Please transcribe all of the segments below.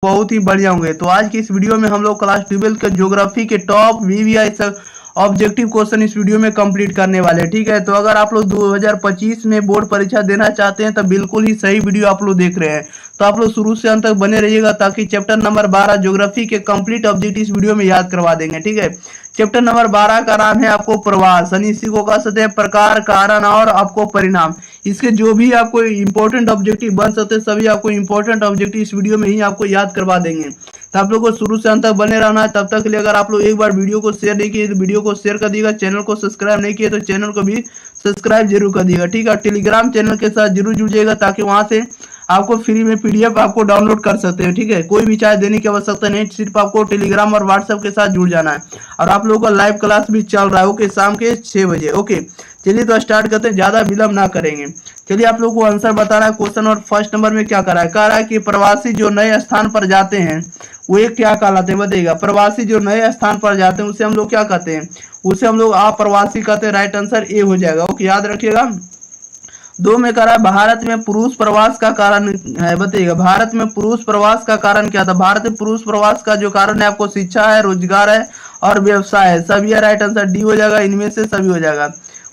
बहुत ही बढ़िया होंगे। तो आज की इस वीडियो में हम लोग क्लास 12 के ज्योग्राफी के टॉप वीवीआई ऑब्जेक्टिव क्वेश्चन इस वीडियो में कंप्लीट करने वाले हैं। ठीक है, तो अगर आप लोग 2025 में बोर्ड परीक्षा देना चाहते हैं तो बिल्कुल ही सही वीडियो आप लोग देख रहे हैं। तो आप लोग शुरू से अंत तक बने रहिएगा ताकि चैप्टर नंबर 12 ज्योग्राफी के कंप्लीट ऑब्जेक्टिव इस वीडियो में याद करवा देंगे। ठीक है, चैप्टर नंबर 12 का नाम है आपको प्रवास, यानी इसी को कह सकते हैं प्रकार, कारण और आपको परिणाम। इसके जो भी आपको इंपॉर्टेंट ऑब्जेक्टिव बन सकते हैं सभी आपको इंपॉर्टेंट ऑब्जेक्टिव इस वीडियो में ही आपको याद करवा देंगे। तो आप लोग को शुरू से अंत तक बने रहना है। तब तक के लिए अगर आप लोग एक बार वीडियो को शेयर नहीं किए तो वीडियो को शेयर कर दिएगा, चैनल को सब्सक्राइब नहीं किए तो चैनल को भी सब्सक्राइब जरूर कर दिएगा। ठीक है, टेलीग्राम चैनल के साथ जरूर जुड़िएगा ताकि वहां से आपको फ्री में पीडीएफ आपको डाउनलोड कर सकते हैं। ठीक है, कोई भी चार्ज देने की आवश्यकता नहीं, सिर्फ आपको टेलीग्राम और व्हाट्सएप के साथ जुड़ जाना है। और आप लोगों का लाइव क्लास भी चल रहा है, ओके, शाम के 6 बजे। ओके, चलिए तो स्टार्ट करते हैं, ज्यादा विलंब ना करेंगे। चलिए आप लोगों को आंसर बताना है क्वेश्चन। और फर्स्ट नंबर में क्या कह रहा है कि प्रवासी जो नए स्थान पर जाते हैं वो क्या कहलाते हैं बताइएगा। प्रवासी जो नए स्थान पर जाते हैं उसे हम लोग क्या कहते हैं, उसे हम लोग अप्रवासी कहते हैं। राइट आंसर ए हो जाएगा। ओके, याद रखिएगा। 2 में कह रहा है भारत में पुरुष प्रवास का कारण है, बताइएगा भारत में पुरुष प्रवास का कारण क्या था। भारत में पुरुष प्रवास का जो कारण है आपको शिक्षा है, रोजगार है और व्यवसाय है। सभी राइट आंसर डी हो जाएगा, इनमें से सभी हो जाएगा।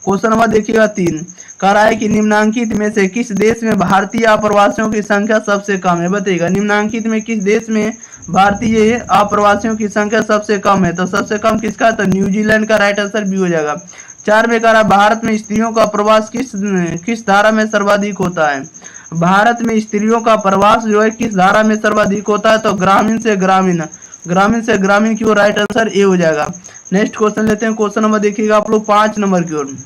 क्वेश्चन नंबर देखिएगा 3, कह रहा है कि निम्नांकित में से किस देश में भारतीय अप्रवासियों की संख्या सबसे कम है, बताइएगा निम्नांकित में किस देश में भारतीय अप्रवासियों की संख्या सबसे कम है। तो सबसे कम किसका, तो न्यूजीलैंड का। राइट आंसर बी हो जाएगा। 4 में कह रहा है भारत में स्त्रियों का प्रवास किस धारा में सर्वाधिक होता है। भारत में स्त्रियों का प्रवास जो है किस धारा में सर्वाधिक होता है, तो ग्रामीण से ग्रामीण, ग्रामीण से ग्रामीण की ओर। राइट आंसर ए हो जाएगा। नेक्स्ट क्वेश्चन लेते हैं। क्वेश्चन नंबर देखिएगा आप लोग 5 नंबर की ओर।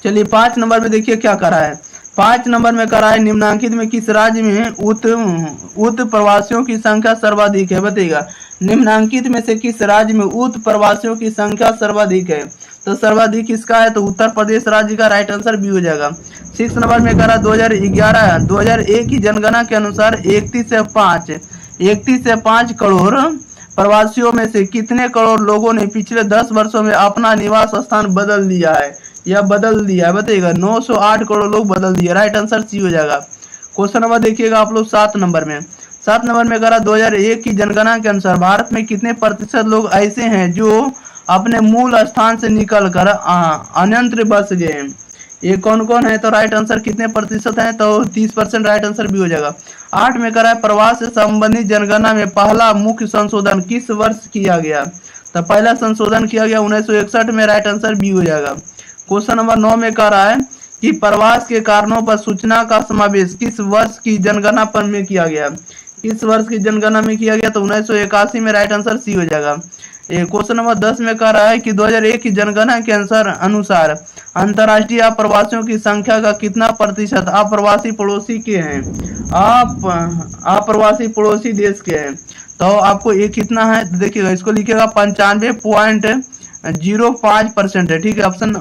चलिए 5 नंबर में देखिए क्या कर रहा है। 5 नंबर में कर रहा है निम्नांकित में किस राज्य में उत प्रवासियों की संख्या सर्वाधिक है, बताइएगा निम्नांकित में से किस राज्य में उत प्रवासियों की संख्या सर्वाधिक है। तो सर्वाधिक किसका है, तो उत्तर प्रदेश राज्य का। राइट आंसर बी हो जाएगा। 6 नंबर में करा 2001 की जनगणना के अनुसार 31 से 5 करोड़ प्रवासियों में से कितने करोड़ लोगों ने पिछले 10 वर्षों में अपना निवास स्थान बदल दिया है या बदल दिया है, बताइएगा 908 करोड़ लोग बदल दिए। राइट आंसर सी हो जाएगा। क्वेश्चन नंबर देखिएगा आप लोग 7 नंबर में। 7 नंबर में करा 2001 की जनगणना के अनुसार भारत में कितने प्रतिशत लोग ऐसे हैं जो अपने मूल स्थान से निकलकर अन्यत्र बस गए। ये कौन कौन है, तो राइट आंसर कितने प्रतिशत है, तो 30%। राइट आंसर भी हो जाएगा। 8 में करा है प्रवास से संबंधित जनगणना में पहला मुख्य संशोधन किस वर्ष किया गया। तो पहला संशोधन किया गया 1961 में। राइट आंसर बी हो जाएगा। क्वेश्चन नंबर 9 में कह रहा है कि प्रवास के कारणों पर सूचना का समावेश किस वर्ष की जनगणना पर में किया गया। किस वर्ष की जनगणना में किया गया, तो 1981 में। राइट आंसर सी हो जाएगा। क्वेश्चन नंबर 10 में कह रहा है कि 2001 की जनगणना के अनुसार अंतर्राष्ट्रीय अप्रवासियों की संख्या का कितना प्रतिशत अप्रवासी पड़ोसी के हैं, अप्रवासी पड़ोसी देश के हैं। तो आपको ये कितना है, देखिएगा इसको लिखिएगा 95.05% है। ठीक है, ऑप्शन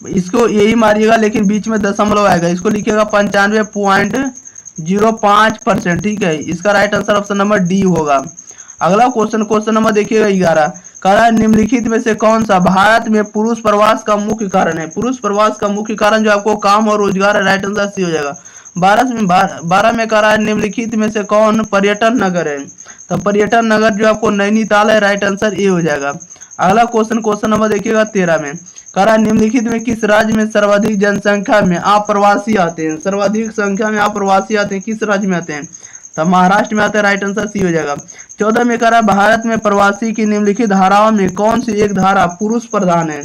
इसको यही मारिएगा लेकिन बीच में दशमलव आएगा, इसको लिखिएगा 95.05%। ठीक है, इसका right answer option number D होगा। अगला क्वेश्चन नंबर देखिएगा 11, कह रहा है निम्नलिखित में से कौन सा भारत में पुरुष प्रवास का मुख्य कारण है। पुरुष प्रवास का मुख्य कारण जो आपको काम और रोजगार है। राइट आंसर सी हो जाएगा। 12 में कह रहा है निम्नलिखित में से कौन पर्यटन नगर है। तो पर्यटन नगर जो आपको नैनीताल है। राइट आंसर ए हो जाएगा। अगला क्वेश्चन नंबर देखिएगा 13 में, कह रहा है निम्नलिखित में किस राज्य में सर्वाधिक जनसंख्या में अप्रवासी आते हैं। सर्वाधिक संख्या में अप्रवासी आते हैं किस राज्य में आते हैं, तो महाराष्ट्र में आते हैं। राइट आंसर सी हो जाएगा। 14 में कह रहा है भारत में प्रवासी की निम्नलिखित धाराओं में कौन सी एक धारा पुरुष प्रधान है।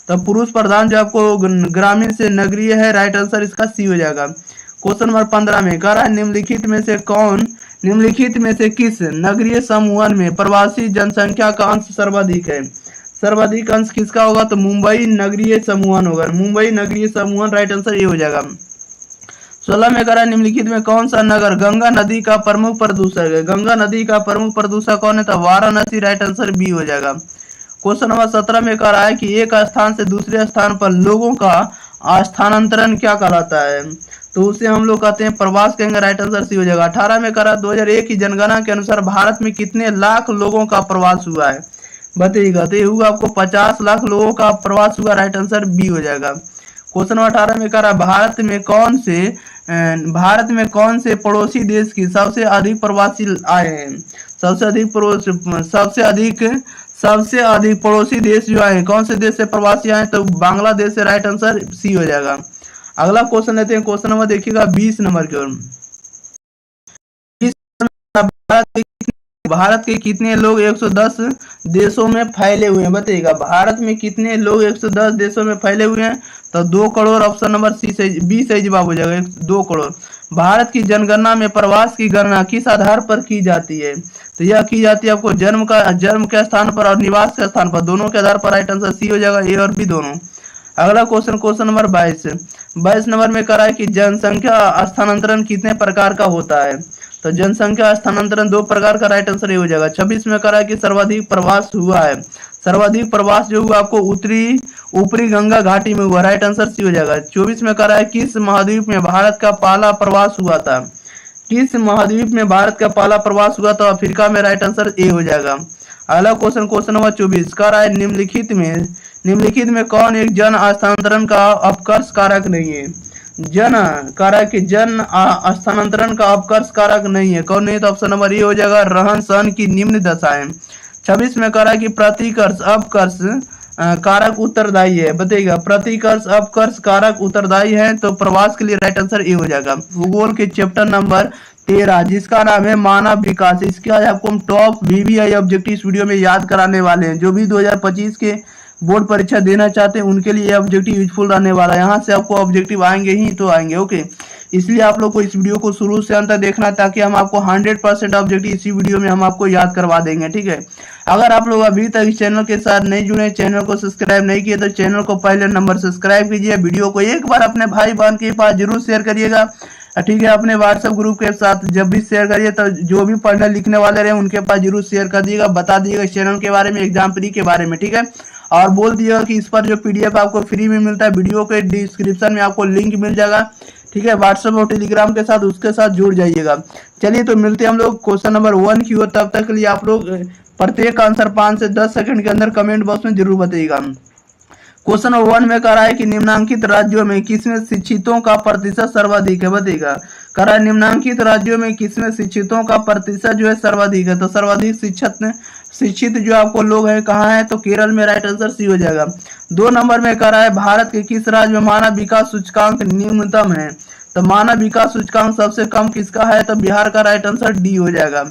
तो पुरुष प्रधान जो आपको ग्रामीण से नगरीय है। राइट आंसर इसका सी हो जाएगा। क्वेश्चन नंबर 15 में कह रहा है निम्नलिखित में से किस नगरीय समूहन में प्रवासी जनसंख्या का अंश सर्वाधिक है। सर्वाधिक अंश किसका होगा, तो मुंबई नगरीय समूहन होगा। मुंबई नगरीय समूहन। राइट आंसर ये हो जाएगा। 16 में कह रहा है निम्नलिखित में कौन सा नगर गंगा नदी का प्रमुख प्रदूषक है। गंगा नदी का प्रमुख प्रदूषक कौन है, तो वाराणसी। राइट आंसर बी हो जाएगा। क्वेश्चन नंबर 17 में कह रहा है कि एक स्थान से दूसरे स्थान पर लोगों का स्थानांतरण क्या कहलाता है, तो उसे हम लोग कहते हैं प्रवास कहेंगे। राइट आंसर सी हो जाएगा। 18 में कह रहा है 2001 की जनगणना के अनुसार भारत में कितने लाख लोगों का प्रवास हुआ है, बताइएगा। तो ये हुआ आपको 50 लाख लोगों का प्रवास हुआ। राइट आंसर बी हो जाएगा। क्वेश्चन नंबर 18 में कह रहा है भारत में कौन से भारत में कौन से पड़ोसी देश की सबसे अधिक प्रवासी आए हैं? सबसे अधिक पड़ोसी देश जो आए, कौन से देश से प्रवासी आए? तो बांग्लादेश से राइट आंसर सी हो जाएगा। अगला क्वेश्चन लेते हैं, क्वेश्चन नंबर देखिएगा 20 नंबर की ओर। भारत के कितने लोग 110 देशों में फैले हुए हैं? बताइएगा, भारत में कितने लोग 110 देशों में फैले हुए हैं? तो 2 करोड़, ऑप्शन नंबर सी से बी सही जवाब हो जाएगा, 2 करोड़। भारत की जनगणना में प्रवास की गणना किस आधार पर की जाती है? तो यह की जाती है आपको जन्म के स्थान पर और निवास के स्थान पर, दोनों के आधार पर। राइट आंसर सी हो जाएगा, ए और बी दोनों। अगला क्वेश्चन, क्वेश्चन नंबर 22 नंबर में करा है कि जनसंख्या स्थानांतरण कितने प्रकार का होता है? तो जनसंख्या स्थानांतरण 2 प्रकार का। राइट आंसर ये हो जाएगा। 26 में करा है कि सर्वाधिक प्रवास हुआ है। सर्वाधिक प्रवास जो हुआ आपको ऊपरी गंगा घाटी में हुआ। राइट आंसर सी हो जाएगा। 24 में करा है किस महाद्वीप में भारत का पहला प्रवास हुआ था? किस महाद्वीप में भारत का पहला प्रवास हुआ था? अफ्रीका में। राइट आंसर ए हो जाएगा। अगला क्वेश्चन, क्वेश्चन नंबर 24 कह रहा है निम्नलिखित में कौन एक जन स्थानांतरण का अपकर्ष कारक नहीं है? जन स्थानांतरण का अपकर्ष कारक नहीं है, कौन नहीं? तो ऑप्शन नंबर ए हो जाएगा, रहन सहन की निम्न दशाएं। 26 में कह रहा है कि प्रतिकर्ष अपकर्ष कारक उत्तरदायी है। बताइएगा, प्रतिकर्ष अपकर्ष कारक उत्तरदायी है, तो प्रवास के लिए राइट आंसर ए हो जाएगा। भूगोल के चैप्टर नंबर 13 जिसका नाम है मानव विकास, इसके आज आपको हम टॉप वीवीआई ऑब्जेक्टिव इस वीडियो में याद कराने वाले हैं। जो भी 2025 के बोर्ड परीक्षा देना चाहते हैं उनके लिए ऑब्जेक्टिव यूजफुल रहने वाला है। यहाँ से आपको ऑब्जेक्टिव आएंगे ही तो आएंगे, ओके। इसलिए आप लोग को इस वीडियो को शुरू से अंत तक देखना, ताकि हम आपको 100% ऑब्जेक्टिव इसी वीडियो में हम आपको याद करवा देंगे, ठीक है। अगर आप लोग अभी तक इस चैनल के साथ नहीं जुड़े, चैनल को सब्सक्राइब नहीं किए, तो चैनल को पहले नंबर सब्सक्राइब कीजिए। वीडियो को एक बार अपने भाई बहन के पास जरूर शेयर करिएगा, ठीक है। अपने व्हाट्सएप ग्रुप के साथ जब भी शेयर करिए तो जो भी पढ़ने लिखने वाले रहे उनके पास जरूर शेयर कर दिएगा। बता दिएगा इस चैनल के बारे में, एग्जाम प्री के बारे में, ठीक है। और बोल दिएगा कि इस पर जो पीडीएफ आपको फ्री में मिलता है, वीडियो के डिस्क्रिप्शन में आपको लिंक मिल जाएगा, ठीक है। व्हाट्सएप और टेलीग्राम के साथ उसके साथ जुड़ जाइएगा। चलिए तो मिलते हैं हम लोग क्वेश्चन नंबर 1 की ओर। तब तक के लिए आप लोग प्रत्येक आंसर 5 से 10 सेकंड के अंदर कमेंट बॉक्स में जरूर बताइएगा। क्वेश्चन नंबर 1 में कह रहा है कि निम्नांकित राज्यों में किसमें शिक्षितों का प्रतिशत सर्वाधिक है? बताइएगा, कह रहा है निम्नांकित राज्यों में किसमें शिक्षितों का प्रतिशत जो है सर्वाधिक है? तो सर्वाधिक शिक्षित जो आपको लोग हैं कहाँ है? तो केरल में। राइट आंसर सी हो जाएगा। 2 नंबर में कह रहा है भारत के किस राज्य में मानव विकास सूचकांक न्यूनतम है? तो मानव विकास सूचकांक सबसे कम किसका है? तो बिहार का। राइट आंसर डी हो जाएगा।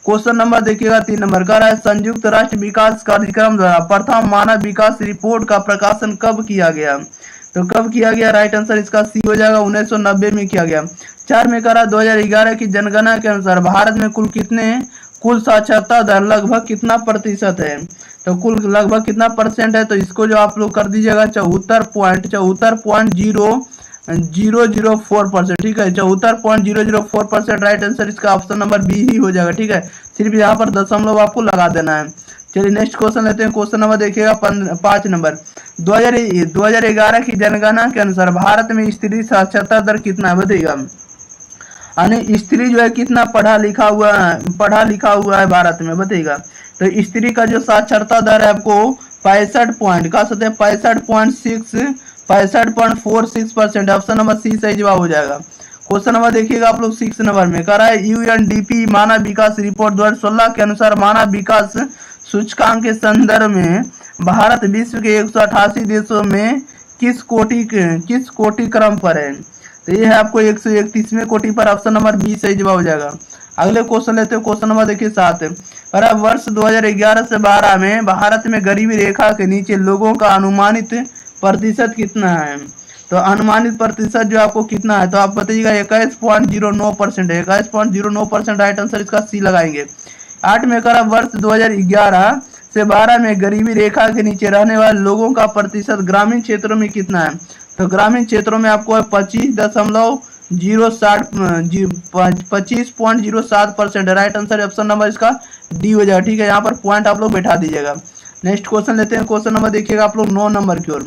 क्वेश्चन नंबर देखिएगा 3 नंबर का है संयुक्त राष्ट्र विकास कार्यक्रम द्वारा प्रथम मानव विकास रिपोर्ट का प्रकाशन कब किया गया? तो कब किया गया? राइट आंसर इसका सी हो जाएगा, 1990 में किया गया। 4 में करा 2011 की जनगणना के अनुसार भारत में कुल साक्षरता दर लगभग कितना प्रतिशत है? तो कुल लगभग कितना परसेंट है? तो इसको जो आप लोग कर दीजिएगा 74.004%, ठीक है। 74.004%। राइट आंसर इसका ऑप्शन नंबर बी ही हो जाएगा, ठीक है। सिर्फ यहाँ पर दशमलव आपको लगा देना है। चलिए नेक्स्ट क्वेश्चन लेते हैं। क्वेश्चन नंबर देखिएगा 5 नंबर। 2011 की जनगणना के अनुसार भारत में स्त्री साक्षरता दर कितना है? बताइएगा, यानी स्त्री जो है कितना पढ़ा लिखा हुआ है भारत में? बताइएगा, तो स्त्री का जो साक्षरता दर है आपको 65.46% ऑप्शन नंबर सी सही जवाब हो जाएगा। क्वेश्चन नंबर देखिएगा आप लोग 6 नंबर में कह रहा है यूएनडीपी मानव विकास रिपोर्ट 2016 के अनुसार मानव विकास सूचकांक के संदर्भ में भारत विश्व के 188 देशों में किस कोटि क्रम पर है? तो ये है आपको 131वें कोटि पर। ऑप्शन नंबर बी सही जवाब हो जाएगा। अगले क्वेश्चन लेते हैं। क्वेश्चन नंबर देखिए 7। वर्ष 2011 से 12 में भारत में गरीबी रेखा के नीचे लोगों का अनुमानित प्रतिशत कितना है? तो अनुमानित प्रतिशत जो आपको कितना है? तो आप बताइएगा 21.09% है। 21.09%। राइट आंसर इसका सी लगाएंगे। 8 में करा वर्ष 2011 से 12 में गरीबी रेखा के नीचे रहने वाले लोगों का प्रतिशत ग्रामीण क्षेत्रों में कितना है? तो ग्रामीण क्षेत्रों में आपको 25.07%। राइट आंसर ऑप्शन नंबर इसका डी हो जाएगा, ठीक है। यहाँ पर पॉइंट आप लोग बैठा दीजिएगा। नेक्स्ट क्वेश्चन लेते हैं। क्वेश्चन नंबर देखिएगा आप लोग 9 नंबर की ओर।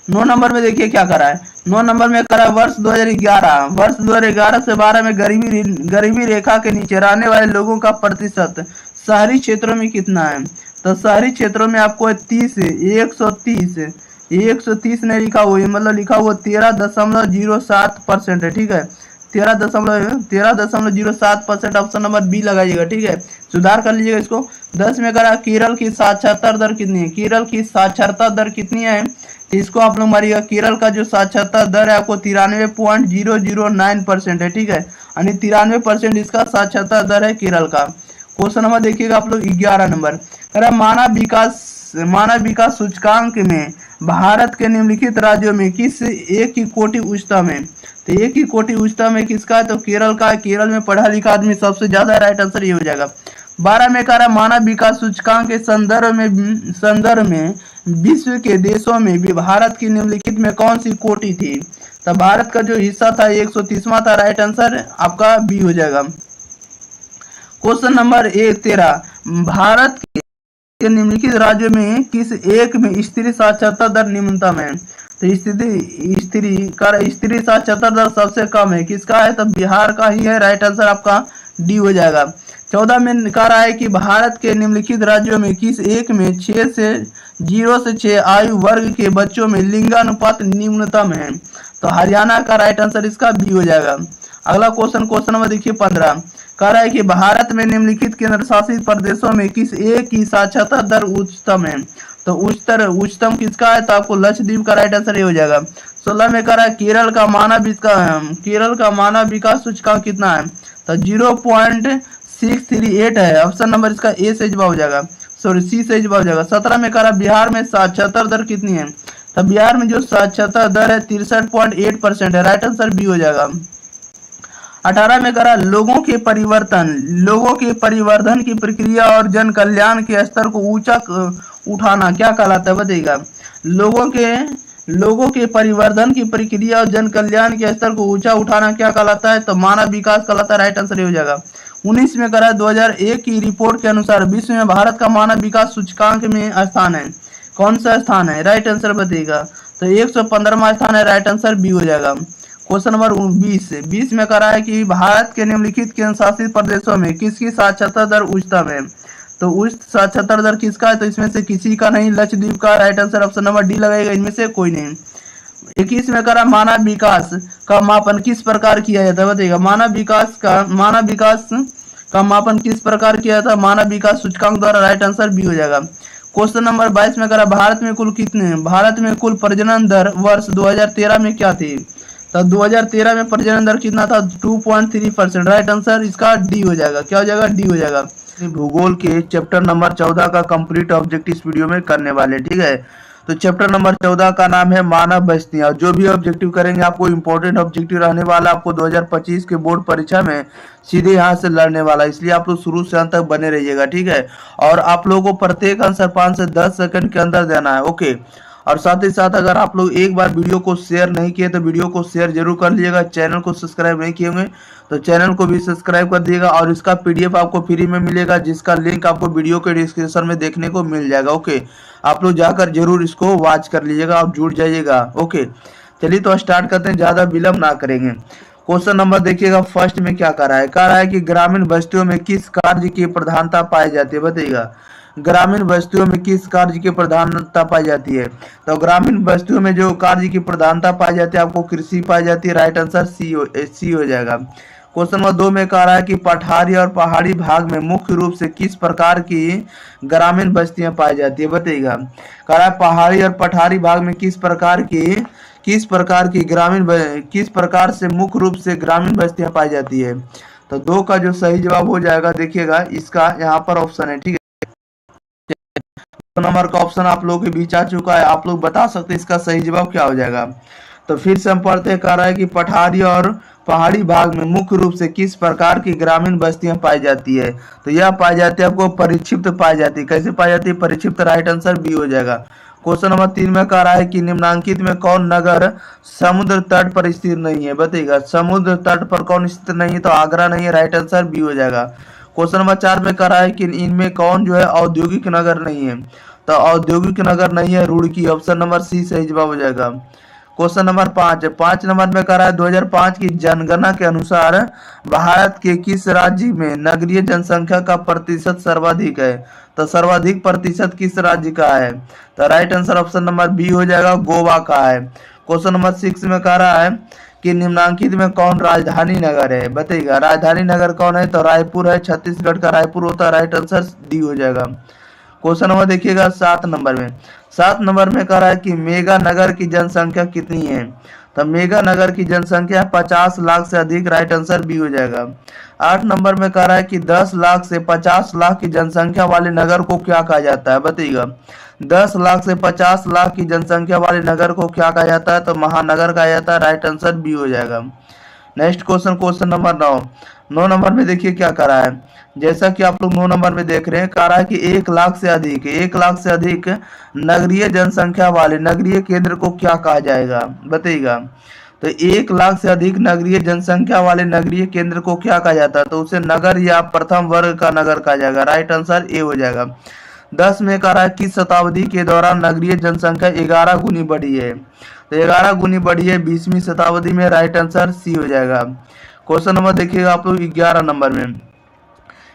9 नंबर में देखिए क्या करा है। 9 नंबर में करा वर्ष 2011 से 12 में गरीबी रेखा के नीचे रहने वाले लोगों का प्रतिशत शहरी क्षेत्रों में कितना है? तो शहरी क्षेत्रों में आपको 130 130 नहीं लिखा हुआ, मतलब लिखा हुआ 13.07% है, ठीक है। 13.07% ऑप्शन नंबर बी लगाइएगा, ठीक है। सुधार कर लीजिएगा इसको। 10 में करा केरल की साक्षरता दर कितनी है, केरल की साक्षरता दर कितनी है, तो इसको आप लोग मारिएगा। केरल का जो साक्षरता दर है आपको 93.009% है, ठीक है, यानी 93% इसका साक्षरता दर है केरल का। क्वेश्चन नंबर देखिएगा आप लोग 11 नंबर, करा मानव विकास सूचकांक में भारत के निम्नलिखित राज्यों में किस एक की कोटि उच्चतम है, तो एक ही कोटि उच्चतम है किसका है, तो केरल का। केरल में पढ़ा लिखा आदमी सबसे ज्यादा, राइट आंसर ये हो जाएगा। 12 में कह रहा मानव विकास सूचकांक के संदर्भ में विश्व के देशों में भी भारत की निम्नलिखित में कौन सी कोटि थी, तो भारत का जो हिस्सा था 130वां था, राइट आंसर आपका बी हो जाएगा। क्वेश्चन नंबर 13, भारत के निम्नलिखित राज्यों में किस एक में स्त्री साक्षरता दर निम्नतम है, तो स्त्री साक्षरता दर सबसे कम है किसका है, तो बिहार का ही है, राइट आंसर आपका डी हो जाएगा। 14 में कह रहा है कि भारत के निम्नलिखित राज्यों में किस एक में 0 से 6 आयु वर्ग के बच्चों में लिंगानुपात निम्नतम है, तो हरियाणा का राइट आंसर इसका बी हो जाएगा। अगला क्वेश्चन नंबर देखिए 15, कह रहा है कि भारत में निम्नलिखित केंद्र शासित प्रदेशों में किस एक की साक्षरता दर उच्चतम है, तो उच्चतम किसका है, तो आपको लक्षद्वीप का राइट आंसर ये हो जाएगा। 16 में कह रहा है केरल का मानव विकास सूचकांक कितना है, तो 0.638 है, ऑप्शन नंबर इसका ए से जवाब हो जाएगा, सॉरी सी से जवाब हो जाएगा। 17 में कह रहा बिहार में साक्षरता दर कितनी है, तो बिहार में जो साक्षरता दर है 63.8% है, राइट आंसर बी हो जाएगा। 18 में करा लोगों के परिवर्धन की प्रक्रिया और जन कल्याण के स्तर को ऊंचा उठाना क्या कहलाता है, बताइएगा। लोगों के परिवर्धन की प्रक्रिया और जन कल्याण के स्तर को ऊंचा उठाना क्या कहलाता है, तो मानव विकास कहलाता है, राइट आंसर हो जाएगा। 19 में करा 2001 की रिपोर्ट के अनुसार विश्व में भारत का मानव विकास सूचकांक में स्थान है, कौन सा स्थान है, राइट आंसर बताइएगा, तो 115वां स्थान है, राइट आंसर बी हो जाएगा। क्वेश्चन नंबर 20 में कह रहा है कि भारत के निम्नलिखित केंद्र शासित प्रदेशों में किसकी साक्षरता दर उच्चतम है, तो उच्च साक्षरता दर किसका है, तो इसमें से किसी का नहीं, लक्षद्वीप का, right answer option number D लगाएगा, इनमें से कोई नहीं। 21 में कह रहा मानव विकास का मापन किस प्रकार किया जाता है, बताइएगा। मानव विकास का मापन किस प्रकार किया जाता है, मानव विकास सूचकांक द्वारा, राइट आंसर बी हो जाएगा। क्वेश्चन नंबर 22 में कह रहा भारत में कुल प्रजनन दर वर्ष 2013 में क्या थी, तो 2013 में प्रजनन दर कितना था, 2.3%, राइट आंसर इसका डी हो जाएगा, क्या हो जाएगा, डी हो जाएगा। भूगोल के चैप्टर नंबर 14 का कंप्लीट ऑब्जेक्टिव इस वीडियो में करने वाले, ठीक है। तो चैप्टर नंबर 14 का नाम है मानव बस्तियां। जो भी ऑब्जेक्टिव करेंगे आपको इंपॉर्टेंट ऑब्जेक्टिव रहने वाला, आपको 2025 के बोर्ड परीक्षा में सीधे यहाँ से लड़ने वाला, इसलिए आप लोग शुरू से अंत तक बने रहिएगा, ठीक है। और आप लोगों को प्रत्येक आंसर 5 से 10 सेकंड के अंदर देना है, ओके। और साथ ही साथ अगर आप लोग एक बार वीडियो को शेयर नहीं किए तो वीडियो को शेयर जरूर कर लीजिएगा। चैनल को सब्सक्राइब नहीं किए होंगे तो चैनल को भी सब्सक्राइब कर दिएगा, और इसका पीडीएफ आपको फ्री में मिलेगा, जिसका लिंक आपको वीडियो के डिस्क्रिप्शन में देखने को मिल जाएगा, ओके। आप लोग जाकर जरूर इसको वॉच कर लीजिएगा और जुड़ जाइएगा, ओके। चलिए तो स्टार्ट करते हैं, ज्यादा विलंब ना करेंगे। क्वेश्चन नंबर देखिएगा फर्स्ट में क्या कह रहा है कि ग्रामीण बस्तियों में किस कार्य की प्रधानता पाई जाती है, बताइएगा। ग्रामीण बस्तियों में किस कार्य की प्रधानता पाई जाती है, तो ग्रामीण बस्तियों में जो कार्य की प्रधानता पाई जाती है आपको कृषि पाई जाती है, राइट आंसर सी हो जाएगा। क्वेश्चन नंबर 2 में कह रहा है कि पठारी और पहाड़ी भाग में मुख्य रूप से किस प्रकार की ग्रामीण बस्तियां पाई जाती है, बताइएगा। कह रहा है पहाड़ी और पठारी भाग में किस प्रकार से मुख्य रूप से ग्रामीण बस्तियां पाई जाती है, तो 2 का जो सही जवाब हो जाएगा, देखिएगा इसका यहाँ पर ऑप्शन है, ठीक है। नंबर का ऑप्शन आप लोगों के बीच आ चुका है, आप लोग बता सकते हैं इसका सही जवाब क्या हो जाएगा। तो फिर से हम पढ़ते हैं, कह रहा है कि पठारी और पहाड़ी भाग में मुख्य रूप से किस प्रकार की ग्रामीण बस्तियां पाई जाती है, तो यह पाई जाती है आपको परिक्षिप्त पाई जाती है। कैसे पाई जाती है, परिक्षिप्त, राइट आंसर बी हो जाएगा। क्वेश्चन नंबर 3 में कह रहा है कि निम्नांकित में कौन नगर समुद्र तट पर स्थित नहीं है, बताइएगा। समुद्र तट पर कौन स्थित नहीं है, तो आगरा नहीं है, राइट आंसर बी हो जाएगा। क्वेश्चन नंबर 4 में कह रहा है कि इनमें कौन जो है औद्योगिक नगर नहीं है, तो औद्योगिक नगर नहीं है रुड़की, ऑप्शन नंबर सी सही जवाब हो जाएगा। क्वेश्चन नंबर 5 है। 5 नंबर में कह रहा है 2005 की जनगणना के अनुसार भारत के किस राज्य में नगरीय जनसंख्या का प्रतिशत सर्वाधिक है? तो सर्वाधिक प्रतिशत किस राज्य का है? तो right answer option number B हो जाएगा, गोवा का है। क्वेश्चन नंबर 6 में कह रहा है कि निम्नांकित में कौन राजधानी नगर है? बताइएगा राजधानी नगर कौन है? तो रायपुर है, छत्तीसगढ़ का रायपुर होता है। राइट आंसर डी हो जाएगा। क्वेश्चन नंबर देखिएगा 7 नंबर में। 7 नंबर में कह रहा है कि मेगा नगर की जनसंख्या कितनी है? तो मेगा नगर की जनसंख्या 50 लाख से अधिक। राइट आंसर बी हो जाएगा। 8 नंबर में कह रहा है कि 10 लाख से 50 लाख की जनसंख्या वाले नगर को क्या कहा जाता है? बताइएगा 10 लाख से 50 लाख की जनसंख्या वाले नगर को क्या कहा जाता है? तो महानगर कहा जाता है। राइट आंसर बी हो जाएगा। Next question, question number 9 number में देखिए क्या कर रहा है। जैसा कि आप लोग 9 नंबर में देख रहे हैं, कह रहा है कि 1 लाख से अधिक नगरीय जनसंख्या वाले नगरीय केंद्र को क्या कहा जाएगा? बताइएगा। तो 1 लाख से अधिक नगरीय जनसंख्या वाले नगरीय केंद्र को क्या कहा जाता है? तो उसे नगर या प्रथम वर्ग का नगर कहा जाएगा। राइट आंसर ए हो जाएगा। 10 में कह रहा है किस शताब्दी के दौरान नगरीय जनसंख्या 11 गुनी बढ़ी है? तो 11 गुनी बढ़ी है 20वीं शताब्दी में। राइट आंसर सी हो जाएगा। क्वेश्चन नंबर देखिएगा आप लोग 11 नंबर में।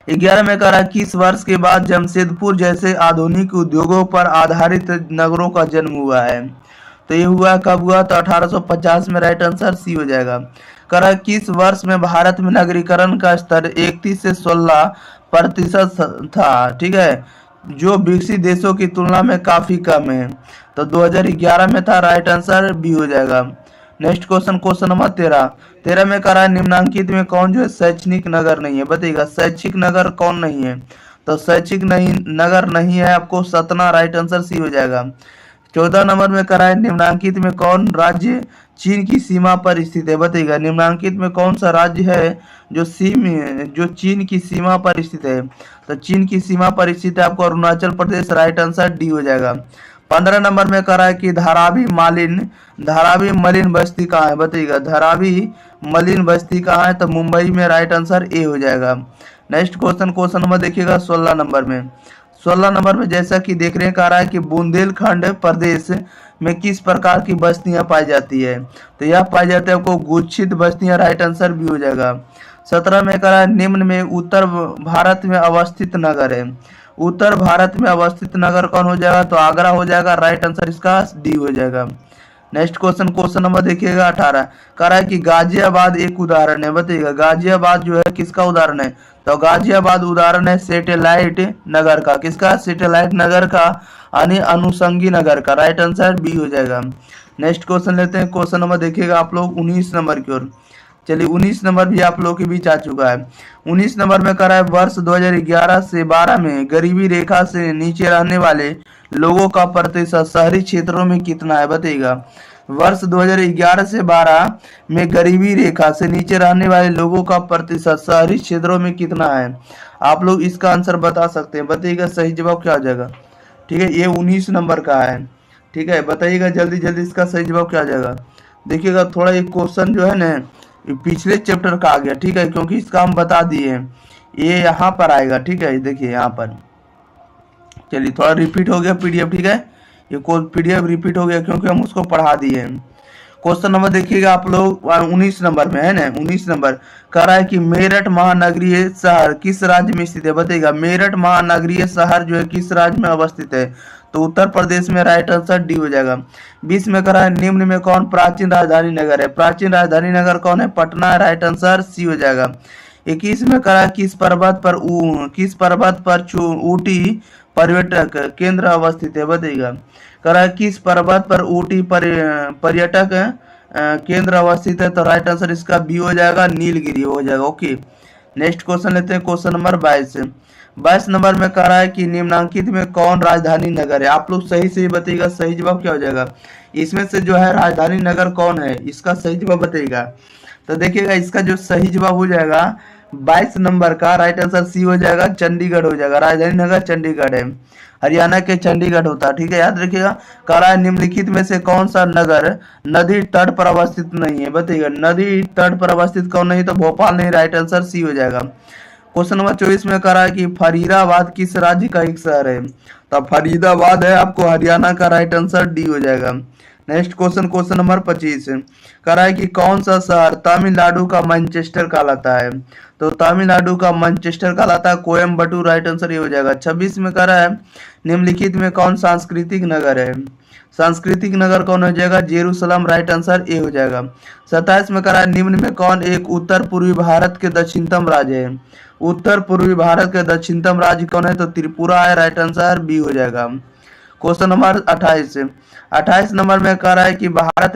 11 में कह रहा है किस वर्ष के बाद जमशेदपुर जैसे आधुनिक उद्योगों पर आधारित नगरों का जन्म हुआ है? तो ये हुआ कब हुआ? तो 1850 में। राइट आंसर सी हो जाएगा। कह रहा है किस वर्ष में भारत में नगरीकरण का स्तर 31 से 16% था? ठीक है, जो विकसित देशों की तुलना में काफी कम है। तो 2011 में था। राइट आंसर बी हो जाएगा। नेक्स्ट क्वेश्चन, क्वेश्चन नंबर 13 में कह रहा है निम्नांकित में कौन जो है शैक्षणिक नगर नहीं है? बताइएगा शैक्षिक नगर कौन नहीं है? तो शैक्षिक नगर नहीं है आपको सतना। राइट आंसर सी हो जाएगा। 14 नंबर में कह रहा है निम्नांकित में कौन राज्य चीन की सीमा पर स्थित है? बताइएगा निम्नांकित में कौन सा राज्य है जो चीन की सीमा पर स्थित है? तो चीन की सीमा पर स्थित है आपको Arunachal Pradesh. Right answer D हो जाएगा। 15 नंबर में कह रहा है कि धारावी मलिन बस्ती कहाँ है? बताइएगा धारावी मलिन बस्ती कहाँ है? तो मुंबई में। राइट आंसर ए हो जाएगा। नेक्स्ट क्वेश्चन, क्वेश्चन नंबर देखिएगा 16 नंबर में। 16 नंबर में जैसा कि देख रहे हैं कह रहा है कि बुंदेलखंड प्रदेश में किस प्रकार की बस्तियां पाई जाती है? तो यह पाई जाती है आपको गुच्छित बस्तियां। राइट आंसर भी हो जाएगा। 17 में कह रहा है निम्न में उत्तर भारत में अवस्थित नगर है। उत्तर भारत में अवस्थित नगर कौन हो जाएगा? तो आगरा हो जाएगा। राइट आंसर इसका डी हो जाएगा। नेक्स्ट क्वेश्चन, क्वेश्चन नंबर देखिएगा 18। कह रहा है कि गाजियाबाद एक उदाहरण है। बताइएगा गाजियाबाद जो है किसका उदाहरण है? तो गाजियाबाद उदाहरण है सैटेलाइट नगर का। किसका? सैटेलाइट नगर का, यानी अनुषंगी नगर का। राइट आंसर बी हो जाएगा। नेक्स्ट क्वेश्चन लेते हैं। क्वेश्चन नंबर देखिएगा आप लोग 19 नंबर की ओर। चलिए 19 नंबर भी आप लोग के बीच आ चुका है। 19 नंबर में कह रहा है वर्ष 2011 से 12 में गरीबी रेखा से नीचे रहने वाले लोगों का प्रतिशत शहरी क्षेत्रों में कितना है? बताइएगा वर्ष 2011 से 12 में गरीबी रेखा से नीचे रहने वाले लोगों का प्रतिशत शहरी क्षेत्रों में कितना है? आप लोग इसका आंसर बता सकते हैं। बताइएगा सही जवाब क्या हो जाएगा। ठीक है, ये 19 नंबर का है। ठीक है, बताइएगा जल्दी जल्दी इसका सही जवाब क्या आ जाएगा। देखिएगा थोड़ा ये क्वेश्चन जो है ना पिछले चैप्टर का आ गया। ठीक है, क्योंकि इसका हम बता दिए ये यहाँ पर आएगा। ठीक है, देखिए यहाँ पर चलिए थोड़ा रिपीट हो गया पीडीएफ। ठीक है, ये पीडीएफ रिपीट हो गया क्योंकि हम उसको पढ़ा दिए हैं। क्वेश्चन नंबर देखिएगा आप लोग 19 नंबर में है ना। 19 नंबर कह रहा है कि मेरठ महानगरीय शहर किस राज्य में स्थित है? बताइएगा मेरठ महानगरीय शहर जो है किस राज्य में अवस्थित है? तो उत्तर प्रदेश में। राइट आंसर डी हो जाएगा। 20 में कह रहा है निम्न में कौन प्राचीन राजधानी नगर है? प्राचीन राजधानी नगर कौन है? पटना है। राइट आंसर सी हो जाएगा। 21 में कह रहा है किस पर्वत पर ऊटी पर्यटक केंद्र अवस्थित है? बताइएगा कह रहा है किस पर्वत पर ऊटी पर्यटक केंद्र अवस्थित है? तो राइट आंसर इसका बी हो जाएगा, नीलगिरी हो जाएगा। ओके, नेक्स्ट क्वेश्चन लेते हैं। क्वेश्चन नंबर 22 नंबर में कह रहा है कि निम्नांकित में कौन राजधानी नगर है? आप लोग सही से बताइएगा सही जवाब क्या हो जाएगा। इसमें से जो है राजधानी नगर कौन है इसका सही जवाब बताइएगा। तो देखिएगा इसका जो सही जवाब हो जाएगा 22 नंबर का राइट आंसर सी हो जाएगा, चंडीगढ़ हो जाएगा। राजधानी नगर चंडीगढ़ है, हरियाणा के चंडीगढ़ होता है। ठीक है, याद रखिएगा। कह रहा है निम्नलिखित में से कौन सा नगर नदी तट पर अवस्थित नहीं है? बताइएगा नदी तट पर अवस्थित कौन नहीं? तो भोपाल नहीं। राइट आंसर सी हो जाएगा। क्वेश्चन नंबर 24 में कह रहा है कि फरीदाबाद किस राज्य का एक शहर है? तो फरीदाबाद है आपको हरियाणा का। राइट आंसर डी हो जाएगा। नेक्स्ट क्वेश्चन, क्वेश्चन नंबर 25 कह रहा है कि कौन सा शहर तमिलनाडु का मैनचेस्टर कहलाता है। तो तमिलनाडु का मैनचेस्टर कहलाता है कोयम्बटूर, राइट आंसर ये हो जाएगा। 26 में कह रहा है निम्नलिखित में कौन सांस्कृतिक नगर है। सांस्कृतिक नगर कौन हो जाएगा, जेरूसलम, राइट आंसर ए हो जाएगा। 27 में कह रहा है निम्न में कौन एक उत्तर पूर्वी भारत के दक्षिणतम राज्य है। उत्तर पूर्वी भारत के दक्षिणतम राज्य कौन है, तो त्रिपुरा है, राइट आंसर बी हो जाएगा। क्वेश्चन नंबर 28 नंबर में कह रहा है कि भारत,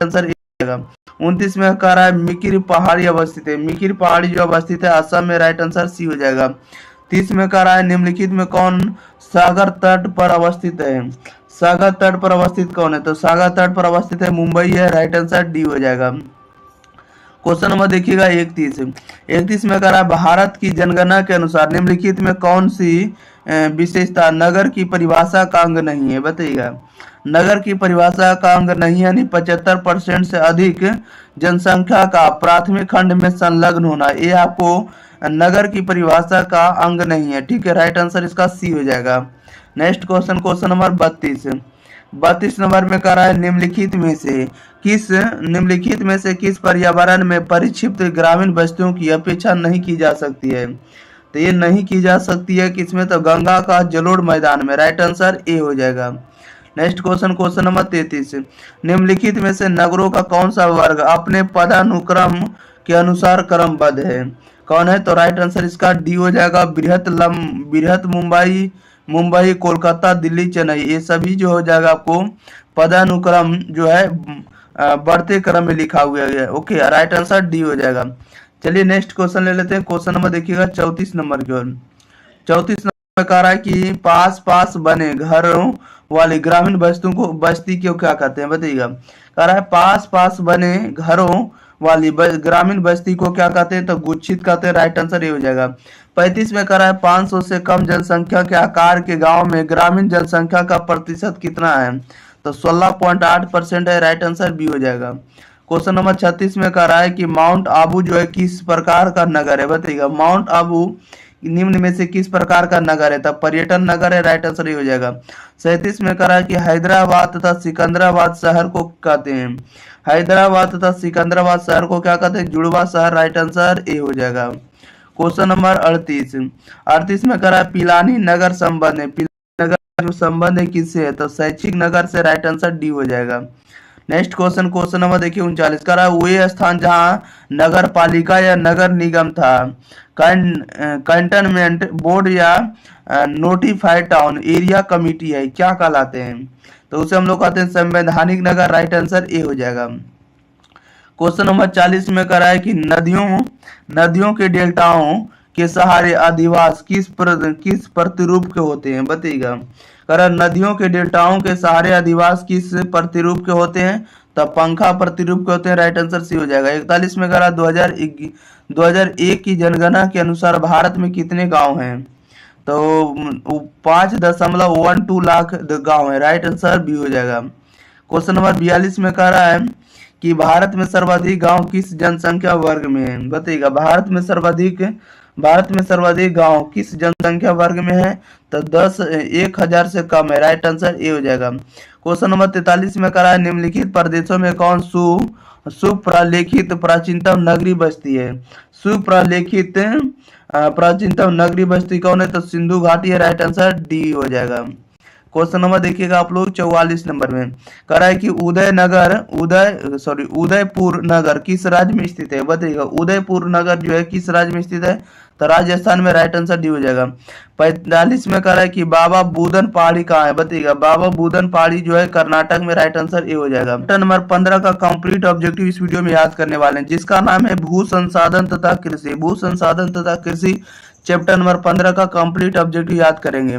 आंसर ए हो जाएगा। 29 में कह रहा है मिकिर पहाड़ी अवस्थित है। मिकिर पहाड़ी जो अवस्थित है असम में, राइट आंसर सी हो जाएगा। 30 में कह रहा है निम्नलिखित में कौन सागर तट पर अवस्थित है। सागर तट पर अवस्थित कौन है, तो सागर तट पर अवस्थित है मुंबई है, राइट आंसर डी हो जाएगा। क्वेश्चन नंबर देखिएगा 31 में कह रहा है भारत की जनगणना के अनुसार निम्नलिखित में कौन सी विशेषता नगर की परिभाषा का अंग नहीं है, बताइएगा। नगर की परिभाषा का अंग नहीं यानी 75% से अधिक जनसंख्या का प्राथमिक खंड में संलग्न होना, ये आपको नगर की परिभाषा का अंग नहीं है, ठीक है, राइट आंसर इसका सी हो जाएगा। Next question, question number 32 number में कह रहा है निम्नलिखित में से किस पर्यावरण में परिक्षिप्त ग्रामीण बस्तियों की अपेक्षा नहीं की जा सकती है। तो ये नहीं की जा सकती है किसमें, तो गंगा का जलोढ़ मैदान में, राइट आंसर ए हो जाएगा। नेक्स्ट क्वेश्चन, क्वेश्चन नंबर 33 निम्नलिखित में से नगरों का कौन सा वर्ग अपने पदानुक्रम के अनुसार क्रमबद्ध है, कौन है, तो राइट आंसर इसका डी हो जाएगा। बृहत मुंबई, कोलकाता, दिल्ली, चेन्नई, ये सभी जो हो जाएगा आपको पदानुक्रम जो है बढ़ते क्रम में लिखा हुआ है, ओके, राइट आंसर डी हो जाएगा। चलिए नेक्स्ट क्वेश्चन ले लेते हैं। क्वेश्चन नंबर देखिएगा 34 नंबर की ओर। 34 नंबर में कह रहा है कि पास बने घरों वाली ग्रामीण बस्ती को क्या कहते हैं, बताइएगा। कह रहा है पास बने घरों वाली ग्रामीण बस्ती को क्या कहते हैं, तो गुच्छित कहते हैं, राइट आंसर ये हो जाएगा। 35 में कह रहा है 500 से कम जनसंख्या के आकार के गांव में ग्रामीण जनसंख्या का प्रतिशत कितना है, तो 16.8% है, राइट आंसर बी हो जाएगा। क्वेश्चन नंबर 36 में कह रहा है कि माउंट आबू जो है किस प्रकार का नगर है, बताइएगा। माउंट आबू निम्न में से किस प्रकार का नगर है, तब पर्यटन नगर है, राइट आंसर ये हो जाएगा। 37 में कह रहा है कि हैदराबाद तथा सिकंदराबाद शहर को कहते हैं। हैदराबाद तथा सिकंदराबाद शहर को क्या कहते हैं, जुड़वा शहर, राइट आंसर ए हो जाएगा। क्वेश्चन नंबर 38 में कह रहा है पिलानी नगर संबंध है। पिलानी नगर जो संबंध है किससे है, तो शैक्षिक नगर से, राइट आंसर डी हो जाएगा। नेक्स्ट क्वेश्चन, क्वेश्चन नंबर देखिए 39 कह रहा है वे स्थान जहां नगर पालिका या नगर निगम था, कंटोनमेंट बोर्ड या नोटिफाइड टाउन एरिया कमिटी है, क्या कहलाते हैं, तो उसे हम लोग कहते हैं संवैधानिक नगर, राइट आंसर ए हो जाएगा। क्वेश्चन नंबर 40 में कह रहा है कि नदियों के डेल्टाओं के सहारे अधिवास किस प्रतिरूप के होते हैं, बताइएगा। कह रहा है नदियों के डेल्टाओं के सहारे अधिवास किस प्रतिरूप के होते हैं, तब पंखा प्रतिरूप के होते हैं, राइट आंसर सी हो जाएगा। 41 में कह रहा है 2001 की जनगणना के अनुसार भारत में कितने गांव हैं, तो 5.12 लाख गांव है, राइट आंसर बी हो जाएगा। क्वेश्चन नंबर 42 में कह रहा है कि भारत में सर्वाधिक गांव किस जनसंख्या वर्ग में है, बताइएगा। भारत में सर्वाधिक गांव किस जनसंख्या वर्ग में है, तो 10,000 से कम है, राइट आंसर ए हो जाएगा। क्वेश्चन नंबर 43 में कह रहा है निम्नलिखित प्रदेशों में कौन सुप्रलेखित प्राचीनतम नगरीय बस्ती है। सुप्रलेखित प्राचीनतम नगरीय बस्ती कौन है, तो सिंधु घाटी है, राइट आंसर डी हो जाएगा। क्वेश्चन नंबर देखिएगा आप लोग 44 नंबर में कह रहा है कि उदयपुर नगर किस राज्य में स्थित है, बताइएगा। उदयपुर नगर जो है किस राज्य में स्थित है, तो राजस्थान में, राइट आंसर डी हो जाएगा। 45 में कह रहा है कि बाबा बूदन पहाड़ी कहाँ है, बताइएगा। बाबा बूदन पहाड़ी जो है कर्नाटक में, राइट आंसर ए हो जाएगा। चैप्टर नंबर 15 का कंप्लीट ऑब्जेक्टिव इस वीडियो में याद करने वाले हैं, जिसका नाम है भू संसाधन तथा कृषि। चैप्टर नंबर 15 का कंप्लीट ऑब्जेक्टिव याद करेंगे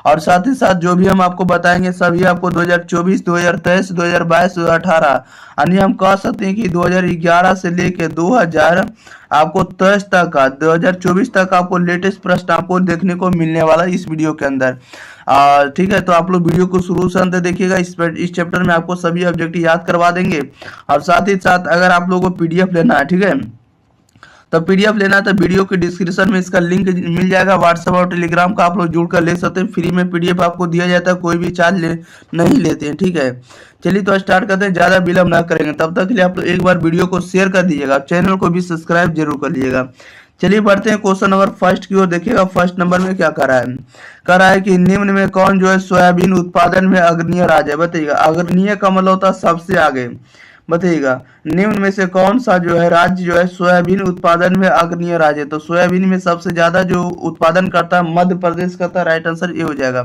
और साथ ही साथ जो भी हम आपको बताएंगे सभी आपको 2024, 2023, 2022, 2018 यानी हम कह सकते हैं कि 2011 से लेके 2023 तक का 2024 तक आपको लेटेस्ट प्रश्न आपको देखने को मिलने वाला है इस वीडियो के अंदर। ठीक है, तो आप लोग वीडियो को शुरू से अंत देखिएगा। इस चैप्टर में आपको सभी ऑब्जेक्टिव याद करवा देंगे और साथ ही साथ अगर आप लोगों को PDF लेना है, ठीक है, तो पीडीएफ लेना है तो वीडियो के डिस्क्रिप्शन में इसका लिंक मिल जाएगा, व्हाट्सएप और टेलीग्राम का आप लोग जुड़ कर ले सकते हैं। फ्री में पीडीएफ आपको दिया जाता है, कोई भी चार्ज नहीं लेते हैं, ठीक है। चलिए तो स्टार्ट करते हैं, ज़्यादा विलम्ब ना करेंगे। तब तक के लिए आप लोग एक बार वीडियो को शेयर कर दीजिएगा, चैनल को भी सब्सक्राइब जरूर कर लीजिएगा। चलिए बढ़ते हैं क्वेश्चन नंबर फर्स्ट की ओर। देखिएगा फर्स्ट नंबर में क्या कर रहा है कि निम्न में कौन जो है सोयाबीन उत्पादन में अग्रणीय राज्य है। बताइएगा, अग्रणीय का मतलब होता है सबसे आगे। बताइएगा निम्न में से कौन सा जो है राज्य जो है सोयाबीन उत्पादन में अग्रणीय राज्य है। तो सोयाबीन में सबसे ज्यादा जो उत्पादन करता है मध्य प्रदेश करता है, राइट आंसर ये हो जाएगा।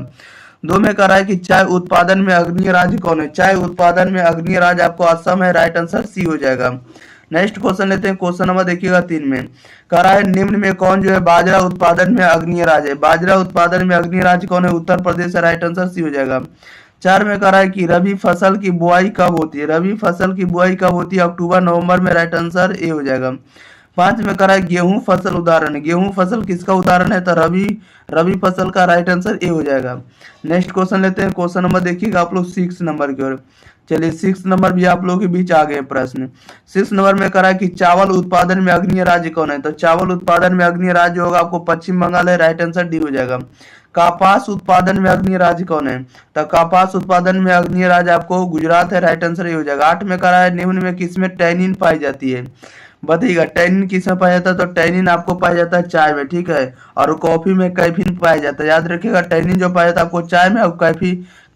दो में कह रहा है कि चाय उत्पादन में अग्रणीय राज्य कौन है। चाय उत्पादन में अग्रणीय राज्य आपको असम है, राइट आंसर सी हो जाएगा। नेक्स्ट क्वेश्चन लेते हैं, क्वेश्चन नंबर देखिएगा 3 में कह रहा है निम्न में कौन जो है बाजरा उत्पादन में अग्रणीय राज्य है। बाजरा उत्पादन में अग्रणीय राज्य कौन है, उत्तर प्रदेश है, राइट आंसर सी हो जाएगा। 4 में कह रहा है कि रबी फसल की बुआई कब होती है। रबी फसल की बुआई कब होती है, अक्टूबर नवंबर में, राइट आंसर ए हो जाएगा। 5 में कह रहा है गेहूं फसल उदाहरण है। गेहूं फसल किसका उदाहरण है, तो रबी फसल का, राइट आंसर ए हो जाएगा। नेक्स्ट क्वेश्चन लेते हैं, क्वेश्चन नंबर देखिएगा आप लोग 6 नंबर की ओर। चलिए 6 नंबर भी आप लोगों के बीच आ गए प्रश्न। 6 नंबर में कह रहा है कि चावल उत्पादन में अग्रणीय राज्य कौन है। तो चावल उत्पादन में अग्रणीय राज्य होगा आपको पश्चिम बंगाल है, राइट आंसर डी हो जाएगा। कपास उत्पादन में अग्रणीय राज्य कौन है, तो कपास उत्पादन में अग्रणीय राज्य आपको गुजरात है, राइट आंसर ये हो जाएगा। 8 में कह रहा है निम्न में किसमें टैनिन पाई जाती है। बताइएगा टैनिन किसमें पाया जाता है, तो टैनिन आपको पाया जाता है चाय में, ठीक है, और कॉफी में कैफीन पाया जाता है। याद रखिएगा टैनिन जो पाया जाता है आपको चाय में और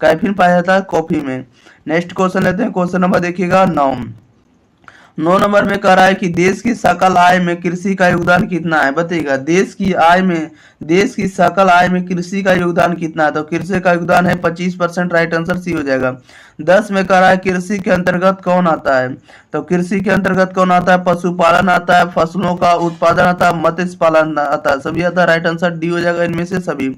कैफीन पाया जाता है कॉफी में। नेक्स्ट क्वेश्चन लेते हैं, क्वेश्चन नंबर देखिएगा 9 नंबर में कह रहा है कि देश की सकल आय में कृषि का योगदान कितना है। बताइएगा देश की सकल आय में कृषि का योगदान कितना है, तो कृषि का योगदान है 25%, राइट आंसर सी हो जाएगा। 10 में कह रहा है कृषि के अंतर्गत कौन आता है, तो कृषि के अंतर्गत कौन आता है, पशुपालन आता है, फसलों का उत्पादन आता है, मत्स्य पालन आता है, सभी आता है, राइट आंसर डी हो जाएगा इनमें से सभी।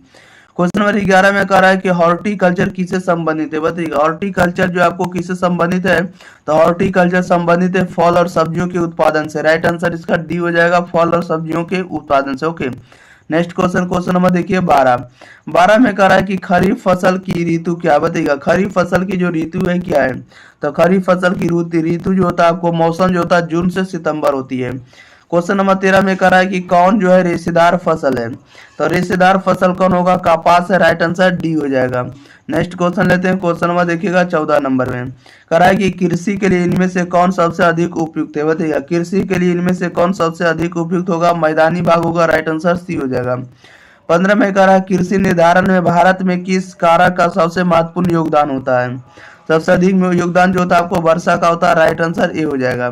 क्वेश्चन नंबर 11 में कह रहा है कि हॉर्टिकल्चर किससे संबंधित है। बताइए हॉर्टिकल्चर जो आपको किससे संबंधित है, तो हॉर्टिकल्चर संबंधित है फल और सब्जियों के उत्पादन से, राइट आंसर इसका डी हो जाएगा, फल और सब्जियों के उत्पादन से। ओके नेक्स्ट क्वेश्चन नंबर देखिए 12 में कह रहा है कि खरीफ फसल की ऋतु क्या। बताइएगा खरीफ फसल की जो ऋतु है क्या है, तो खरीफ फसल की ऋतु जो होता है आपको मौसम जो होता है जून से सितंबर होती है। क्वेश्चन नंबर 13 में कह रहा है कि कौन जो है रेशेदार फसल है, तो रेशेदार फसल कौन होगा, कपास है, राइट आंसर डी हो जाएगा। नेक्स्ट क्वेश्चन लेते हैं, क्वेश्चन नंबर देखिएगा 14 नंबर में कह रहा है कि कृषि के लिए इनमें से कौन सबसे अधिक उपयुक्त है। बताइएगा कृषि के लिए इनमें से कौन सबसे अधिक उपयुक्त होगा, मैदानी भाग होगा, राइट आंसर सी हो जाएगा। 15 में कह रहा है कृषि निर्धारण में भारत में किस कारक का सबसे महत्वपूर्ण योगदान होता है। सबसे अधिक योगदान जो होता है आपको वर्षा का होता है, राइट आंसर ए हो जाएगा।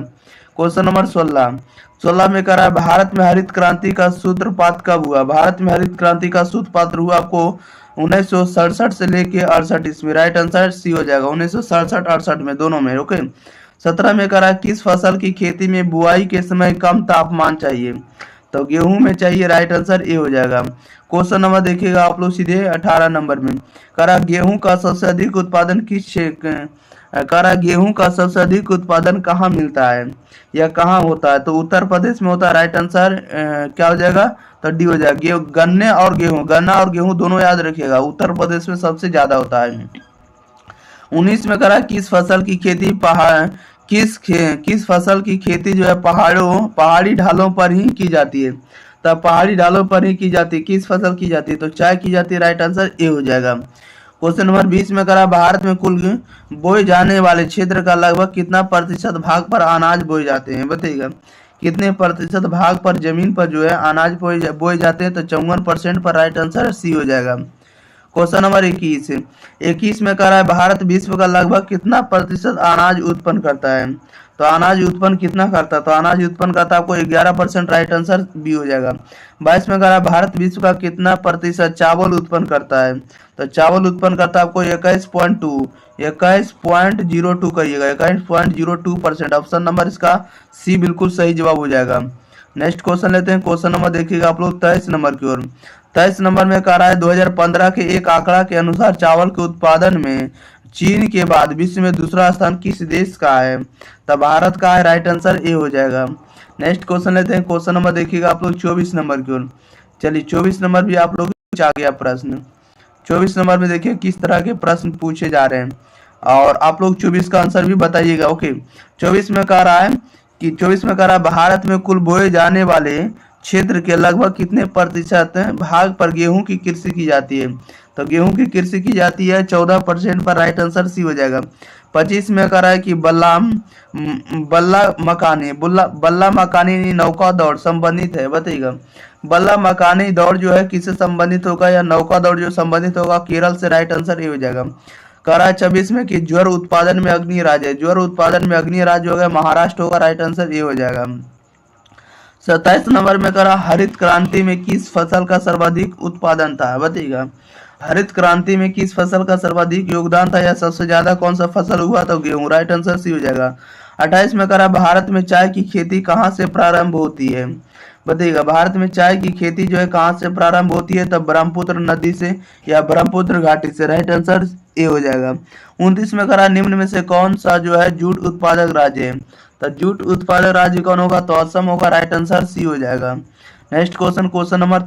क्वेश्चन नंबर 16 में कह रहा है भारत में हरित क्रांति का सूत्रपात कब हुआ। भारत में हरित क्रांति का सूत्रपात हुआ आपको 1967 से लेके 68 ईस्वी, राइट आंसर सी हो जाएगा, 1967-68 में दोनों में। ओके 17 में कह रहा है किस फसल की खेती में बुआई के समय कम तापमान चाहिए, तो गेहूं में चाहिए, राइट आंसर ए हो जाएगा। क्वेश्चन नंबर देखिएगा आप लोग सीधे 18 नंबर में कह रहा गेहूं का सबसे अधिक उत्पादन गेहूं का सबसे अधिक उत्पादन कहाँ मिलता है या कहाँ होता है, तो उत्तर प्रदेश में होता है, राइट आंसर क्या हो जाएगा, तो डी हो जाएगा। गन्ना और गेहूं दोनों याद रखिएगा, उत्तर प्रदेश में सबसे ज्यादा होता है। 19 में करा किस फसल की खेती किस फसल की खेती जो है पहाड़ी ढालों पर ही की जाती है, तब पहाड़ी ढालों पर ही की जाती है, किस फसल की जाती है, तो चाय की जाती है, राइट आंसर ए हो जाएगा। क्वेश्चन नंबर 20 में करा भारत में कुल बोए जाने वाले क्षेत्र का लगभग कितना प्रतिशत भाग पर अनाज बोए जाते हैं। बताइएगा कितने प्रतिशत भाग पर जमीन पर जो है अनाज बोए जाते हैं, तो 54% पर, राइट आंसर सी हो जाएगा। क्वेश्चन नंबर 21 में कह रहा है भारत विश्व का लगभग कितना प्रतिशत अनाज उत्पन्न करता है, तो अनाज उत्पन्न कितना करता है, तो अनाज उत्पन्न करता है आपको 11%, राइट आंसर बी हो जाएगा। 22 में कह रहा है भारत विश्व का कितना प्रतिशत चावल उत्पन्न करता है, तो चावल उत्पन्न करता है आपको 21.02 करिएगा, 21.02%। ऑप्शन नंबर इसका सी बिल्कुल सही जवाब हो जाएगा। नेक्स्ट क्वेश्चन लेते हैं, क्वेश्चन नंबर देखिएगा आप लोग 23 नंबर की ओर। 23 नंबर में कह रहा है 2015 के एक आंकड़ा के अनुसार चावल के उत्पादन में चीन के बाद विश्व में दूसरा स्थान किस देश का है, तब भारत का है, राइट आंसर ए हो जाएगा। नेक्स्ट क्वेश्चन लेते हैं, क्वेश्चन नंबर देखिएगा आप लोग 24 नंबर की ओर। चलिए 24 नंबर भी आप लोग आ गया प्रश्न। 24 नंबर में देखिए किस तरह के प्रश्न पूछे जा रहे हैं और आप लोग 24 का आंसर भी बताइएगा। ओके 24 में कह रहा है कि 24 में करा भारत में कुल बोए जाने वाले क्षेत्र के लगभग कितने प्रतिशत भाग पर गेहूं की कृषि की जाती है। तो गेहूं की कृषि की जाती है 14% पर। राइट आंसर सी हो जाएगा। 25 में करा है कि बल्ला मकानी नौका दौड़ संबंधित है, बताइएगा। बल्ला मकानी दौड़ जो है किससे संबंधित होगा, या नौका दौड़ जो संबंधित होगा केरल से। राइट आंसर ये हो जाएगा। करा 26 में कि ज्वर उत्पादन में अग्नि राज्य है, ज्वर उत्पादन में अग्नि राज्य होगा महाराष्ट्र होगा। राइट आंसर ये हो जाएगा। 27 नंबर में करा हरित क्रांति में किस फसल का सर्वाधिक उत्पादन था, बताइएगा। हरित क्रांति में किस फसल का सर्वाधिक योगदान था, या सबसे ज्यादा कौन सा फसल हुआ, तो गेहूं। राइट आंसर सी हो जाएगा। 28 में करा भारत में चाय की खेती कहाँ से प्रारंभ होती है, बताइएगा। भारत में चाय की खेती जो है कहाँ से प्रारंभ होती है, तब ब्रह्मपुत्र नदी से या ब्रह्मपुत्र घाटी से। राइट आंसर ए हो जाएगा। 29 में करा निम्न में से कौन सा जो है जूट उत्पादक राज्य है, तो जूट उत्पादक राज्य कौन होगा, तो असम होगा। राइट आंसर सी हो जाएगा। नेक्स्ट क्वेश्चन नंबर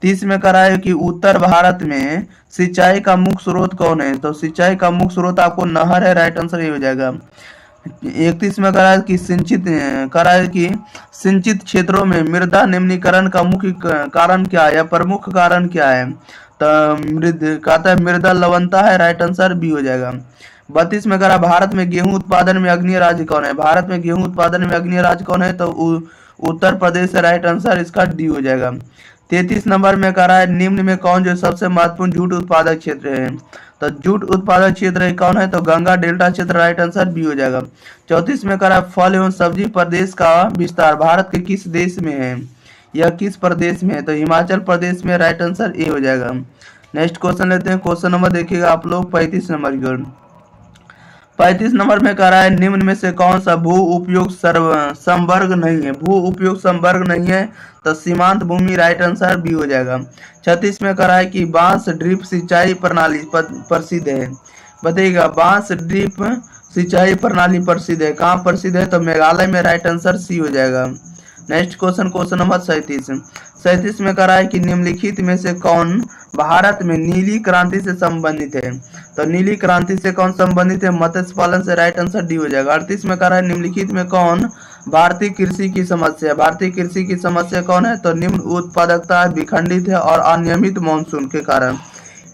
30 में करा है कि उत्तर भारत में सिंचाई का मुख्य स्रोत कौन है, तो सिंचाई का मुख्य स्रोत आपको नहर है। राइट आंसर ये हो जाएगा। 31 में करा है कि सिंचित क्षेत्रों में मृदा निम्नीकरण का मुख्य कारण क्या है, या प्रमुख कारण क्या है, तो मृदा लवणता है। राइट आंसर बी हो जाएगा। 32 में करा भारत में गेहूं उत्पादन में अग्रणी राज्य कौन है, भारत में गेहूं उत्पादन में अग्रणी राज्य कौन है, तो उत्तर प्रदेश है। राइट आंसर इसका डी हो जाएगा। 33 नंबर में करा है निम्न में कौन जो सबसे महत्वपूर्ण जूट उत्पादक क्षेत्र है, तो जूट उत्पादक क्षेत्र कौन है, तो गंगा डेल्टा क्षेत्र। राइट आंसर बी हो जाएगा। 34 में करा फल एवं सब्जी प्रदेश का विस्तार भारत के किस देश में है, या किस प्रदेश में है, तो हिमाचल प्रदेश में। राइट आंसर ए हो जाएगा। नेक्स्ट क्वेश्चन लेते हैं। क्वेश्चन नंबर देखिएगा आप लोग 35 नंबर की ओर। 35 नंबर में कह रहा है निम्न में से कौन सा भू उपयोग संवर्ग नहीं है, भू उपयोग संवर्ग नहीं है, तो सीमांत भूमि। राइट आंसर बी हो जाएगा। 36 में कह रहा है कि बांस ड्रिप सिंचाई प्रणाली प्रसिद्ध है, बताइएगा। बांस ड्रिप सिंचाई प्रणाली प्रसिद्ध है, कहाँ प्रसिद्ध है, तो मेघालय में। राइट आंसर सी हो जाएगा। नेक्स्ट क्वेश्चन नंबर 37 में कह रहा है कि निम्नलिखित में से कौन भारत में नीली क्रांति से संबंधित है, तो नीली क्रांति से कौन संबंधित है, मत्स्य पालन से। राइट आंसर डी हो जाएगा। 38 में कह रहा है निम्नलिखित में कौन भारतीय कृषि की समस्या, भारतीय कृषि की समस्या कौन है, तो निम्न उत्पादकता विखंडित है और अनियमित मानसून के कारण।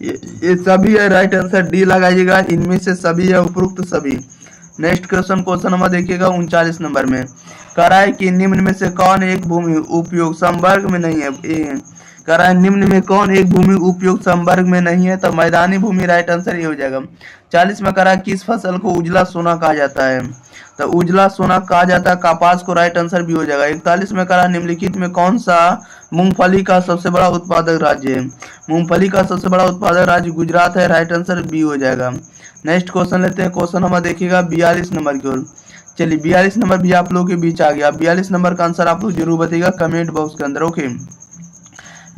ये सभी है। राइट आंसर डी लगाइएगा, इनमें से सभी है, उपरोक्त सभी। नेक्स्ट क्वेश्चन नंबर देखिएगा 39 नंबर में कह रहा है कि निम्न में से कौन एक भूमि उपयोग संवर्ग में नहीं है, कह रहा है निम्न में कौन एक भूमि उपयोग संवर्ग में नहीं है, तो मैदानी भूमि। राइट आंसर ये हो जाएगा। 40 में कह रहा है किस फसल को उजला सोना कहा जाता है, तो उजला सोना कहा जाता है कपास को। राइट आंसर भी हो जाएगा। 41 में कह रहा है निम्नलिखित में कौन सा मूंगफली का सबसे बड़ा उत्पादक राज्य है, मूंगफली का सबसे बड़ा उत्पादक राज्य गुजरात है। राइट आंसर बी हो जाएगा। नेक्स्ट क्वेश्चन लेते हैं। क्वेश्चन नंबर देखिएगा 42 नंबर की ओर। चलिए 42 नंबर भी आप लोगों के बीच आ गया। 42 नंबर का आंसर आप लोग जरूर बताइएगा कमेंट बॉक्स के अंदर। ओके,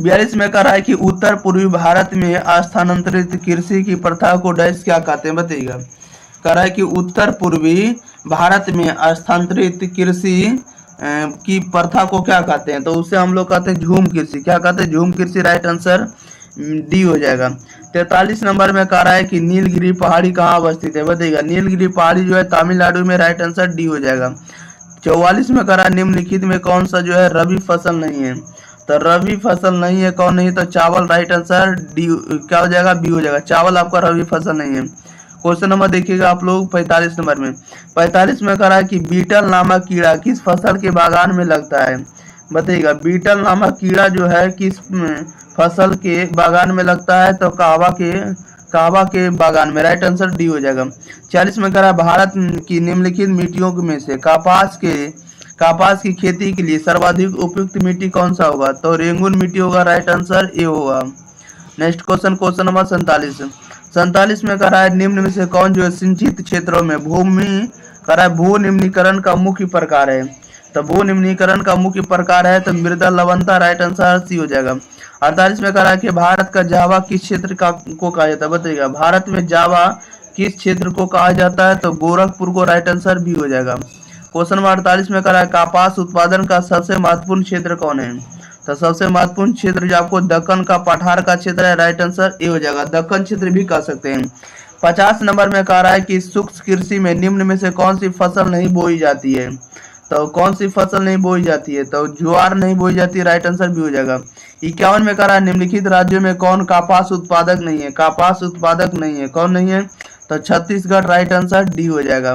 42 में कह रहा है कि उत्तर पूर्वी भारत में स्थानांतरित कृषि की प्रथा को डैश क्या कहते हैं, बताइएगा। कह रहा है कि उत्तर पूर्वी भारत में स्थानांतरित कृषि की प्रथा को क्या कहते हैं, तो उसे हम लोग कहते हैं झूम कृषि। क्या कहते हैं, झूम कृषि। राइट आंसर डी हो जाएगा। 43 नंबर में कह रहा है कि नीलगिरी पहाड़ी कहाँ अवस्थित है, बताइएगा। नीलगिरी पहाड़ी जो है तमिलनाडु में। राइट आंसर डी हो जाएगा। 44 में कह रहा है निम्नलिखित में कौन सा जो है रबी फसल नहीं है, तो रबी फसल नहीं है कौन नहीं, तो चावल। राइट आंसर डी क्या हो जाएगा, बी हो जाएगा। चावल आपका रबी फसल नहीं है। क्वेश्चन नंबर देखिएगा आप लोग 45 नंबर में। 45 में कह रहा है कि बीटल नामक कीड़ा किस फसल के बागान में लगता है, बताइएगा। बीटल नामक कीड़ा जो है किस फसल के बागान में लगता है, तो कहवा के बागान में। राइट आंसर डी हो जाएगा। 40 में कह रहा है भारत की निम्नलिखित मिट्टियों में से कपास की खेती के लिए सर्वाधिक उपयुक्त मिट्टी कौन सा होगा, तो रेंगुन मिट्टी होगा। राइट आंसर ए होगा। नेक्स्ट क्वेश्चन नंबर 47 में कह रहा है निम्न में से कौन जो है सिंचित क्षेत्रों में भूमि कह रहा है भू निम्नीकरण का मुख्य प्रकार है, तो भू निम्नीकरण का मुख्य प्रकार है तो मृदा लवणता। राइट आंसर सी हो जाएगा। 48 में कह रहा है कि भारत का जावा किस क्षेत्र को कहा जाता है, बताइएगा। भारत में जावा किस क्षेत्र को कहा जाता है, तो गोरखपुर को। राइट आंसर भी हो जाएगा। क्वेश्चन नंबर 48 में कह रहा है कपास उत्पादन का सबसे महत्वपूर्ण क्षेत्र कौन है, तो सबसे महत्वपूर्ण क्षेत्र जो आपको दक्कन का पठार का क्षेत्र है। राइट आंसर ए हो जाएगा। दक्कन क्षेत्र भी कह सकते हैं। 50 नंबर में कह रहा है कि शुष्क कृषि में निम्न में से कौन सी फसल नहीं बोई जाती है, तो कौन सी फसल नहीं बोई जाती है? तो ज्वार नहीं बोई जाती, राइट आंसर भी हो जाएगा। 51 में कह रहा है निम्नलिखित राज्यों में कौन कपास उत्पादक नहीं है? कपास उत्पादक नहीं है, कौन नहीं है? तो छत्तीसगढ़, राइट आंसर डी हो जाएगा।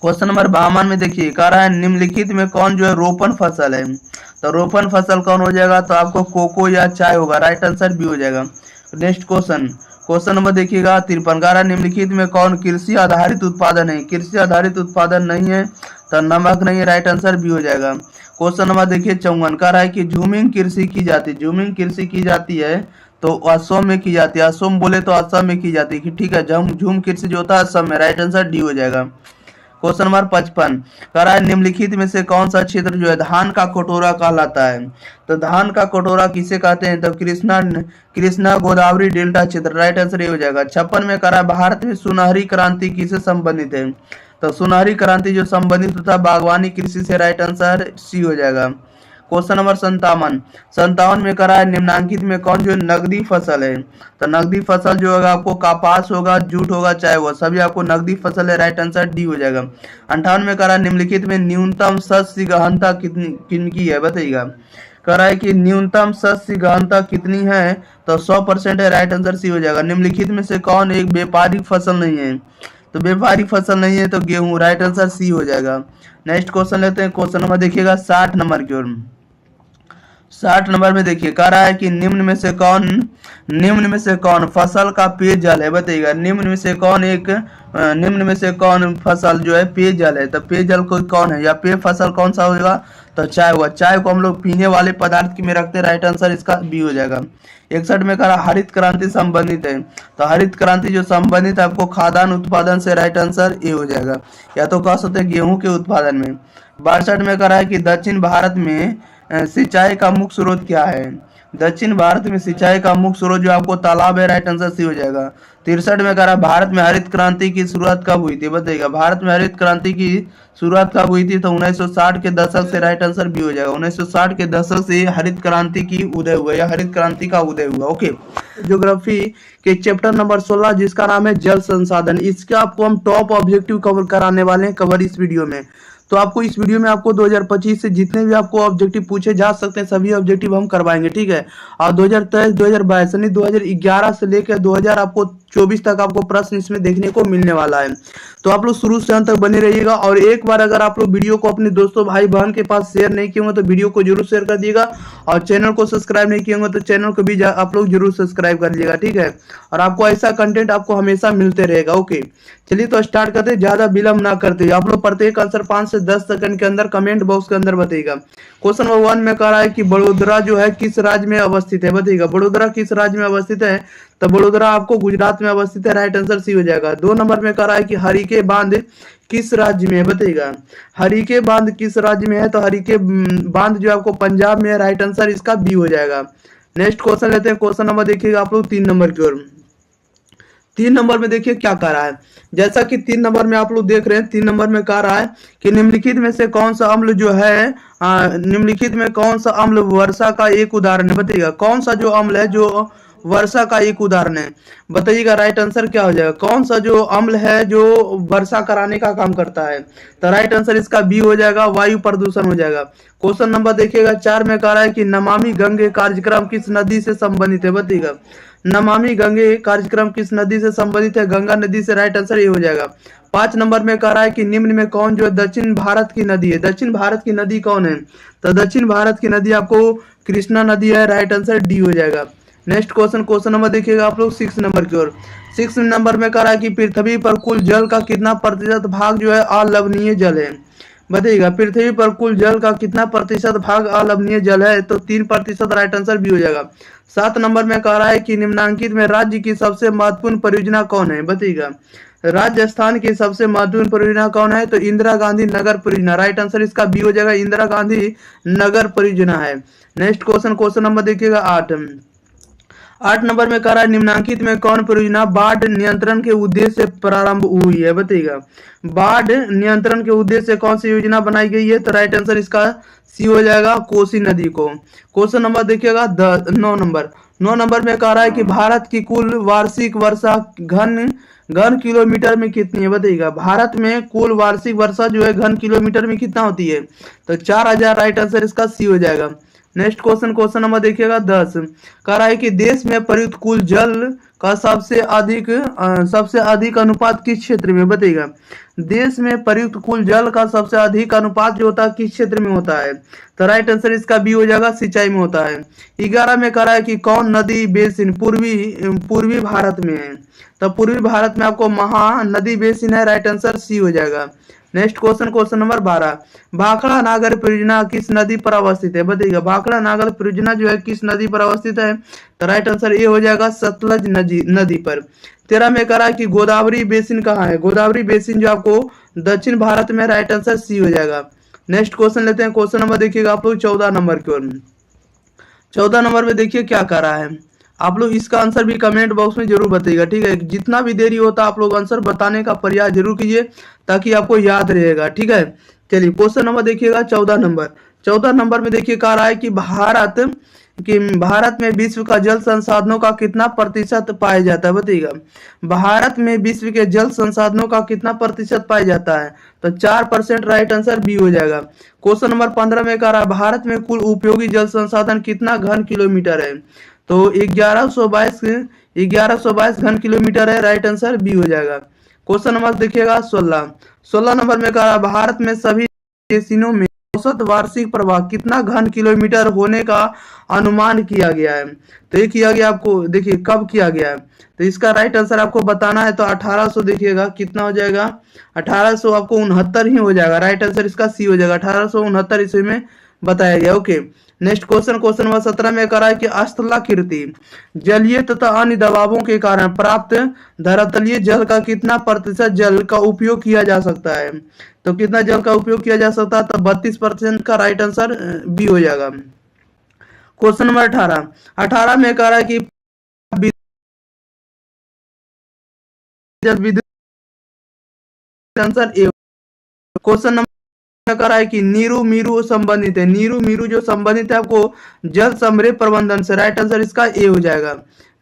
क्वेश्चन नंबर 52 में देखिए, कह रहा है निम्नलिखित में कौन जो है रोपण फसल है? तो रोपण फसल कौन हो जाएगा? तो आपको कोको या चाय होगा, राइट आंसर भी हो जाएगा। नेक्स्ट क्वेश्चन नंबर देखिएगा 53, कह रहा है निम्नलिखित में कौन कृषि आधारित उत्पादन है? कृषि आधारित उत्पादन नहीं है, तो नमक नहीं है, राइट आंसर भी हो जाएगा। क्वेश्चन नंबर देखिए 54, कह रहा है कि झूमिंग कृषि की जाती है। झूमिंग कृषि की जाती है तो असम में की जाती है। असम बोले तो असम में की जाती है, ठीक है। झूम कृषि जो होता है असम में, राइट आंसर डी हो जाएगा। क्वेश्चन नंबर 55, कह रहा है निम्नलिखित में से कौन सा क्षेत्र जो है धान का कटोरा कहलाता है? तो धान का कटोरा किसे कहते हैं? तो कृष्णा गोदावरी डेल्टा क्षेत्र, राइट आंसर ये हो जाएगा। 56 में कह रहा है भारत में सुनहरी क्रांति किससे संबंधित है? तो सुनहरी क्रांति जो संबंधित होता है बागवानी कृषि से, राइट आंसर सी हो जाएगा। क्वेश्चन नंबर 57 में कह रहा है निम्नांकित में कौन जो नगदी फसल है? तो नगदी फसल जो होगा आपको कपास होगा, जूट होगा, चाय होगा, सभी आपको नगदी फसल है, राइट आंसर डी हो जाएगा। 58 में कह रहा है निम्नलिखित में न्यूनतम शस्य गहनता किनकी है? बताइएगा। कह रहा है कि न्यूनतम शस्य गहनता कितनी है? तो 100% है, राइट आंसर सी हो जाएगा। निम्नलिखित में से कौन एक व्यापारिक फसल नहीं है? तो व्यापारिक फसल नहीं है तो गेहूं, राइट आंसर सी हो जाएगा। नेक्स्ट क्वेश्चन लेते हैं। क्वेश्चन नंबर देखिएगा 60 नंबर की ओर। 60 नंबर में देखिए, कह रहा है कि निम्न में से कौन फसल का पेयजल है? बताइएगा। निम्न में से कौन फसल जो है पेयजल है? तो पेयजल को कौन है या पेय फसल कौन सा होगा? तो चाय हुआ। चाय को हम लोग पीने वाले पदार्थ में रखते हैं, राइट आंसर इसका बी हो जाएगा। 61 में कह रहा हरित क्रांति संबंधित है। तो हरित क्रांति जो संबंधित है आपको खाद्यान्न उत्पादन से, राइट आंसर ए हो जाएगा, या तो कह सकते हैं गेहूं के उत्पादन में। 62 में कह रहा है कि दक्षिण भारत में सिंचाई का मुख्य स्रोत क्या है? दक्षिण भारत में सिंचाई का मुख्य स्रोत जो आपको तालाब है, राइट आंसर सी हो जाएगा। 63 में कह रहा है भारत में हरित क्रांति की शुरुआत कब हुई थी? बताइएगा। भारत में हरित क्रांति की शुरुआत कब हुई थी? तो 1960 के दशक से, राइट आंसर भी हो जाएगा। 1960 के दशक से हरित क्रांति की उदय हुआ या हरित क्रांति का उदय हुआ। ओके, ज्योग्राफी के चैप्टर नंबर 16 जिसका नाम है जल संसाधन, इसका आपको हम टॉप ऑब्जेक्टिव कवर कराने वाले हैं कवर इस वीडियो में। तो आपको इस वीडियो में आपको 2025 से जितने भी आपको ऑब्जेक्टिव पूछे जा सकते हैं सभी ऑब्जेक्टिव हम करवाएंगे, ठीक है। और 2023 2022 यानी 2011 से लेकर 2024 तक आपको प्रश्न इसमें देखने को मिलने वाला है। तो आप लोग शुरू से अंत तक बने रहिएगा। और एक बार अगर आप लोग वीडियो को अपने दोस्तों भाई बहन के पास शेयर नहीं किए होंगे तो वीडियो को जरूर शेयर कर दिएगा। और चैनल को सब्सक्राइब नहीं किए होंगे तो चैनल को भी आप लोग जरूर सब्सक्राइब कर लीजिएगा, ठीक है। और आपको ऐसा कंटेंट आपको हमेशा मिलते रहेगा। ओके, चलिए तो स्टार्ट करते, ज्यादा विलंब ना करते। आप लोग प्रत्येक आंसर 5 से 10 सेकंड के अंदर कमेंट बॉक्स के अंदर बताइएगा। क्वेश्चन नंबर 1 में कह रहा है कि बड़ोदरा जो है किस राज्य में अवस्थित है? बताइएगा। बड़ोदरा किस राज्य में अवस्थित है? तो बड़ोदरा आपको गुजरात में अवस्थित है, राइट आंसर सी हो जाएगा। 2 नंबर में कह रहा है कि हरिके बांध किस राज्य में है? बताइएगा। हरिके बांध किस राज्य में है? तो हरिके बांध जो आपको पंजाब में है, राइट आंसर इसका बी हो जाएगा। नेक्स्ट क्वेश्चन लेते हैं। क्वेश्चन नंबर देखिएगा आप लोग 3 नंबर की ओर। 3 नंबर में देखिए क्या कह रहा है। जैसा कि 3 नंबर में आप लोग देख रहे हैं, 3 नंबर में कह रहा है कि निम्नलिखित में से कौन सा अम्ल जो है निम्नलिखित में कौन सा अम्ल वर्षा का एक उदाहरण है? बताइएगा। कौन सा जो अम्ल है जो वर्षा का एक उदाहरण है? बताइएगा। राइट आंसर क्या हो जाएगा? कौन सा जो अम्ल है जो वर्षा कराने का काम करता है? तो राइट आंसर इसका बी हो जाएगा, वायु प्रदूषण हो जाएगा। क्वेश्चन नंबर देखिएगा 4 में कह रहा है कि नमामि गंगे कार्यक्रम किस नदी से संबंधित है? बताइएगा। नमामि गंगे कार्यक्रम किस नदी से संबंधित है? गंगा नदी से, राइट आंसर ये हो जाएगा। 5 नंबर में कह रहा है कि निम्न में कौन जो है दक्षिण भारत की नदी है? दक्षिण भारत की नदी कौन है? तो दक्षिण भारत की नदी आपको कृष्णा नदी है, राइट आंसर डी हो जाएगा। नेक्स्ट क्वेश्चन नंबर देखिएगा आप लोग 6 नंबर की ओर। 6 नंबर में कह रहा है कि पृथ्वी पर कुल जल का कितना प्रतिशत भाग जो है अलवणीय जल है? बताइएगा। पृथ्वी पर कुल जल का कितना प्रतिशत भाग अलवणीय जल है? तो 3%, राइट आंसर भी हो जाएगा। 7 नंबर में कह रहा है कि निम्नांकित में राज्य की सबसे महत्वपूर्ण परियोजना कौन है? बताइएगा। राजस्थान की सबसे महत्वपूर्ण परियोजना कौन है? तो इंदिरा गांधी नगर परियोजना, राइट आंसर इसका बी हो जाएगा, इंदिरा गांधी नगर परियोजना है। नेक्स्ट क्वेश्चन नंबर देखिएगा 8। 8 नंबर में कह रहा है निम्नलिखित में कौन परियोजना बाढ़ नियंत्रण के उद्देश्य से प्रारंभ हुई है, बताइएगा। बाढ़ नियंत्रण के उद्देश्य से कौन सी योजना बनाई गई है, तो राइट आंसर इसका सी हो जाएगा, कोसी नदी को। क्वेश्चन नंबर देखिएगा 9 नंबर में कह रहा है कि भारत की कुल वार्षिक वर्षा घन किलोमीटर में कितनी है, बताइएगा। भारत में कुल वार्षिक वर्षा जो है घन किलोमीटर में कितना होती है, तो 4000, राइट आंसर इसका सी हो जाएगा। नेक्स्ट क्वेश्चन नंबर देखिएगा 10, कह रहा है कि देश में प्रयुक्त कुल जल का सबसे अधिक अनुपात किस क्षेत्र में, बताइएगा। देश में प्रयुक्त कुल जल का सबसे अधिक अनुपात जो होता है किस क्षेत्र में होता है, तो राइट आंसर इसका बी हो जाएगा, सिंचाई में होता है। 11 में कह रहा है कि कौन नदी बेसिन पूर्वी भारत में है, तो पूर्वी भारत में आपको महानदी बेसिन है, राइट आंसर सी हो जाएगा। नेक्स्ट क्वेश्चन नंबर 12, भाखड़ा नागर परियोजना किस नदी पर अवस्थित है, बताइएगा। भाखड़ा नागर परियोजना जो है किस नदी पर अवस्थित है, तो राइट आंसर ये हो जाएगा, सतलज नदी पर। 13 में कह रहा है कि गोदावरी बेसिन कहाँ है, गोदावरी बेसिन जो आपको दक्षिण भारत में, राइट आंसर सी हो जाएगा। नेक्स्ट क्वेश्चन लेते हैं, क्वेश्चन नंबर देखिएगा आप लोग 14 नंबर की ओर। 14 नंबर में देखिए क्या कर रहा है, आप लोग इसका आंसर भी कमेंट बॉक्स में जरूर बताइएगा, ठीक है। जितना भी देरी होता आप लोग आंसर बताने का प्रयास जरूर कीजिए ताकि आपको याद रहेगा, ठीक है। चलिए क्वेश्चन नंबर देखिएगा 14 नंबर में देखिए कह रहा है कि भारत में विश्व का जल संसाधनों का कितना प्रतिशत पाया जाता है, बताइएगा। भारत में विश्व के जल संसाधनों का कितना प्रतिशत पाया जाता है, तो 4%, राइट आंसर बी हो जाएगा। क्वेश्चन नंबर 15 में कह रहा है भारत में कुल उपयोगी जल संसाधन कितना घन किलोमीटर है, तो 1122 घन किलोमीटर है, राइट आंसर बी हो जाएगा। क्वेश्चन नंबर देखिएगा 16 नंबर में कह रहा है भारत में सभी बेसिनों में औसत वार्षिक प्रवाह कितना घन किलोमीटर होने का अनुमान किया गया है, तो ये किया गया आपको, देखिए कब किया गया है, तो इसका राइट आंसर आपको बताना है, तो 1800 देखिएगा कितना हो जाएगा, 1800 आपको 69 ही हो जाएगा, राइट आंसर इसका सी हो जाएगा, 1869 ईस्वी में बताया गया। ओके, नेक्स्ट क्वेश्चन नंबर 17 में करा है कि स्थलाकृति जलीय तथा अन्य दबावों के कारण प्राप्त धरातलीय जल का कितना प्रतिशत जल का उपयोग किया जा सकता है, तो कितना जल का उपयोग किया जा सकता है, तो 32% का राइट आंसर बी हो जाएगा। क्वेश्चन नंबर 18 में कह रहा है कि विद्युत आंसर ए। क्वेश्चन नंबर कर रहा है कि नीरू मीरू संबंधित है, नीरू मीरू जो संबंधित है आपको जल समृद्ध प्रबंधन से, राइट आंसर इसका ए हो जाएगा।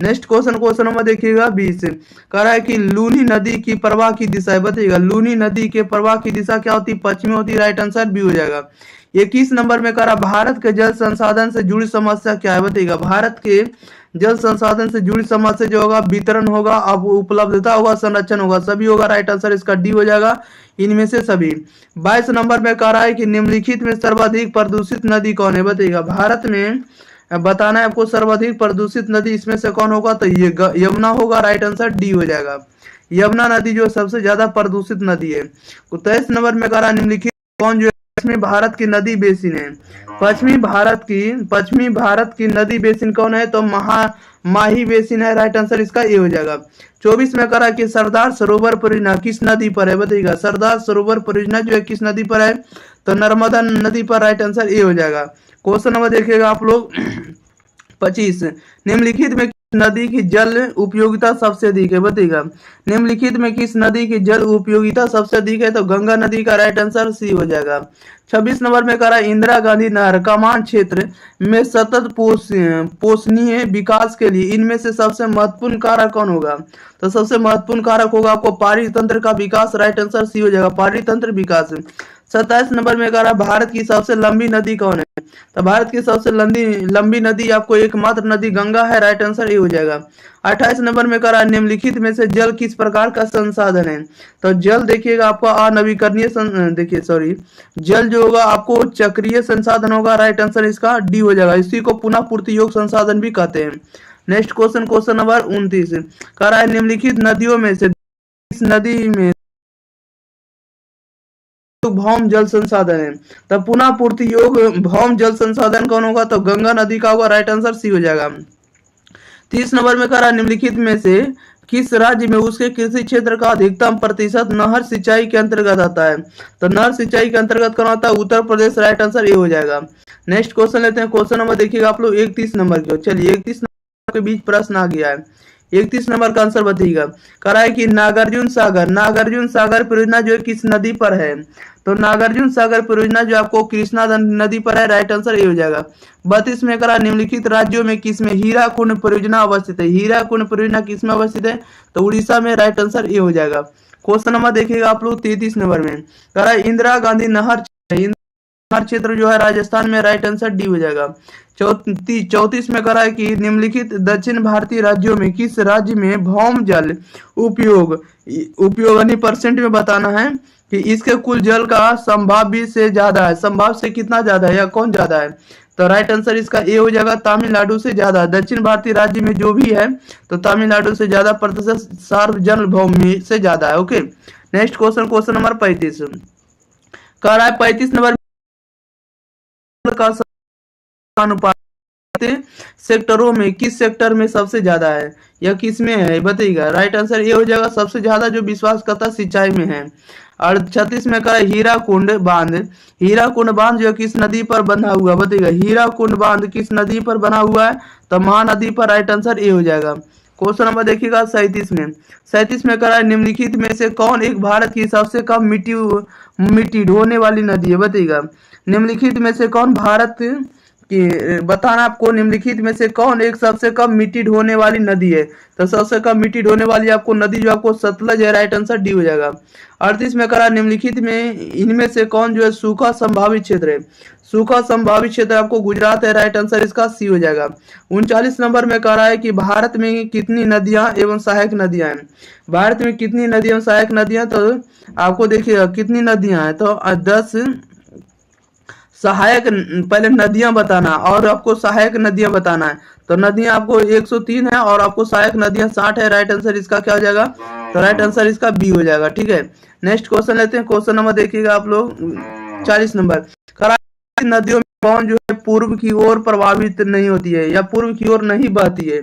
नेक्स्ट क्वेश्चन नंबर देखिएगा 20, कह रहा है कि लूनी नदी की प्रवाह की दिशा बताइएगा, लूनी नदी के प्रवाह की दिशा क्या होती है, पश्चिमी होती है, राइट आंसर बी हो जाएगा। 21 नंबर में कह रहा भारत के जल संसाधन से जुड़ी समस्या क्या है बताइएगा, भारत के जल संसाधन से जुड़ी समस्या जो होगा वितरण होगा, अब उपलब्धता होगा, संरक्षण होगा, सभी होगा, राइट आंसर इसका डी हो जाएगा, इनमें से सभी। 22 नंबर में कह रहा है कि निम्नलिखित में सर्वाधिक प्रदूषित नदी कौन है बताइएगा, भारत में बताना है आपको सर्वाधिक प्रदूषित नदी इसमें से कौन होगा, तो ये यमुना होगा, राइट आंसर डी हो जाएगा। यमुना नदी जो सबसे ज्यादा प्रदूषित नदी है। 23 नंबर में कह रहा निम्नलिखित कौन जो है पश्चिमी भारत की नदी बेसिन है, पश्चिमी भारत की नदी बेसिन कौन है, तो माही बेसिन है, राइट आंसर इसका ए हो जाएगा। 24 में करा कि सरदार सरोवर परियोजना किस नदी पर है बताइएगा, सरदार सरोवर परियोजना जो है किस नदी पर है, तो नर्मदा नदी पर, राइट आंसर ए हो जाएगा। क्वेश्चन नंबर देखिएगा आप लोग 25, निम्नलिखित में नदी की जल उपयोगिता सबसे अधिक है बताइएगा, निम्नलिखित में किस नदी की जल उपयोगिता सबसे अधिक है, तो गंगा नदी का, राइट आंसर सी हो जाएगा। 26 नंबर में कह रहा है इंदिरा गांधी नहर कमान क्षेत्र में सतत पोषणीय विकास के लिए इनमें से सबसे महत्वपूर्ण कारक कौन होगा, तो सबसे महत्वपूर्ण कारक होगा आपको पानी तंत्र का विकास, राइट आंसर सी हो जाएगा, पानी तंत्र विकास। 27 नंबर में कह रहा भारत की सबसे लंबी नदी कौन है, तो भारत की सबसे लंबी नदी आपको एकमात्र नदी गंगा है, राइट आंसर ए हो जाएगा। 28 नंबर में कह रहा निम्नलिखित में से जल किस प्रकार का संसाधन है, तो जल देखिएगा आपको अनवीकरणीय जल जो होगा आपको चक्रीय संसाधन होगा, राइट आंसर इसका डी हो जाएगा, इसी को पुनः पूर्ति योग संसाधन भी कहते हैं। नेक्स्ट क्वेश्चन नंबर 29 कह रहा है निम्नलिखित नदियों में से इस नदी में भौम जल संसाधन है, तब पुनः पूर्ति योग भौम जल संसाधन कौन होगा, तो गंगा नदी का होगा, राइट आंसर सी हो जाएगा। 30 नंबर में कह रहा निम्नलिखित में से किस राज्य में उसके कृषि क्षेत्र का अधिकतम प्रतिशत नहर सिंचाई के अंतर्गत आता है, तो नहर सिंचाई के अंतर्गत कौन आता है, Uttar Pradesh, right answer A हो जाएगा। नेक्स्ट क्वेश्चन लेते हैं, क्वेश्चन नंबर देखिएगा आप लोग 31 नंबर की, चलिए 31 के बीच प्रश्न आ गया है। 31 नंबर का आंसर बताइएगा। कह रहा है कि नागार्जुन सागर परियोजना जो है किस नदी पर है? तो नागार्जुन सागर परियोजना जो आपको कृष्णा नदी पर है, राइट आंसर ए हो जाएगा। 32 में करा निम्नलिखित राज्यों में किसमें हीराकुंड परियोजना अवस्थित है? हीराकुंड परियोजना किसमें अवस्थित है? तो उड़ीसा में, राइट आंसर ए हो जाएगा। क्वेश्चन नंबर देखिएगा आप लोग 33 नंबर में, कह रहा है इंदिरा गांधी नहर क्षेत्र जो है राजस्थान में, राइट आंसर डी हो जाएगा। 34 में करा है कि निम्नलिखित दक्षिण भारतीय राज्यों में किस राज्य में भौम जल उपयोग यानी परसेंट में बताना है कि इसके कुल जल का संभाव्य से ज्यादा है। संभाव्य से कितना ज्यादा है या कौन ज्यादा है? तो राइट आंसर इसका ए हो जाएगा, तमिलनाडु से ज्यादा। दक्षिण भारतीय राज्य में जो भी है तो तमिलनाडु से ज्यादा प्रतिशत सार्वजनिक से ज्यादा है। ओके, नेक्स्ट क्वेश्चन नंबर 35 कह रहा है 35 नंबर का अनुपात सेक्टरों में किस सेक्टर में सबसे ज्यादा है या किस में है बताइएगा। राइट आंसर ये हो जाएगा, सबसे ज्यादा जो विश्वासकर्ता सिंचाई में है। और 36 में कहा हीराकुंड बांध जो किस नदी पर बना हुआ बताइएगा। हीराकुंड बांध किस नदी पर बना हुआ है? तो महानदी पर, राइट आंसर ए हो जाएगा। क्वेश्चन नंबर देखिएगा 37 में कहा निम्नलिखित में से कौन एक भारत की सबसे कम मिट्टी ढोने वाली नदी है बताइएगा। निम्नलिखित में से कौन भारत कि बताना आपको, निम्नलिखित में से कौन एक सबसे कम मिट्टी ढोने वाली नदी है? तो सबसे कम मिट्टी ढोने वाली आपको नदी जो आपको सतलज है, राइट आंसर डी हो जाएगा। 38 में करा निम्नलिखित में इनमें से कौन जो है सूखा संभावित क्षेत्र है? सूखा संभावित क्षेत्र आपको गुजरात है, राइट आंसर इसका सी हो जाएगा। 39 नंबर में कह रहा है कि भारत में कितनी नदियां एवं सहायक नदियां हैं? भारत में कितनी नदियां एवं सहायक नदियां? तो आपको देखिएगा कितनी नदियां हैं, तो 10 सहायक पहले नदियां बताना और आपको सहायक नदियां बताना है। तो नदियां आपको 103 है और आपको सहायक नदियां 60 है, राइट आंसर इसका क्या हो जाएगा? तो राइट आंसर इसका बी हो जाएगा। ठीक है, नेक्स्ट क्वेश्चन लेते हैं। क्वेश्चन नंबर देखिएगा आप लोग 40 नंबर, नदियों में कौन जो है पूर्व की ओर प्रभावित नहीं होती है या पूर्व की ओर नहीं बहती है?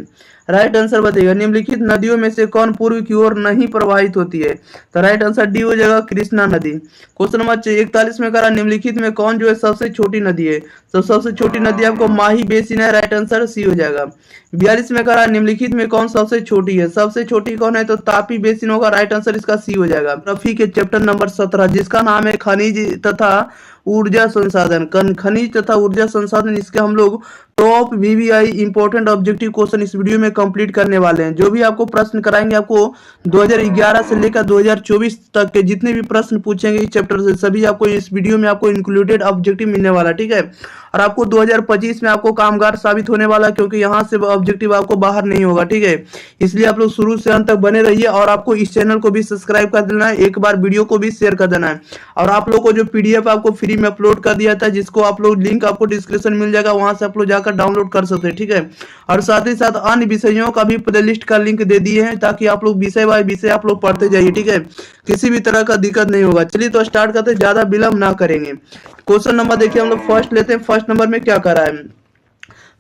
राइट आंसर बताइएगा। निम्नलिखित नदियों में से कौन पूर्व की ओर नहीं प्रवाहित होती है? तो राइट आंसर डी हो जाएगा, कृष्णा नदी। क्वेश्चन नंबर 41 में करा निम्नलिखित में कौन जो है सबसे छोटी नदी है? तो सबसे छोटी नदी आपको माही बेसिन है, राइट आंसर सी हो जाएगा। 42 में करा निम्नलिखित में कौन सबसे छोटी है? सबसे छोटी कौन है? तो तापी बेसिन होगा, राइट आंसर इसका सी हो जाएगा। रफी के चैप्टर नंबर 17 जिसका नाम है खनिज तथा ऊर्जा संसाधन, खनिज तथा ऊर्जा संसाधन, इसके हम लोग top VVI important objective question इस वीडियो में कंप्लीट करने वाले हैं। जो भी आपको प्रश्न कराएंगे, आपको 2011 से लेकर 2024 तक के जितने भी प्रश्न पूछेंगे इस चैप्टर से, सभी आपको इस वीडियो में आपको इंक्लूडेड ऑब्जेक्टिव मिलने वाला। ठीक है, और आपको 2025 में आपको कामगार साबित होने वाला, क्योंकि यहाँ से ऑब्जेक्टिव आपको बाहर नहीं होगा। ठीक है, इसलिए आप लोग शुरू से अंत तक बने रहिए और आपको इस चैनल को भी सब्सक्राइब कर देना है, एक बार वीडियो को भी शेयर कर देना है। और आप लोग को जो पीडीएफ आपको फ्री में अपलोड कर दिया था, जिसको आप लोग लिंक आपको डिस्क्रिप्शन मिल जाएगा, वहां से आप लोग जाकर डाउनलोड कर सकते हैं। ठीक है, और साथ ही साथ अन्य विषयों का भी प्लेलिस्ट का लिंक दे दिए हैं, ताकि आप लोग विषय बाय विषय आप लोग पढ़ते जाइए। ठीक है, किसी भी तरह का दिक्कत नहीं होगा। चलिए तो स्टार्ट करते हैं, ज्यादा विलंब ना करेंगे। क्वेश्चन नंबर देखिए हम लोग फर्स्ट लेते हैं। फर्स्ट नंबर में क्या कर रहा है?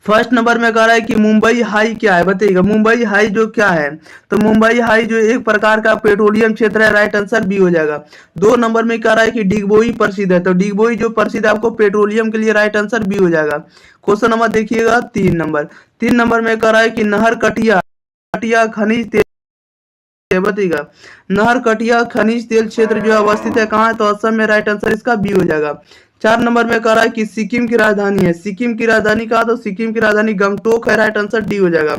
फर्स्ट नंबर में कह रहा है कि मुंबई हाई क्या है बताइएगा। मुंबई हाई जो क्या है? तो मुंबई हाई जो एक प्रकार का पेट्रोलियम क्षेत्र है, राइट आंसर बी हो जाएगा। 2 नंबर में कह रहा है कि डिगबोई प्रसिद्ध है, तो डिगबोई जो प्रसिद्ध है आपको पेट्रोलियम के लिए, राइट आंसर बी हो जाएगा। क्वेश्चन नंबर देखिएगा 3 नंबर में कह रहा है कि नहर कटिया खनिज तेल बताइएगा। नहर कटिया खनिज तेल क्षेत्र जो अवस्थित है कहाँ है? तो असम में, राइट आंसर इसका बी हो जाएगा। 4 नंबर में कह रहा है कि सिक्किम की राजधानी है। सिक्किम की राजधानी कहा? तो सिक्किम की राजधानी गंगटोक है, राइट आंसर डी हो जाएगा।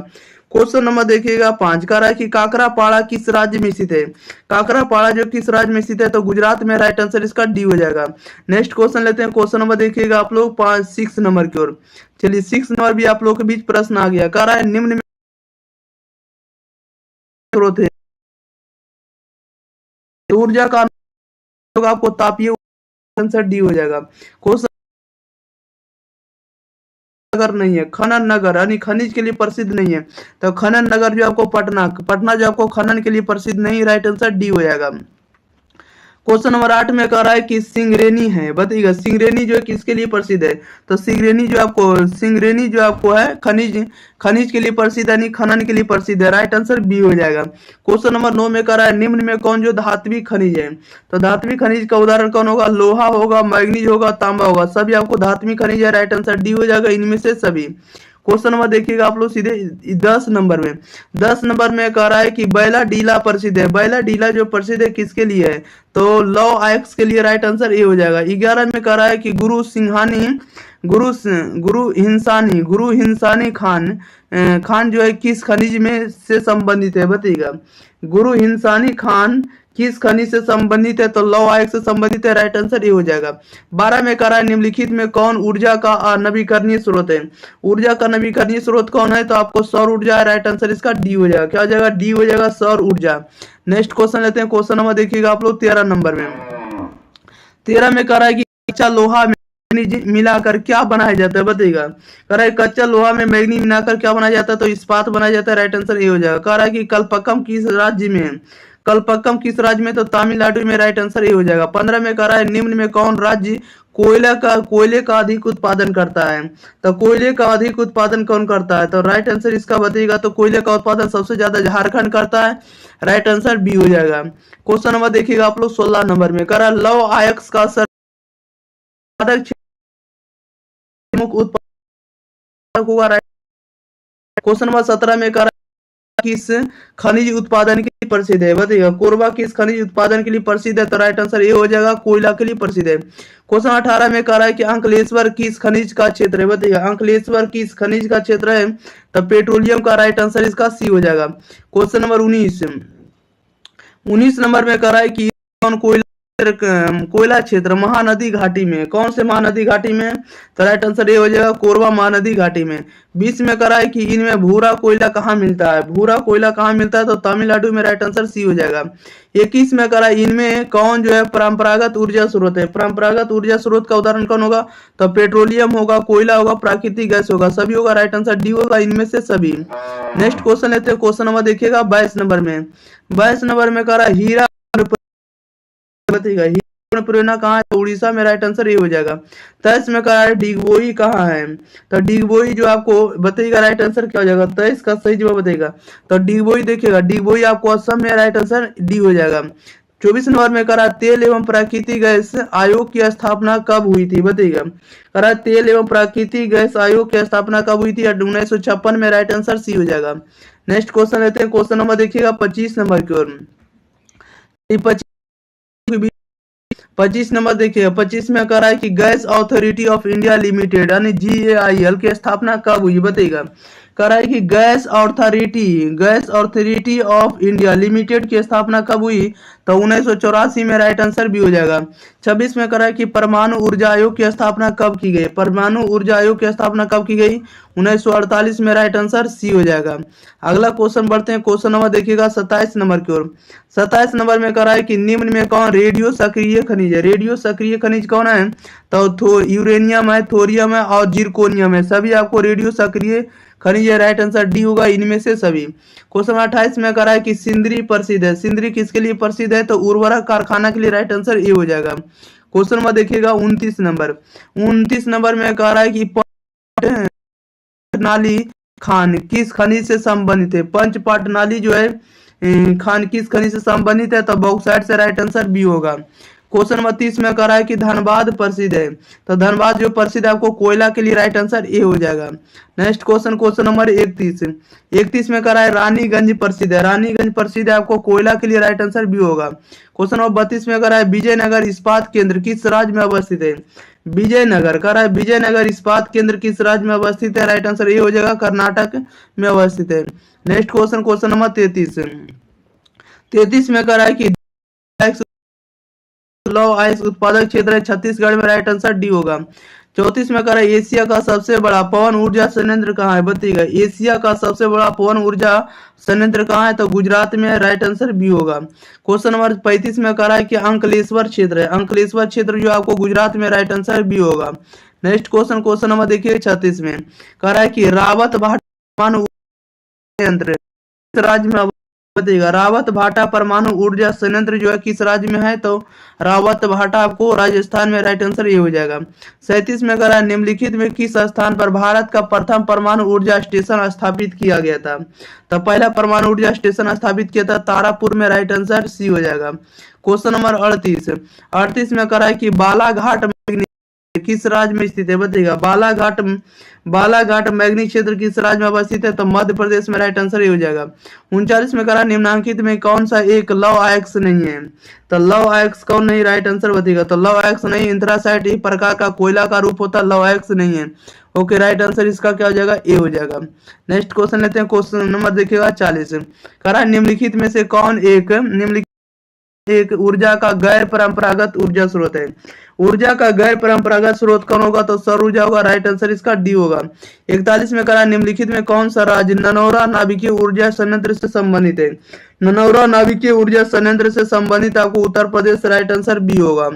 क्वेश्चन नंबर देखिएगा 5 कह रहा है कि काकरापाड़ा किस राज्य में स्थित है? काकरापाड़ा जो किस राज्य में स्थित है? तो गुजरात में, राइट आंसर इसका डी हो जाएगा। नेक्स्ट क्वेश्चन लेते हैं। क्वेश्चन नंबर देखिएगा आप लोग 6 नंबर की ओर। चलिए 6 नंबर भी आप लोग के बीच प्रश्न आ गया। कह रहा है निम्न में स्रोत है ऊर्जा का, आपको तापीय, आंसर डी हो जाएगा। क्वेश्चन नगर नहीं है, खनन नगर यानी खनिज के लिए प्रसिद्ध नहीं है, तो खनन नगर जो आपको पटना जो आपको खनन के लिए प्रसिद्ध नहीं, राइट आंसर डी हो जाएगा। क्वेश्चन नंबर 8 में कह रहा है कि सिंगरेनी है बताइएगा। सिंगरेनी जो है किसके लिए प्रसिद्ध है? तो सिंगरेनी जो आपको है खनिज के लिए प्रसिद्ध है, खनन के लिए प्रसिद्ध है, राइट आंसर बी हो जाएगा। क्वेश्चन नंबर 9 में कह रहा है निम्न में कौन जो धात्विक खनिज है? तो धात्विक खनिज का उदाहरण कौन होगा? लोहा होगा, मैग्नीज होगा, तांबा होगा, सभी आपको धात्विक खनिज है, राइट आंसर डी हो जाएगा, इनमें से सभी। क्वेश्चन नंबर देखिएगा आप लोग सीधे 10 नंबर में कह रहा है कि बैला डीला प्रसिद्ध है। बैला डीला जो प्रसिद्ध है किसके लिए है, तो लव आयक्स के लिए राइट आंसर ए हो जाएगा। 11 में कह रहा है कि गुरु सिंहानी गुरु हिंसानी खान जो है किस खनिज में से संबंधित है, बताइएगा। गुरु हिंसानी खान किस खनिज से संबंधित है, तो लौह आयस्क से संबंधित है, राइट आंसर ये हो जाएगा। 12 में कह रहा है निम्नलिखित में कौन ऊर्जा का नवीकरणीय स्रोत है। ऊर्जा का नवीकरणीय स्रोत कौन है, तो आपको सौर ऊर्जा है, राइट आंसर इसका डी हो जाएगा। क्या हो जाएगा, डी हो जाएगा, सौर ऊर्जा। नेक्स्ट क्वेश्चन लेते हैं, क्वेश्चन नंबर देखिएगा आप लोग 13 नंबर में। 13 में कह रहा है कि कच्चा लोहा मैग्नीज मिलाकर क्या बनाया जाता है, बताइएगा। कह रहा है कच्चा लोहा में मैग्नीज मिलाकर क्या बनाया जाता है, तो इस्पात बनाया जाता है, राइट आंसर ये हो जाएगा। कह रहा है कि कल्पक्कम किस राज्य में है, कल्पक्कम किस राज्य में, तो तमिलनाडु में, राइट आंसर ये हो जाएगा। 15 में कह रहा है निम्न में कौन राज्य कोयले का अधिक उत्पादन करता है, तो कोयले का अधिक उत्पादन कौन करता है, तो राइट आंसर इसका बताइएगा। तो कोयले का उत्पादन सबसे ज्यादा झारखंड करता है, राइट आंसर बी हो जाएगा। क्वेश्चन नंबर देखिएगा आप लोग 16 नंबर में। कह रहा है लौह आयस्क का सर्वाधिक मुख्य उत्पादक होगा, राइट। क्वेश्चन नंबर 17 में कह रहा है किस खनिज उत्पादन के लिए प्रसिद्ध है, बताइएगा। कोरबा किस खनिज उत्पादन के लिए प्रसिद्ध है, तो राइट आंसर ये हो जाएगा, कोयला के लिए प्रसिद्ध है। क्वेश्चन 18 में कह रहा है कि अंकलेश्वर किस खनिज का क्षेत्र है, बताइएगा। अंकलेश्वर किस खनिज का क्षेत्र है, तो पेट्रोलियम का, राइट आंसर इसका सी हो जाएगा। क्वेश्चन नंबर 19 नंबर में कह रहा है कि कौन कोयला क्षेत्र महानदी घाटी में, कौन से महानदी घाटी में, तो राइट आंसर ये हो जाएगा, कोरबा महानदी घाटी में। 20 में कह रहा है कि इनमें भूरा कोयला कहाँ मिलता है, भूरा कोयला कहाँ मिलता है, तो तमिलनाडु में, राइट आंसर सी हो जाएगा। 21 में कह रहा है इनमें कौन जो है परंपरागत ऊर्जा स्रोत है। परंपरागत ऊर्जा स्रोत का उदाहरण कौन होगा, तो पेट्रोलियम होगा, कोयला होगा, प्राकृतिक गैस होगा, सभी होगा, राइट आंसर डी होगा, इनमें से सभी। नेक्स्ट क्वेश्चन लेते हैं, क्वेश्चन नंबर देखिएगा 22 नंबर में। 22 नंबर में कह रहा है हीरा, बताइएगा प्रेरणा कहाँ है, उड़ीसा में, राइट आंसर ये हो जाएगा। 23 में कहा है डिगबोई कहाँ है, तो डिगबोई जो आपको बताइएगा, राइट आंसर क्या हो जाएगा, 23 का सही जवाब बताइएगा। तो डिगबोई देखिएगा, डिगबोई आपको असम में, राइट आंसर डी हो जाएगा। 24 नंबर में करा तेल एवं प्राकृतिक गैस आयोग की स्थापना कब हुई थी, बताइएगा। करा तेल एवं प्राकृतिक गैस आयोग की स्थापना कब हुई थी, 1956 में, राइट आंसर सी हो जाएगा। नेक्स्ट क्वेश्चन लेते हैं, क्वेश्चन नंबर देखिएगा 25 नंबर की ओर। 25 नंबर देखिए, 25 में कह रहा है कि gas authority of India limited यानी GAIL की स्थापना कब हुई, बताइएगा। कह रहा है कि gas authority of India limited की स्थापना कब हुई, तो 1984 में, राइट आंसर भी हो जाएगा। 26 में कह रहा है कि परमाणु ऊर्जा आयोग की स्थापना कब की गई, परमाणु ऊर्जा आयोग की स्थापना कब की गई, 1948 में, राइट आंसर सी हो जाएगा। अगला क्वेश्चन बढ़ते हैं, क्वेश्चन नंबर देखिएगा 27 नंबर की ओर। 27 नंबर में कह रहा है कि निम्न में कौन रेडियो सक्रिय खनिज है, रेडियो सक्रिय खनिज कौन है, तो यूरेनियम है, थोरियम है और जिरकोनियम है, सभी आपको रेडियो सक्रिय खनिज है, राइट आंसर डी होगा, इनमें से सभी। क्वेश्चन 28 में कह रहा है कि सिंदरी प्रसिद्ध है, सिंदरी किसके लिए प्रसिद्ध है, तो उर्वरक कारखाना के लिए, राइट आंसर ए हो जाएगा। क्वेश्चन नंबर देखिएगा 29 नंबर में कह रहा है कि पाटनाली खान किस खनिज से संबंधित है, पंच पाटनाली जो है खान किस खनिज से संबंधित है, तो बॉक्साइट से, राइट आंसर बी होगा। क्वेश्चन नंबर 30 में कह रहा है कि धनबाद प्रसिद्ध है, तो धनबाद जो प्रसिद्ध है आपको कोयला के लिए, राइट आंसर ए हो जाएगा। नेक्स्ट क्वेश्चन नंबर 31 में कह रहा है रानीगंज प्रसिद्ध है, रानीगंज प्रसिद्ध है आपको कोयला के लिए, राइट आंसर बी होगा। क्वेश्चन नंबर 32 में कह रहा है विजयनगर इस्पात केंद्र किस राज्य में अवस्थित है, विजयनगर, कह रहा है विजयनगर इस्पात केंद्र किस राज्य में अवस्थित है, राइट आंसर ए हो जाएगा, कर्नाटक में अवस्थित है। नेक्स्ट क्वेश्चन नंबर 33 में कह रहा है कि लौह अयस्क उत्पादक क्षेत्र है छत्तीसगढ़ में, राइट आंसर डी होगा। 34 में कह रहा है एशिया का सबसे बड़ा पवन ऊर्जा संयंत्र कहाँ है, बताइएगा। एशिया का सबसे बड़ा पवन ऊर्जा संयंत्र कहाँ है, तो गुजरात में, राइट आंसर बी होगा। क्वेश्चन नंबर 35 में कह रहा है कि अंकलेश्वर क्षेत्र है, अंकलेश्वर क्षेत्र जो आपको गुजरात में, राइट आंसर बी होगा। नेक्स्ट क्वेश्चन नंबर देखिए 36 में कह रहा है कि रावत भाटा परमाणु संयंत्र राज्य में, बताइएगा। रावत भाटा परमाणु ऊर्जा संयंत्र जो है किस राज्य में है, तो रावत भाटा आपको राजस्थान में, राइट आंसर ये हो जाएगा। 37 में कह रहा है निम्नलिखित में किस स्थान पर भारत का प्रथम परमाणु ऊर्जा स्टेशन स्थापित किया गया था, तो पहला परमाणु ऊर्जा स्टेशन स्थापित किया था तारापुर में, राइट आंसर सी हो जाएगा। क्वेश्चन नंबर 38 में कह रहा है कि बालाघाट किस राज्य में स्थित है बताइएगा। बालाघाट, बालाघाट मैग्नी क्षेत्र किस राज्य में अवस्थित है, तो मध्य प्रदेश में। राइट आंसर ये हो जाएगा। 39 में करा निम्नलिखित में कौन सा एक लव अयस्क नहीं है, तो लव अयस्क कौन नहीं, राइट आंसर बताइएगा। तो लव अयस्क नहीं, इंथ्रासाइट एक प्रकार का कोयला का रूप होता है, लव अयस्क नहीं है। ओके, राइट आंसर इसका क्या हो जाएगा, ए हो जाएगा। नेक्स्ट क्वेश्चन लेते हैं, क्वेश्चन नंबर देखिएगा 40। करा निम्नलिखित में से कौन एक ऊर्जा का गैर परंपरागत ऊर्जा स्रोत है। ऊर्जा का गैर परंपरागत स्रोत कौन होगा, तो सौर ऊर्जा होगा। राइट आंसर इसका डी होगा। 41 में करा निम्नलिखित में कौन सा राज्य ननौरा नाभिकीय ऊर्जा संयंत्र से संबंधित है। ननौरा नाभिकीय ऊर्जा संयंत्र से संबंधित आपको Uttar Pradesh. Right answer B होगा।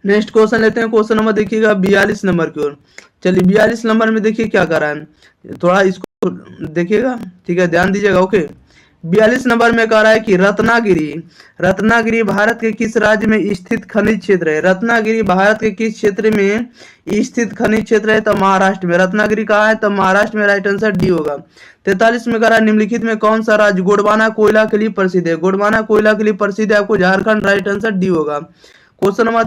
नेक्स्ट क्वेश्चन लेते हैं, क्वेश्चन नंबर देखिएगा 42 नंबर की ओर। चलिए 42 नंबर में देखिए क्या कर रहा है, थोड़ा इसको देखिएगा, ठीक है, ध्यान दीजिएगा। ओके, 42 नंबर में कह रहा है कि रत्नागिरी, रत्नागिरी भारत के किस राज्य में स्थित खनिज क्षेत्र है। रत्नागिरी भारत के किस क्षेत्र में स्थित खनिज क्षेत्र है, तो महाराष्ट्र में। रत्नागिरी कहाँ है, तो महाराष्ट्र में। राइट आंसर डी होगा। 43 में कह रहा है निम्नलिखित में कौन सा राज्य गोंडवाना कोयला के लिए प्रसिद्ध है। गोंडवाना कोयला के लिए प्रसिद्ध है आपको झारखंड। राइट आंसर डी होगा। क्वेश्चन नंबर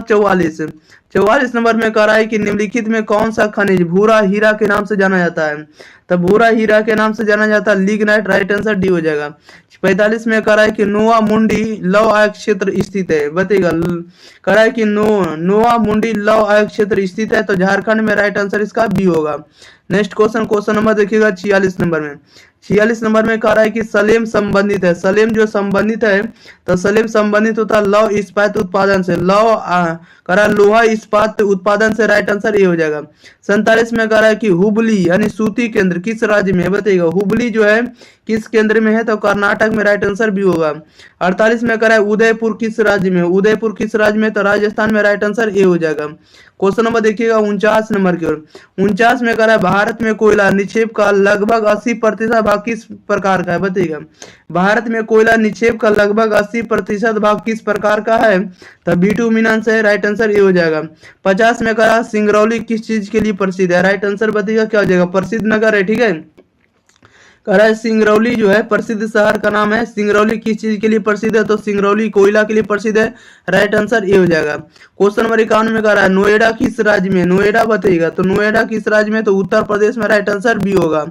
44 नंबर में कह रहा है कि निम्नलिखित में कौन सा खनिज भूरा हीरा के नाम से जाना जाता है, तो भूरा हीरा के नाम से जाना जाता है लिग्नाइट। राइट आंसर डी हो जाएगा। 45 में कह रहा है कि नोवा मुंडी लौह अयस्क क्षेत्र स्थित है बताइएगा। कह रहा है कि नोवा मुंडी लौह अयस्क क्षेत्र स्थित है, तो झारखंड में। राइट आंसर इसका बी होगा। नेक्स्ट क्वेश्चन, क्वेश्चन नंबर देखिएगा 46 नंबर में। 46 नंबर में कह रहा है कि सलेम संबंधित है। सलेम जो संबंधित है, तो सलेम संबंधित होता है लौह इस्पात उत्पादन से। कह रहा है लोहा इस्पात उत्पादन से। राइट आंसर ये हो जाएगा। 47 में कह रहा है कि हुबली यानी सूती केंद्र किस राज्य में है बताइएगा। हुबली जो है किस केंद्र में है, तो कर्नाटक में। राइट आंसर भी होगा। 48 में कह रहा है उदयपुर किस राज्य में। उदयपुर किस राज्य में, तो राजस्थान में। राइट आंसर ए हो जाएगा। क्वेश्चन नंबर देखिएगा 49 नंबर की ओर। 49 में कह रहा है भारत में कोयला निक्षेप का लगभग 80% भाग किस प्रकार का है बताइएगा। भारत में कोयला निक्षेप का लगभग 80% भाग किस प्रकार का है, तो बिटुमिनस है। राइट आंसर ये हो जाएगा। 50 में कह रहा है सिंगरौली किस चीज के लिए प्रसिद्ध है। राइट आंसर बताइएगा क्या हो जाएगा, प्रसिद्ध नगर है, ठीक है। कह रहा है सिंगरौली जो है प्रसिद्ध शहर का नाम है। सिंगरौली किस चीज के लिए प्रसिद्ध है, तो सिंगरौली कोयला के लिए प्रसिद्ध है। राइट आंसर ये हो जाएगा। क्वेश्चन नंबर 51 में कह रहा है नोएडा किस राज्य में। नोएडा बताइएगा, तो नोएडा किस राज्य में, तो उत्तर प्रदेश में। राइट आंसर बी होगा।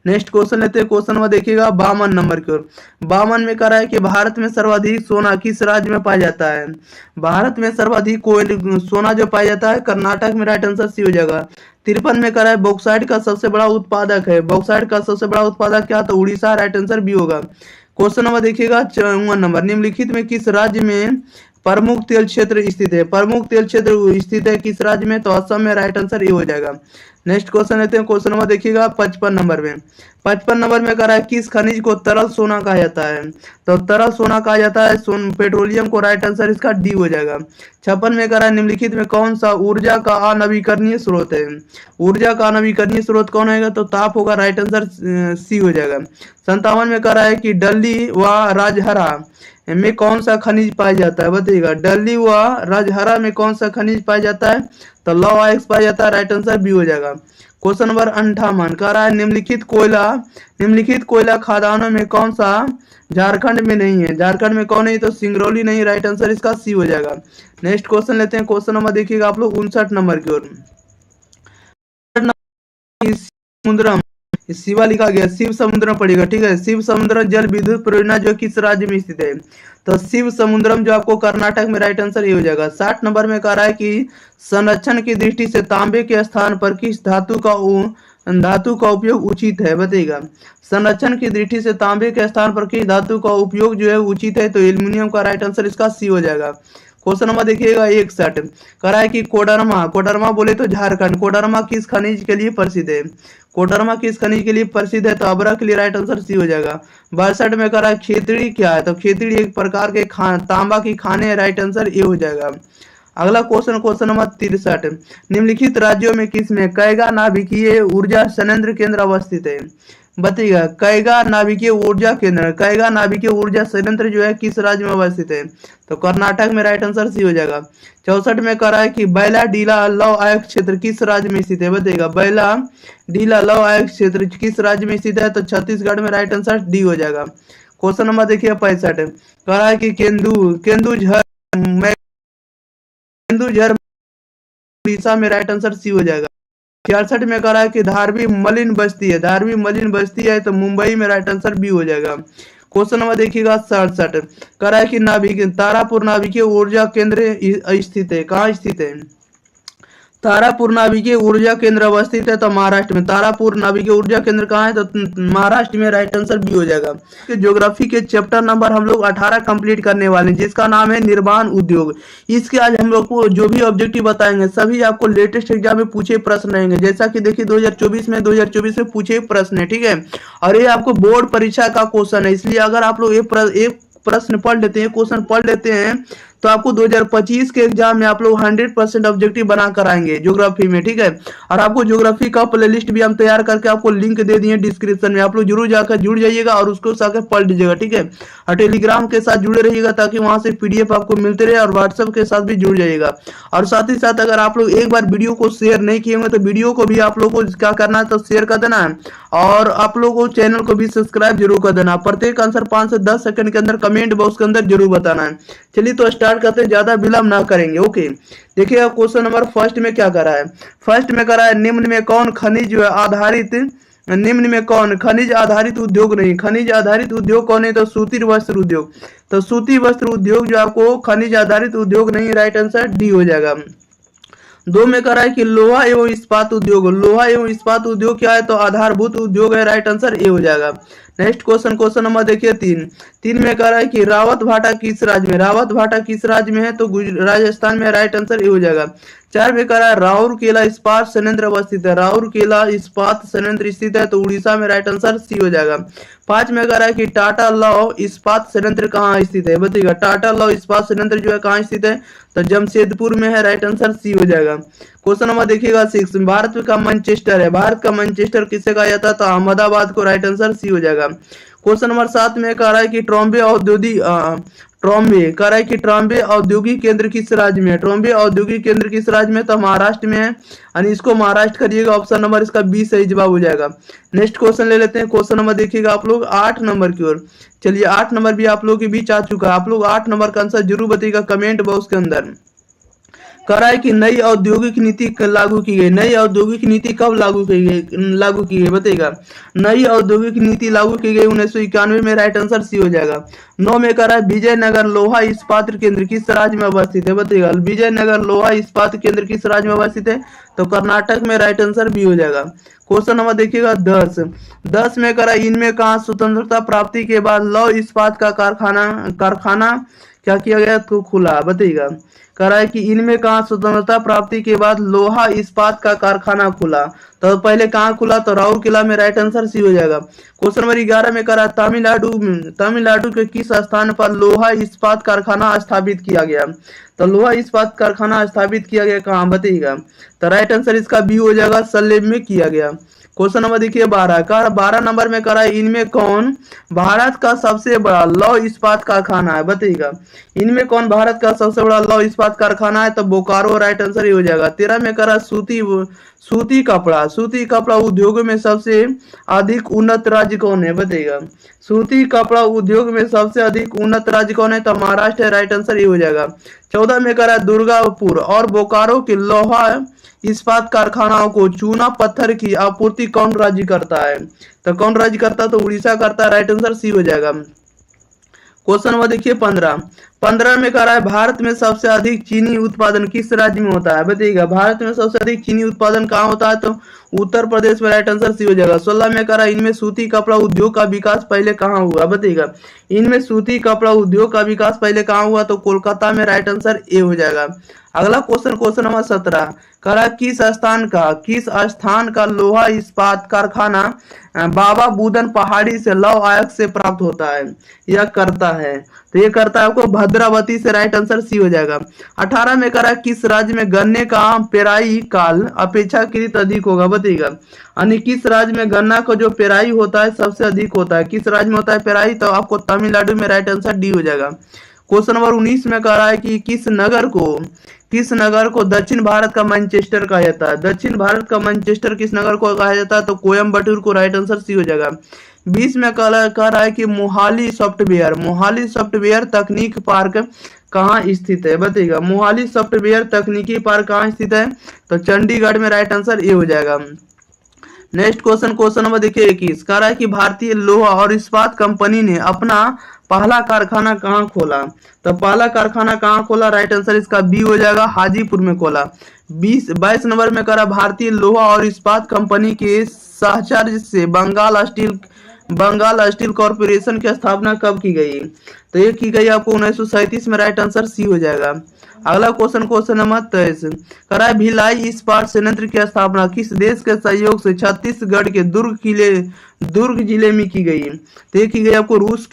नेक्स्ट क्वेश्चन लेते हैं, क्वेश्चन नंबर देखिएगा 52 नंबर की ओर। 52 में कह रहा है कि भारत में सर्वाधिक सोना किस राज्य में पाया जाता है। भारत में सर्वाधिक सोना जो पाया जाता है कर्नाटक में। राइट आंसर सी हो जाएगा। 53 में कह रहा है बॉक्साइट का सबसे बड़ा उत्पादक है। बॉक्साइट का सबसे बड़ा उत्पादक क्या, तो उड़ीसा। राइट आंसर बी होगा। क्वेश्चन नंबर देखिएगा 54 नंबर। निम्नलिखित में किस राज्य में प्रमुख तेल क्षेत्र स्थित है। प्रमुख तेल क्षेत्र स्थित है किस राज्य में, तो असम में। राइट आंसर ये हो जाएगा। नेक्स्ट क्वेश्चन लेते हैं, क्वेश्चन नंबर देखिएगा 55 नंबर में। 55 नंबर में कह रहा है किस खनिज को तरल सोना कहा जाता है, तो तरल सोना कहा जाता है पेट्रोलियम को। राइट आंसर इसका डी हो जाएगा। 56 में कह रहा है निम्नलिखित में कौन सा ऊर्जा का अनवीकरणीय स्रोत है। ऊर्जा का अनवीकरणीय स्रोत कौन होगा, तो ताप होगा। राइट आंसर सी हो जाएगा। 57 में कह रहा है कि डल्ली व राजहरा में कौन सा खनिज पाया जाता है बताइएगा। डल्ली व राजहरा में कौन सा खनिज पाया जाता है, तो लौह अयस्क पाया जाता है। राइट आंसर बी हो जाएगा। क्वेश्चन नंबर 58 कह रहा है निम्नलिखित कोयला खदानों में कौन सा झारखंड में नहीं है। झारखंड में कौन नहीं, तो सिंगरौली नहीं। राइट आंसर इसका सी हो जाएगा। नेक्स्ट क्वेश्चन लेते हैं, क्वेश्चन नंबर देखिएगा आप लोग 59 नंबर की ओर। समुद्रम शिवा लिखा गया, शिव समुद्रम पड़ेगा, ठीक है। शिव समुद्रम जल विद्युत परियोजना जो किस राज्य में स्थित है, तो शिव समुद्रम जो आपको कर्नाटक में। राइट आंसर ये हो जाएगा। 60 नंबर में कह रहा है कि संरक्षण की दृष्टि से तांबे के स्थान पर किस धातु का उपयोग उचित है बताइएगा। संरक्षण की दृष्टि से तांबे के स्थान पर किस धातु का उपयोग जो है उचित है, तो एल्यूमिनियम का। राइट आंसर इसका सी हो जाएगा। क्वेश्चन नंबर देखिएगा 61 कह रहा है कि कोडरमा बोले तो झारखंड। कोडरमा किस खनिज के लिए प्रसिद्ध है। कोडरमा किस खनिज के लिए प्रसिद्ध है, तो अबरा के लिए। राइट आंसर सी हो जाएगा। 62 में कह रहा है खेतड़ी क्या है, तो खेतड़ी एक प्रकार के तांबा की खाने है। राइट आंसर ए हो जाएगा। अगला क्वेश्चन, क्वेश्चन नंबर 63 निम्नलिखित राज्यों में किसमें कैगा नाभिकीय ऊर्जा संयंत्र केंद्र अवस्थित है बताइएगा। कैगा नाभिकीय ऊर्जा संयंत्र जो है किस राज्य में अवस्थित है, तो कर्नाटक में। राइट आंसर सी हो जाएगा। 64 में कह रहा है कि बैला डीला लौह अयस्क क्षेत्र किस राज्य में स्थित है बताइएगा। बैला डीला लौह अयस्क क्षेत्र किस राज्य में स्थित है, तो छत्तीसगढ़ में। राइट आंसर डी हो जाएगा। क्वेश्चन नंबर देखिए 65 कह रहा है कि केंदुझर उड़ीसा में राइट आंसर सी हो जाएगा। 66 में कह रहा है कि धारवी मलिन बस्ती है, धारवी मलिन बस्ती है तो मुंबई में राइट आंसर बी हो जाएगा। क्वेश्चन नंबर देखिएगा 67, कह रहा है कि नाभिक तारापुर नाभिकीय ऊर्जा केंद्र स्थित है, कहाँ स्थित है? तारापुर नाभिकीय ऊर्जा केंद्र अवस्थित है तो महाराष्ट्र में। तारापुर नाभिकीय ऊर्जा केंद्र कहाँ है? तो महाराष्ट्र में, राइट आंसर बी हो जाएगा। ज्योग्राफी के चैप्टर नंबर हम लोग 18 कंप्लीट करने वाले हैं, जिसका नाम है निर्माण उद्योग। इसके आज हम लोग को जो भी ऑब्जेक्टिव बताएंगे सभी आपको लेटेस्ट एग्जाम में पूछे प्रश्न रहेंगे। जैसा कि देखिए 2024 में पूछे प्रश्न है, ठीक है, और ये आपको बोर्ड परीक्षा का क्वेश्चन है। इसलिए अगर आप लोग एक प्रश्न पढ़ लेते हैं, क्वेश्चन पढ़ लेते हैं, तो आपको 2025 के एग्जाम में आप लोग 100% ऑब्जेक्टिव बना कर आएंगे ज्योग्राफी में, ठीक है। और आपको ज्योग्राफी का प्लेलिस्ट भी हम तैयार करके आपको लिंक दे दिए डिस्क्रिप्शन में, आप लोग जरूर जाकर जुड़ जाइएगा और उसको जाकर पढ़ लीजिएगा, ठीक है। और टेलीग्राम के साथ जुड़े रहिएगा ताकि वहां से PDF आपको मिलते रहे, और व्हाट्सएप के साथ भी जुड़ जाइएगा। और साथ ही साथ अगर आप लोग एक बार वीडियो को शेयर नहीं किए होंगे तो वीडियो को भी आप लोग को क्या करना है, तो शेयर कर देना है, और आप लोग को चैनल को भी सब्सक्राइब जरूर कर देना। प्रत्येक आंसर 5 से 10 सेकंड के अंदर कमेंट बॉक्स के अंदर जरूर बताना है। चलिए तो स्टार्ट करते हैं, ज्यादा विलंब ना करेंगे। ओके, देखिए क्वेश्चन नंबर फर्स्ट में क्या कर रहा है। फर्स्ट में कर रहा है निम्न में कौन खनिज आधारित, निम्न में कौन खनिज आधारित उद्योग नहीं। खनिज आधारित उद्योग कौन है? तो सूती वस्त्र उद्योग। तो सूती वस्त्र उद्योग जो आपको खनिज आधारित उद्योग नहीं, राइट आंसर डी हो जाएगा। 2 में कह रहा है कि लोहा एवं इस्पात उद्योग। लोहा एवं इस्पात उद्योग क्या है? तो आधारभूत उद्योग है, राइट आंसर ए हो जाएगा। नेक्स्ट क्वेश्चन, क्वेश्चन नंबर देखिए 3 में कह रहा है कि रावत भाटा किस राज्य में। रावत भाटा किस राज्य में है? तो राजस्थान में, राइट आंसर ए हो जाएगा। 4 में कह रहा है राउरकेला इस्पात संयंत्र अवस्थित है। राउरकेला इस्पात संयंत्र स्थित है तो उड़ीसा में, राइट आंसर सी हो जाएगा। 5 में कह रहा है कि टाटा लॉ इस्पात संयंत्र कहाँ स्थित है? बताइएगा, टाटा लॉ इस्पात संयंत्र जो है कहाँ स्थित है? तो जमशेदपुर में है, राइट आंसर सी हो जाएगा। क्वेश्चन नंबर देखिएगा 6, भारत का मैनचेस्टर है। भारत का मैनचेस्टर किसे कहा जाता है? तो अहमदाबाद को, राइट आंसर सी हो जाएगा। क्वेश्चन नंबर 7 में कह रहा है कि ट्रॉम्बे औद्योगिक ट्रॉम्बे कह रहा है कि ट्रॉम्बे औद्योगिक केंद्र किस राज्य में है। ट्रॉम्बे औद्योगिक केंद्र किस राज्य में? तो महाराष्ट्र में है, यानी इसको महाराष्ट्र करिएगा। ऑप्शन नंबर इसका 20 सही जवाब हो जाएगा। नेक्स्ट क्वेश्चन ले लेते हैं। क्वेश्चन नंबर देखिएगा आप लोग 8 नंबर की ओर। चलिए 8 नंबर भी आप लोग के बीच आ चुका है। आप लोग 8 नंबर का आंसर जरूर बताइएगा कमेंट बॉक्स के अंदर। कह रहा है कि नई औद्योगिक नीति लागू की गई। नई औद्योगिक नीति कब लागू की गई बताइएगा। नई औद्योगिक नीति लागू की गई 1991 में, राइट आंसर सी हो जाएगा। 9 में कह रहा है विजयनगर लोहा इस्पात केंद्र किस राज्य में अवस्थित है? बताइएगा, विजयनगर लोहा इस्पात केंद्र किस राज्य में अवस्थित है? तो कर्नाटक में, राइट आंसर बी हो जाएगा। क्वेश्चन नंबर देखिएगा 10 में कह रहा है इनमें कहा स्वतंत्रता प्राप्ति के बाद लौह इस्पात का कारखाना क्या किया गया? तो खुला। बताइएगा, कह रहा है कि इनमें कहा स्वतंत्रता प्राप्ति के बाद लोहा इस्पात का कारखाना खुला। तो पहले कहाँ खुला? तो राउरकेला में, राइट आंसर सी हो जाएगा। क्वेश्चन नंबर 11 में कह रहा है तमिलनाडु के किस स्थान पर लोहा इस्पात कारखाना स्थापित किया गया? तो लोहा इस्पात कारखाना स्थापित किया गया कहाँ? बताइएगा। तो राइट आंसर इसका बी हो जाएगा, सलेम में किया गया। क्वेश्चन नंबर देखिए 12 नंबर में कह रहा है इनमें कौन भारत का सबसे बड़ा लौह इस्पात कारखाना है? बताइएगा, इनमें कौन भारत का सबसे बड़ा लौह इस्पात कारखाना है? तो बोकारो, राइट आंसर ही हो जाएगा। 13 में कह रहा है सूती कपड़ा उद्योग में सबसे अधिक उन्नत राज्य कौन है? बताइएगा, सूती कपड़ा उद्योग में सबसे अधिक उन्नत राज्य कौन है? तो महाराष्ट्र है, राइट आंसर ये हो जाएगा। 14 में कह रहा है दुर्गापुर और बोकारो के लोहा इस्पात कारखानाओं को चूना पत्थर की आपूर्ति कौन राज्य करता है? तो कौन राज्य करता है? तो उड़ीसा करता है, राइट आंसर सी हो जाएगा। क्वेश्चन नंबर देखिए 15 में कह रहा है भारत में सबसे अधिक चीनी उत्पादन किस राज्य में होता है? बताइएगा, भारत में सबसे अधिक चीनी उत्पादन कहाँ होता है? तो उत्तर प्रदेश में, राइट आंसर सी हो जाएगा। 16 में कह रहा है इनमें सूती कपड़ा उद्योग का विकास पहले कहाँ हुआ? बताइएगा, इनमें सूती कपड़ा उद्योग का विकास पहले कहाँ हुआ? तो कोलकाता में, राइट आंसर ए हो जाएगा। अगला क्वेश्चन नंबर 17 कह रहा है किस स्थान का लोहा इस्पात कारखाना बाबा बुदन पहाड़ी से लौह आयक से प्राप्त होता है या करता है? तो ये करता है आपको भद्रावती से, राइट आंसर सी हो जाएगा। 18 में कह रहा है किस राज्य में गन्ने का पेराई काल अपेक्षाकृत अधिक होगा? बताइएगा, यानी किस राज्य में गन्ना का जो पेराई होता है सबसे अधिक होता है? किस राज्य में होता है पेराई? तो आपको तमिलनाडु में, राइट आंसर डी हो जाएगा। क्वेश्चन नंबर 19 में कह रहा है कि किस नगर को दक्षिण भारत का मैनचेस्टर कहा जाता है? दक्षिण भारत का मैनचेस्टर किस नगर को कहा जाता है? तो कोयम्बटूर को, राइट आंसर सी हो जाएगा। 20 में कह रहा है कि मोहाली सॉफ्टवेयर तकनीक पार्क कहाँ स्थित है, बताइएगा। मोहाली सॉफ्टवेयर तकनीकी पार्क कहाँ स्थित है, तो चंडीगढ़ में, राइट आंसर ए हो जाएगा। नेक्स्ट क्वेश्चन, क्वेश्चन नंबर देखिए 21, कह रहा है कि भारतीय लोहा और इस्पात कंपनी ने अपना पहला कारखाना कहाँ खोला, तो पहला कारखाना कहाँ खोला, राइट आंसर इसका बी हो जाएगा, हाजीपुर में खोला। 22 नंबर में कह रहा भारतीय लोहा और इस्पात कंपनी के साहचर्य से बंगाल स्टील कॉरपोरेशन की स्थापना कब की गई, तो ये की गई आपको 1937 में, राइट आंसर सी हो जाएगा। अगला क्वेश्चन, क्वेश्चन नंबर 23, करा भिलाई इस्पात संयंत्र की स्थापना किस देश के सहयोग से छत्तीसगढ़ के दुर्ग जिले में की गई, तो ये की गई आपको रूस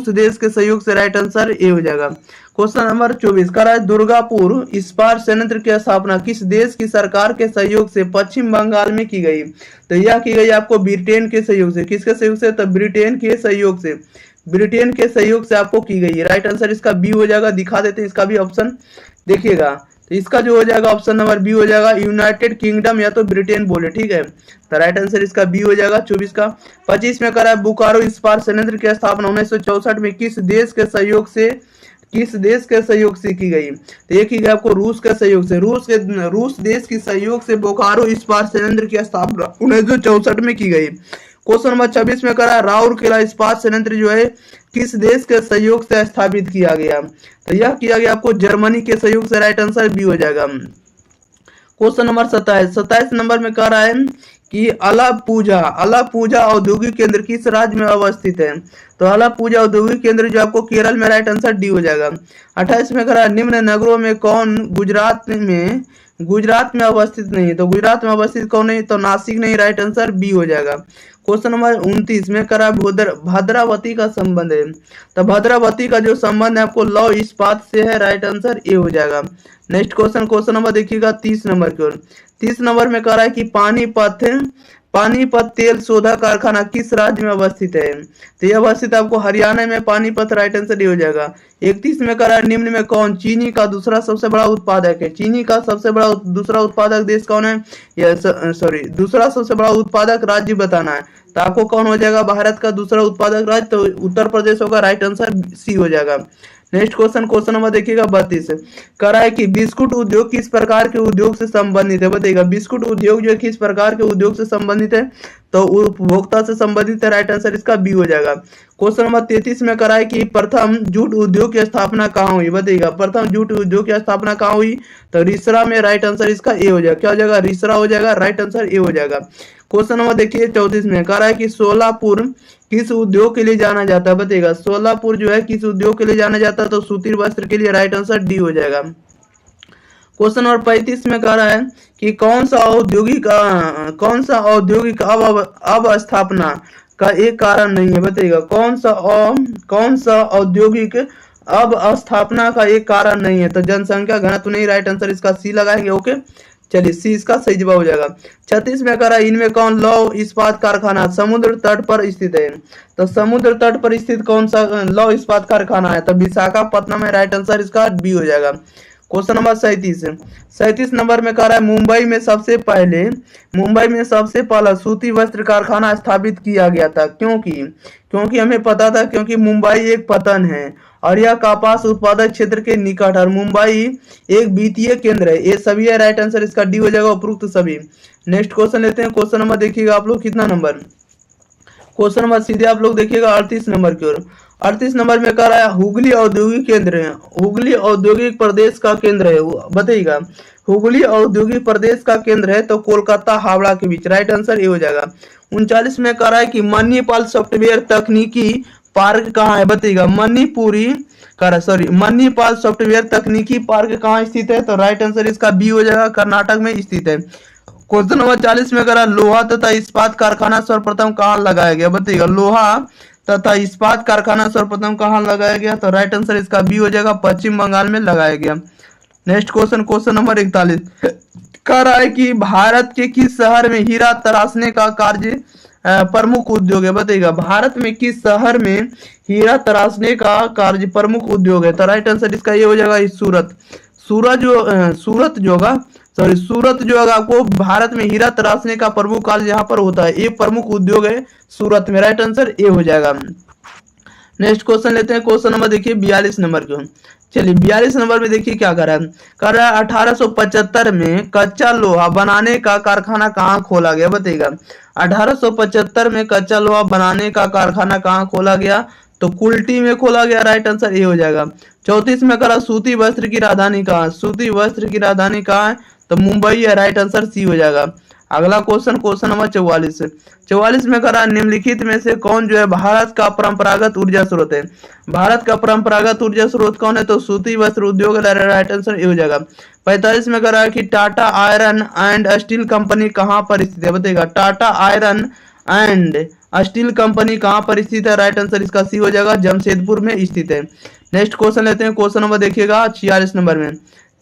देश के सहयोग से, राइट आंसर ए हो जाएगा। क्वेश्चन नंबर 24, करा दुर्गापुर इस्पात संयंत्र की स्थापना किस देश की सरकार के सहयोग से पश्चिम बंगाल में की गई, तो यह की गई आपको ब्रिटेन के सहयोग से, किसके सहयोग से, तो ब्रिटेन के सहयोग से आपको की गई है, राइट आंसर इसका बी हो जाएगा। दिखा देते हैं इसका भी ऑप्शन देखिएगा, तो इसका जो हो जाएगा ऑप्शन नंबर बी हो जाएगा, यूनाइटेड किंगडम या तो ब्रिटेन बोले, ठीक है, तो राइट आंसर इसका बी हो जाएगा 24 का। 25 में करा बोकारो इस्पात संयंत्र की स्थापना 1964 में किस देश के सहयोग से की गई, तो ये की गई आपको रूस के सहयोग से, रूस देश के सहयोग से बोकारो इस्पात संयंत्र की स्थापना 1964 में की गई। क्वेश्चन नंबर 26 में करा राउरकेला इस्पात संयंत्र जो है किस देश के सहयोग से स्थापित किया गया, तो यह किया गया आपको जर्मनी के सहयोग से, राइट आंसर बी हो जाएगा। क्वेश्चन नंबर 27 नंबर में कह रहा है कि अलापूजा औद्योगिक केंद्र किस राज्य में अवस्थित है, तो अलापूजा औद्योगिक केंद्र जो आपको केरल में, राइट आंसर डी हो जाएगा। 28 में कह रहा है निम्न नगरों में कौन गुजरात में अवस्थित नहीं है, तो गुजरात में अवस्थित कौन नहीं, तो नासिक नहीं, राइट आंसर बी हो जाएगा। क्वेश्चन नंबर 29 में करा भद्रावती का संबंध है, तो भद्रावती का जो संबंध है आपको लौह इस्पात से है, राइट आंसर ए हो जाएगा। नेक्स्ट क्वेश्चन नंबर देखिएगा 30 नंबर की ओर। 30 नंबर में कह रहा है कि पानीपत तेल शोधा कारखाना किस राज्य में अवस्थित है, तो यह अवस्थित आपको हरियाणा में, पानीपत, राइट आंसर ये हो जाएगा। 31 में कह रहा है निम्न में कौन चीनी का दूसरा सबसे बड़ा उत्पादक है, चीनी का सबसे बड़ा दूसरा उत्पादक देश कौन है, दूसरा सबसे बड़ा उत्पादक राज्य बताना है, तो आपको कौन हो जाएगा, भारत का दूसरा उत्पादक राज्य, तो उत्तर प्रदेश होगा, राइट आंसर सी हो जाएगा। नेक्स्ट क्वेश्चन नंबर देखिएगा 32, कह रहा है कि बिस्कुट उद्योग किस प्रकार के उद्योग से संबंधित है, बताइएगा। बिस्कुट उद्योग जो किस प्रकार के उद्योग से संबंधित है, तो उपभोक्ता से संबंधित है, राइट आंसर इसका बी हो जाएगा। क्वेश्चन नंबर 33 में कह रहा है कि प्रथम जूट उद्योग की स्थापना कहाँ हुई, बताइएगा। प्रथम जूट उद्योग की स्थापना कहाँ हुई, तो रिसरा में, राइट आंसर इसका ए हो जाएगा। क्या हो जाएगा, रिसरा हो जाएगा, राइट आंसर ए हो जाएगा। क्वेश्चन नंबर देखिए 34 में कह रहा है कि सोलापुर किस उद्योग के लिए जाना जाता है, बताइएगा। सोलापुर जो है किस उद्योग के लिए जाना जाता है, तो सूती वस्त्र के लिए, राइट आंसर डी हो जाएगा। क्वेश्चन नंबर 35 में कह रहा है कि कौन सा औद्योगिक अवस्थापना का एक कारण नहीं है, बताइएगा। कौन सा औद्योगिक अवस्थापना का एक कारण नहीं है, तो जनसंख्या घनत्व नहीं, राइट आंसर इसका सी लगाएंगे। ओके, चलिए सी इसका सही जवाब हो जाएगा। 36 में कह रहा है इनमें कौन लौह इस्पात कारखाना समुद्र तट पर स्थित है, तो समुद्र तट पर स्थित कौन सा लौह इस्पात कारखाना है, तो विशाखापट्टनम है, राइट आंसर इसका बी हो जाएगा। क्वेश्चन नंबर 37 नंबर में कह रहा है मुंबई में सबसे पहला सूती वस्त्र कारखाना स्थापित किया गया था, क्योंकि हमें पता था, क्योंकि मुंबई एक पतन है और यह कपास उत्पादक क्षेत्र के निकट, और मुंबई एक वित्तीय केंद्र है, ये सभी है, राइट आंसर इसका डी हो जाएगा, उपरोक्त सभी। नेक्स्ट क्वेश्चन लेते हैं। क्वेश्चन नंबर देखिएगा आप लोग कितना नंबर, क्वेश्चन नंबर सीधे आप लोग देखिएगा 38 नंबर की ओर। 38 नंबर में कह रहा है हुगली औद्योगिक केंद्र है, हुगली औद्योगिक प्रदेश का केंद्र है, बताइएगा। हुगली औद्योगिक प्रदेश का केंद्र है तो कोलकाता हावड़ा के बीच, राइट आंसर ये हो जाएगा। 39 में कह रहा है कि मणिपाल सॉफ्टवेयर तकनीकी पार्क कहाँ है, बताइएगा। मणिपाल सॉफ्टवेयर तकनीकी पार्क कहाँ स्थित है, तो राइट आंसर इसका बी हो जाएगा, कर्नाटक में स्थित है। क्वेश्चन नंबर 40 में करा लोहा तथा इस्पात कारखाना सर्वप्रथम कहाँ लगाया गया, बताइएगा। लोहा तथा इस्पात कारखाना सर्वप्रथम कहाँ लगाया गया, तो राइट आंसर इसका बी हो जाएगा, पश्चिम बंगाल में लगाया गया। नेक्स्ट क्वेश्चन नंबर 41 कह रहा है कि भारत के किस शहर में हीरा तराशने का कार्य प्रमुख उद्योग है, बताइएगा। भारत में किस शहर में हीरा तराशने का कार्य प्रमुख उद्योग है, तो राइट आंसर इसका ये हो जाएगा सूरत जो आपको भारत में हीरा तराशने का प्रमुख कार्य यहाँ पर होता है, ये प्रमुख उद्योग है सूरत में, राइट आंसर ए हो जाएगा। नेक्स्ट क्वेश्चन लेते हैं, क्वेश्चन नंबर देखिए 42 नंबर को। चलिए 42 नंबर में देखिए क्या कर रहा है 1875 में कच्चा लोहा बनाने का कारखाना कहाँ खोला गया, बताइएगा। 1875 में कच्चा लोहा बनाने का कारखाना कहाँ खोला गया, तो कुल्टी में खोला गया, राइट आंसर ए हो जाएगा। 34 में करा सूती वस्त्र की राजधानी कहाँ, सूती वस्त्र की राजधानी कहाँ है, तो मुंबई है, राइट आंसर सी हो जाएगा। अगला क्वेश्चन, क्वेश्चन नंबर 44। 44 में करा निम्नलिखित में से कौन जो है भारत का परंपरागत ऊर्जा स्रोत है, भारत का परंपरागत ऊर्जा स्रोत कौन है, तो सूती वस्त्र उद्योग, राइट आंसर ए हो जाएगा। 45 में करा कि Tata iron and steel company कहाँ पर स्थित है, बताइएगा। Tata iron and steel company कहाँ पर स्थित है, राइट आंसर इसका सी हो जाएगा, जमशेदपुर में स्थित है। नेक्स्ट क्वेश्चन लेते हैं, क्वेश्चन नंबर देखिएगा 46 नंबर में।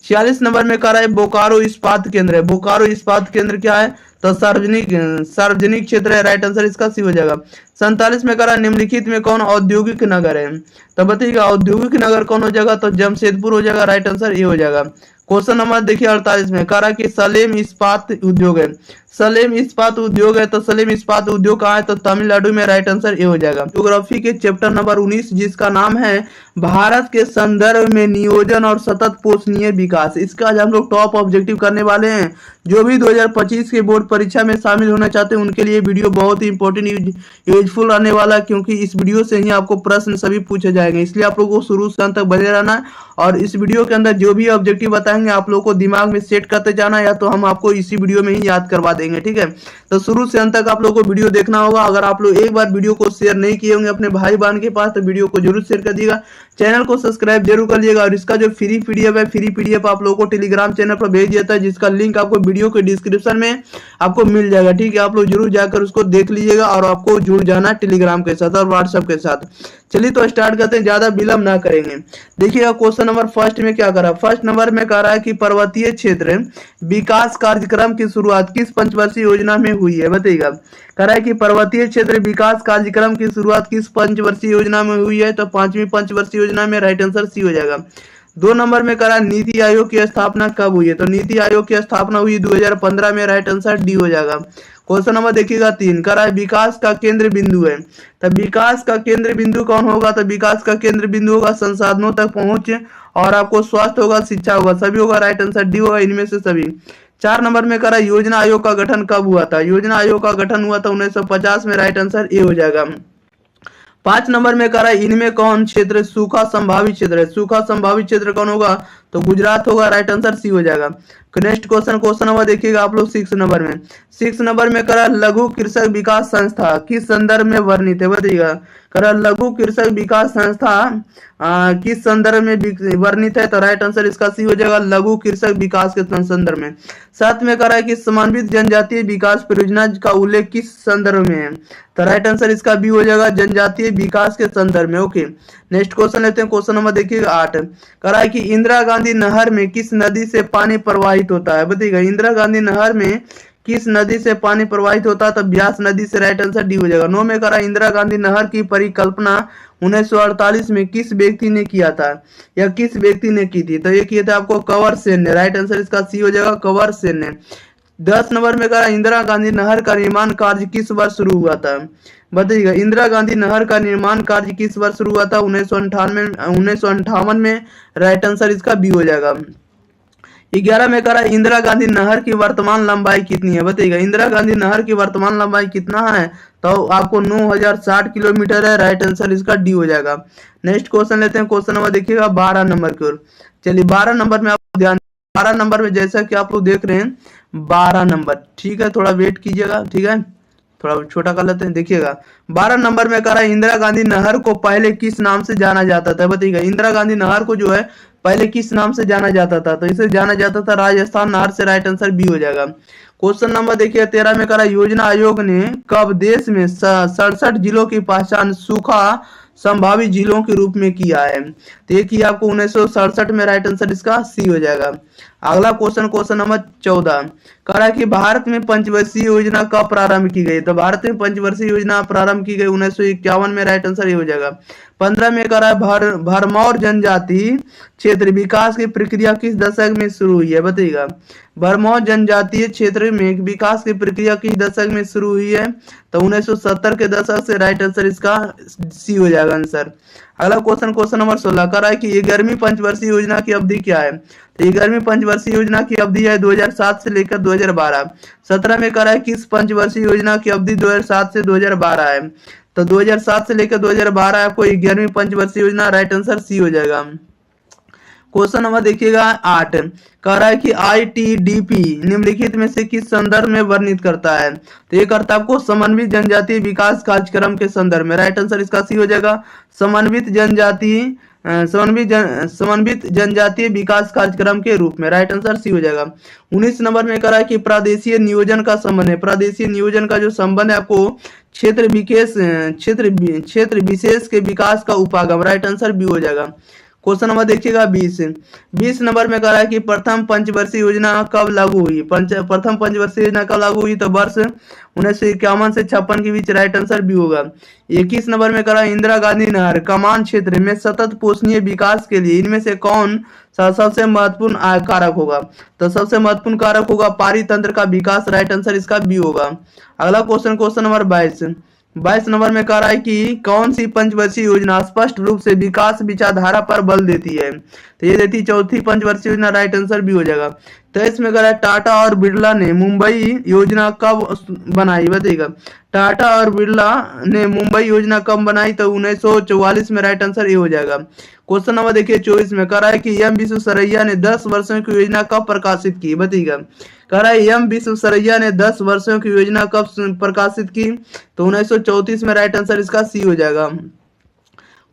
46 नंबर में कह रहा है बोकारो इस्पात केंद्र है, बोकारो इस्पात केंद्र क्या है, तो सार्वजनिक क्षेत्र है, राइट आंसर इसका सी हो जाएगा। 47 में कह रहा है निम्नलिखित में कौन औद्योगिक नगर है, तो बताइएगा औद्योगिक नगर कौन हो जाएगा, तो जमशेदपुर हो जाएगा, राइट आंसर ये हो जाएगा। क्वेश्चन नंबर देखिए 48 में कह रहा है कि सलेम इस्पात उद्योग है, सलेम इस्पात उद्योग है, तो सलेम इस्पात उद्योग कहाँ है, तो तमिलनाडु में, राइट आंसर ये हो जाएगा। ज्योग्राफी के चैप्टर नंबर 19 जिसका नाम है भारत के संदर्भ में नियोजन और सतत पोषणीय विकास, इसका आज हम लोग टॉप ऑब्जेक्टिव करने वाले हैं। जो भी 2025 के बोर्ड परीक्षा में शामिल होना चाहते हैं उनके लिए वीडियो बहुत ही इंपॉर्टेंट यूजफुल रहने वाला है, क्योंकि इस वीडियो से ही आपको प्रश्न सभी पूछे जाएंगे, इसलिए आप लोगों को शुरू से अंत तक बने रहना है। और इस वीडियो के अंदर जो भी ऑब्जेक्टिव बताएंगे आप लोगों को दिमाग में सेट करते जाना है, या तो हम आपको इसी वीडियो में ही याद करवा देंगे, ठीक है। तो शुरू से अंत तक आप लोगों को वीडियो देखना होगा। अगर आप लोग एक बार वीडियो को शेयर नहीं किए होंगे अपने भाई बहन के पास, तो वीडियो को जरूर शेयर कर दिएगा, चैनल को सब्सक्राइब जरूर कर लिएगा। और इसका जो फ्री पीडीएफ है, फ्री पीडीएफ आप लोगों को टेलीग्राम चैनल पर भेज दिया था, जिसका लिंक आपको वीडियो के डिस्क्रिप्शन में आपको मिल जाएगा, ठीक है। आप लोग जरूर जाकर उसको देख लीजिएगा और आपको जुड़ जाना टेलीग्राम के साथ और व्हाट्सएप के साथ। चलिए तो स्टार्ट करते हैं, ज्यादा विलंब ना करेंगे। देखिएगा क्वेश्चन नंबर फर्स्ट में क्या करा, फर्स्ट नंबर में कह रहा है कि पर्वतीय क्षेत्र विकास कार्यक्रम की शुरुआत किस पंचवर्षीय योजना में हुई है, बताइएगा। कह रहा है कि पर्वतीय क्षेत्र विकास कार्यक्रम की शुरुआत किस पंचवर्षीय योजना में हुई है, तो 5वीं पंचवर्षीय योजना में, राइट आंसर सी हो जाएगा। 2 नंबर में करा नीति आयोग की स्थापना कब हुई है, तो नीति आयोग की स्थापना हुई 2015 में, राइट आंसर डी हो जाएगा। क्वेश्चन नंबर देखिएगा 3, कह रहा है विकास का केंद्र बिंदु है, तो विकास का केंद्र बिंदु कौन होगा, तो विकास का केंद्र बिंदु होगा संसाधनों तक पहुंच, और आपको स्वास्थ्य होगा, शिक्षा होगा, सभी होगा, राइट आंसर डी होगा, इनमें से सभी। 4 नंबर में कह रहा है योजना आयोग का गठन कब हुआ था, योजना आयोग का गठन हुआ था 1950 में, राइट आंसर ए हो जाएगा। 5 नंबर में कह रहा है इनमें कौन क्षेत्र सूखा संभावित क्षेत्र है, सूखा संभावित क्षेत्र कौन होगा, तो गुजरात होगा, राइट आंसर सी हो जाएगा। नेक्स्ट क्वेश्चन, क्वेश्चन नंबर देखिएगा आप लोग 6 नंबर में। 6 नंबर में कह रहा है लघु कृषक विकास संस्था किस संदर्भ में वर्णित है, बताइएगा। कह रहा है लघु कृषक विकास संस्था किस संदर्भ में वर्णित है, तो राइट आंसर इसका सी हो जाएगा, लघु कृषक विकास के संदर्भ में। 7 में कह रहा है कि समन्वित जनजातीय विकास परियोजना का उल्लेख किस संदर्भ में है, तो राइट आंसर इसका बी हो जाएगा, जनजातीय विकास के संदर्भ में, ओके। नेक्स्ट क्वेश्चन लेते हैं, क्वेश्चन नंबर देखिएगा 8। कह रहा है कि इंदिरा गांधी नहर में किस नदी से पानी प्रवाहित होता है, बताइएगा। इंदिरा गांधी नहर में किस नदी से पानी प्रवाहित होता है, तो ब्यास नदी से, राइट आंसर डी हो जाएगा। 9 में कह रहा है इंदिरा गांधी नहर की परिकल्पना 1948 में किस व्यक्ति ने किया था, या किस व्यक्ति ने की थी, तो ये किया था आपको कंवर सेन ने, राइट आंसर इसका सी हो जाएगा, कंवर सेन ने। 10 नंबर में कह रहा है इंदिरा गांधी नहर का निर्माण कार्य किस वर्ष शुरू हुआ था, बताइएगा। इंदिरा गांधी नहर का निर्माण कार्य किस वर्ष शुरू हुआ था, 1958 में, राइट आंसर इसका बी हो जाएगा। 11 में कह रहा है इंदिरा गांधी नहर की वर्तमान लंबाई कितनी है, बताइएगा। इंदिरा गांधी नहर की वर्तमान लंबाई कितना है, तो आपको 9060 किलोमीटर है, राइट आंसर इसका डी हो जाएगा। नेक्स्ट क्वेश्चन लेते हैं, क्वेश्चन नंबर देखिएगा 12 नंबर की ओर। चलिए 12 नंबर में आप ध्यान, 12 नंबर में जैसा कि आप लोग देख रहे हैं 12 नंबर, ठीक है, थोड़ा वेट कीजिएगा, ठीक है, थोड़ा छोटा कर लेते हैं। देखिएगा 12 नंबर में कह रहा है इंदिरा गांधी नहर को पहले किस नाम से जाना जाता था, बताइएगा। इंदिरा गांधी नहर को जो है पहले किस नाम से जाना जाता था, तो इसे जाना जाता था राजस्थान नहर से, राइट आंसर बी हो जाएगा। क्वेश्चन नंबर देखिए 13 में कह रहा है योजना आयोग ने कब देश में 67 जिलों की पहचान सूखा संभावित जिलों के रूप में किया है, तो ये किया आपको 1967 में, राइट आंसर इसका सी हो जाएगा। अगला क्वेश्चन, क्वेश्चन नंबर 14 कह रहा है कि भारत में पंचवर्षीय योजना कब प्रारंभ की गई, तो भारत में पंचवर्षीय योजना प्रारंभ की गई 1951 में, राइट आंसर ये हो जाएगा। 15 में कह रहा है भरमौर जनजाति क्षेत्र विकास की प्रक्रिया किस दशक में शुरू हुई है, बताइएगा। भरमौर जनजातीय क्षेत्र में विकास की प्रक्रिया किस दशक में शुरू हुई है? तो 1970 के दशक से। राइट आंसर इसका सी हो जाएगा आंसर। अगला क्वेश्चन, क्वेश्चन नंबर 16 कर रहा है कि 11वीं पंचवर्षीय योजना की अवधि क्या है? तो 11वीं पंचवर्षीय योजना की अवधि है 2007 से लेकर 2012। 17 में कर रहा है किस पंचवर्षीय योजना की अवधि 2007 से 2012 है? तो 2007 से लेकर 2012 आपको 11वीं पंचवर्षीय योजना। राइट आंसर सी हो जाएगा। क्वेश्चन नंबर देखिएगा 8 कह रहा है कि ITDP निम्नलिखित में से किस संदर्भ में वर्णित करता है? तो ये करता है आपको समन्वित जनजातीय विकास कार्यक्रम के संदर्भ में। राइट आंसर इसका सी हो जाएगा। समन्वित जनजातीय विकास कार्यक्रम के रूप में। राइट आंसर सी हो जाएगा। 19 नंबर में कह रहा है कि प्रादेशीय नियोजन का संबंध है। प्रादेशीय नियोजन का जो संबंध है आपको क्षेत्र विशेष के विकास का उपागम। राइट आंसर बी हो जाएगा। क्वेश्चन नंबर देखिएगा 20 नंबर में कह रहा है कि प्रथम पंचवर्षीय योजना कब लागू हुई? प्रथम पंचवर्षीय योजना कब लागू हुई? तो वर्ष 1951 से 56 के बीच। राइट आंसर भी होगा। 21 नंबर में कह रहा है इंदिरा गांधी नहर कमान क्षेत्र में सतत पोषणीय विकास के लिए इनमें से कौन सा सबसे महत्वपूर्ण कारक होगा? तो सबसे महत्वपूर्ण कारक होगा पारितंत्र का विकास। राइट आंसर इसका बी होगा। अगला क्वेश्चन, क्वेश्चन नंबर 22 नंबर में कह रहा है कि कौन सी पंचवर्षीय योजना स्पष्ट रूप से विकास विचारधारा पर बल देती है? तो ये देती चौथी पंचवर्षीय योजना। राइट आंसर भी हो जाएगा। 23 में कह रहा है टाटा और बिरला ने मुंबई योजना कब बनाई? बताइएगा। टाटा और बिरला ने मुंबई योजना कब बनाई? तो 1944 में। राइट आंसर ये हो जाएगा। क्वेश्चन नंबर देखिए 24 में कह रहा है कि एम विश्वेश्वरैया ने 10 वर्षों की योजना कब प्रकाशित की? बताइएगा। कह रहा है एम विश्वेश्वरैया ने 10 वर्षों की योजना कब प्रकाशित की? तो 1934 में। राइट आंसर इसका सी हो जाएगा।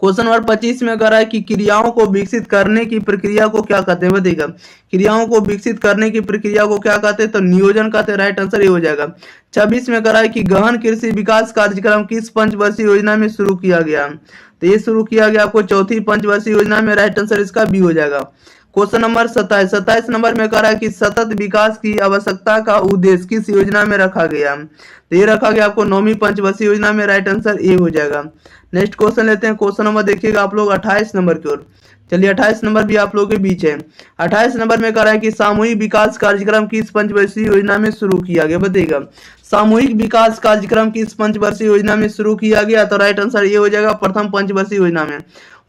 क्वेश्चन नंबर 25 में कह रहा है कि क्रियाओं को विकसित करने की प्रक्रिया को क्या कहते हैं? बताइएगा। क्रियाओं को विकसित करने की प्रक्रिया को क्या कहते हैं? तो नियोजन कहते हैं। राइट आंसर ये हो जाएगा। 26 में कह रहा है कि गहन कृषि विकास कार्यक्रम किस पंचवर्षीय योजना में शुरू किया गया? तो ये शुरू किया गया आपको चौथी पंचवर्षीय योजना में। राइट आंसर इसका बी हो जाएगा। क्वेश्चन नंबर 27 नंबर में कह रहा है कि सतत विकास की आवश्यकता का उद्देश्य किस योजना में रखा गया? तो ये रखा गया आपको 9वीं पंचवर्षीय योजना में। राइट आंसर ए हो जाएगा। नेक्स्ट क्वेश्चन लेते हैं। क्वेश्चन नंबर देखिएगा आप लोग 28 नंबर की ओर। चलिए 28 नंबर भी आप लोगों के बीच है। 28 नंबर में कह रहा है कि सामूहिक विकास कार्यक्रम किस पंचवर्षीय योजना में शुरू किया गया? बताइएगा। सामूहिक विकास कार्यक्रम किस पंचवर्षीय योजना में शुरू किया गया? तो राइट आंसर ये हो जाएगा प्रथम पंचवर्षीय योजना में।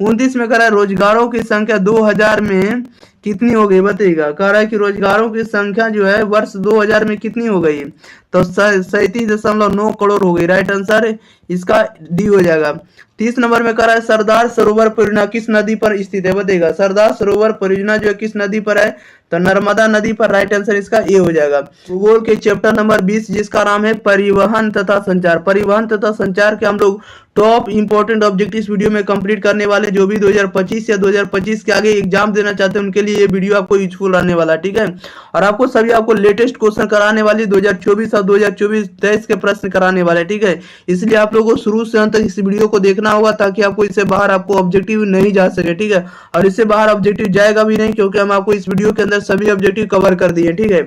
29 में कह रहा है रोजगारों की संख्या 2000 में कितनी हो गई? बताइएगा। कह रहा है कि रोजगारों की संख्या जो है वर्ष 2000 में कितनी हो गई? तो 37.9 करोड़ हो गई। राइट आंसर इसका डी हो जाएगा। 30 नंबर में कह रहा है सरदार सरोवर परियोजना किस नदी पर स्थित है? बताइएगा। सरदार सरोवर परियोजना जो है किस नदी पर है? तो नर्मदा नदी पर। राइट आंसर इसका ए हो जाएगा। भूगोल के चैप्टर नंबर 20 जिसका नाम है परिवहन तथा संचार। परिवहन तथा संचार के हम लोग टॉप इंपोर्टेंट ऑब्जेक्टिव इस वीडियो में कंप्लीट करने वाले। जो भी 2025 या 2025 के आगे एग्जाम देना चाहते हैं उनके लिए ये वीडियो आपको यूजफुल रहने वाला। ठीक है। और आपको लेटेस्ट क्वेश्चन कराने वाली 2024 और 2024-23 के प्रश्न कराने वाले। ठीक है। इसलिए आप लोगों को शुरू से अंत तक इस वीडियो को देखना होगा ताकि आपको इससे बाहर आपको ऑब्जेक्टिव नहीं जा सके। ठीक है। और इससे बाहर ऑब्जेक्टिव जाएगा भी नहीं क्योंकि हम आपको इस वीडियो के अंदर सभी ऑब्जेक्टिव कवर कर दिए। ठीक है।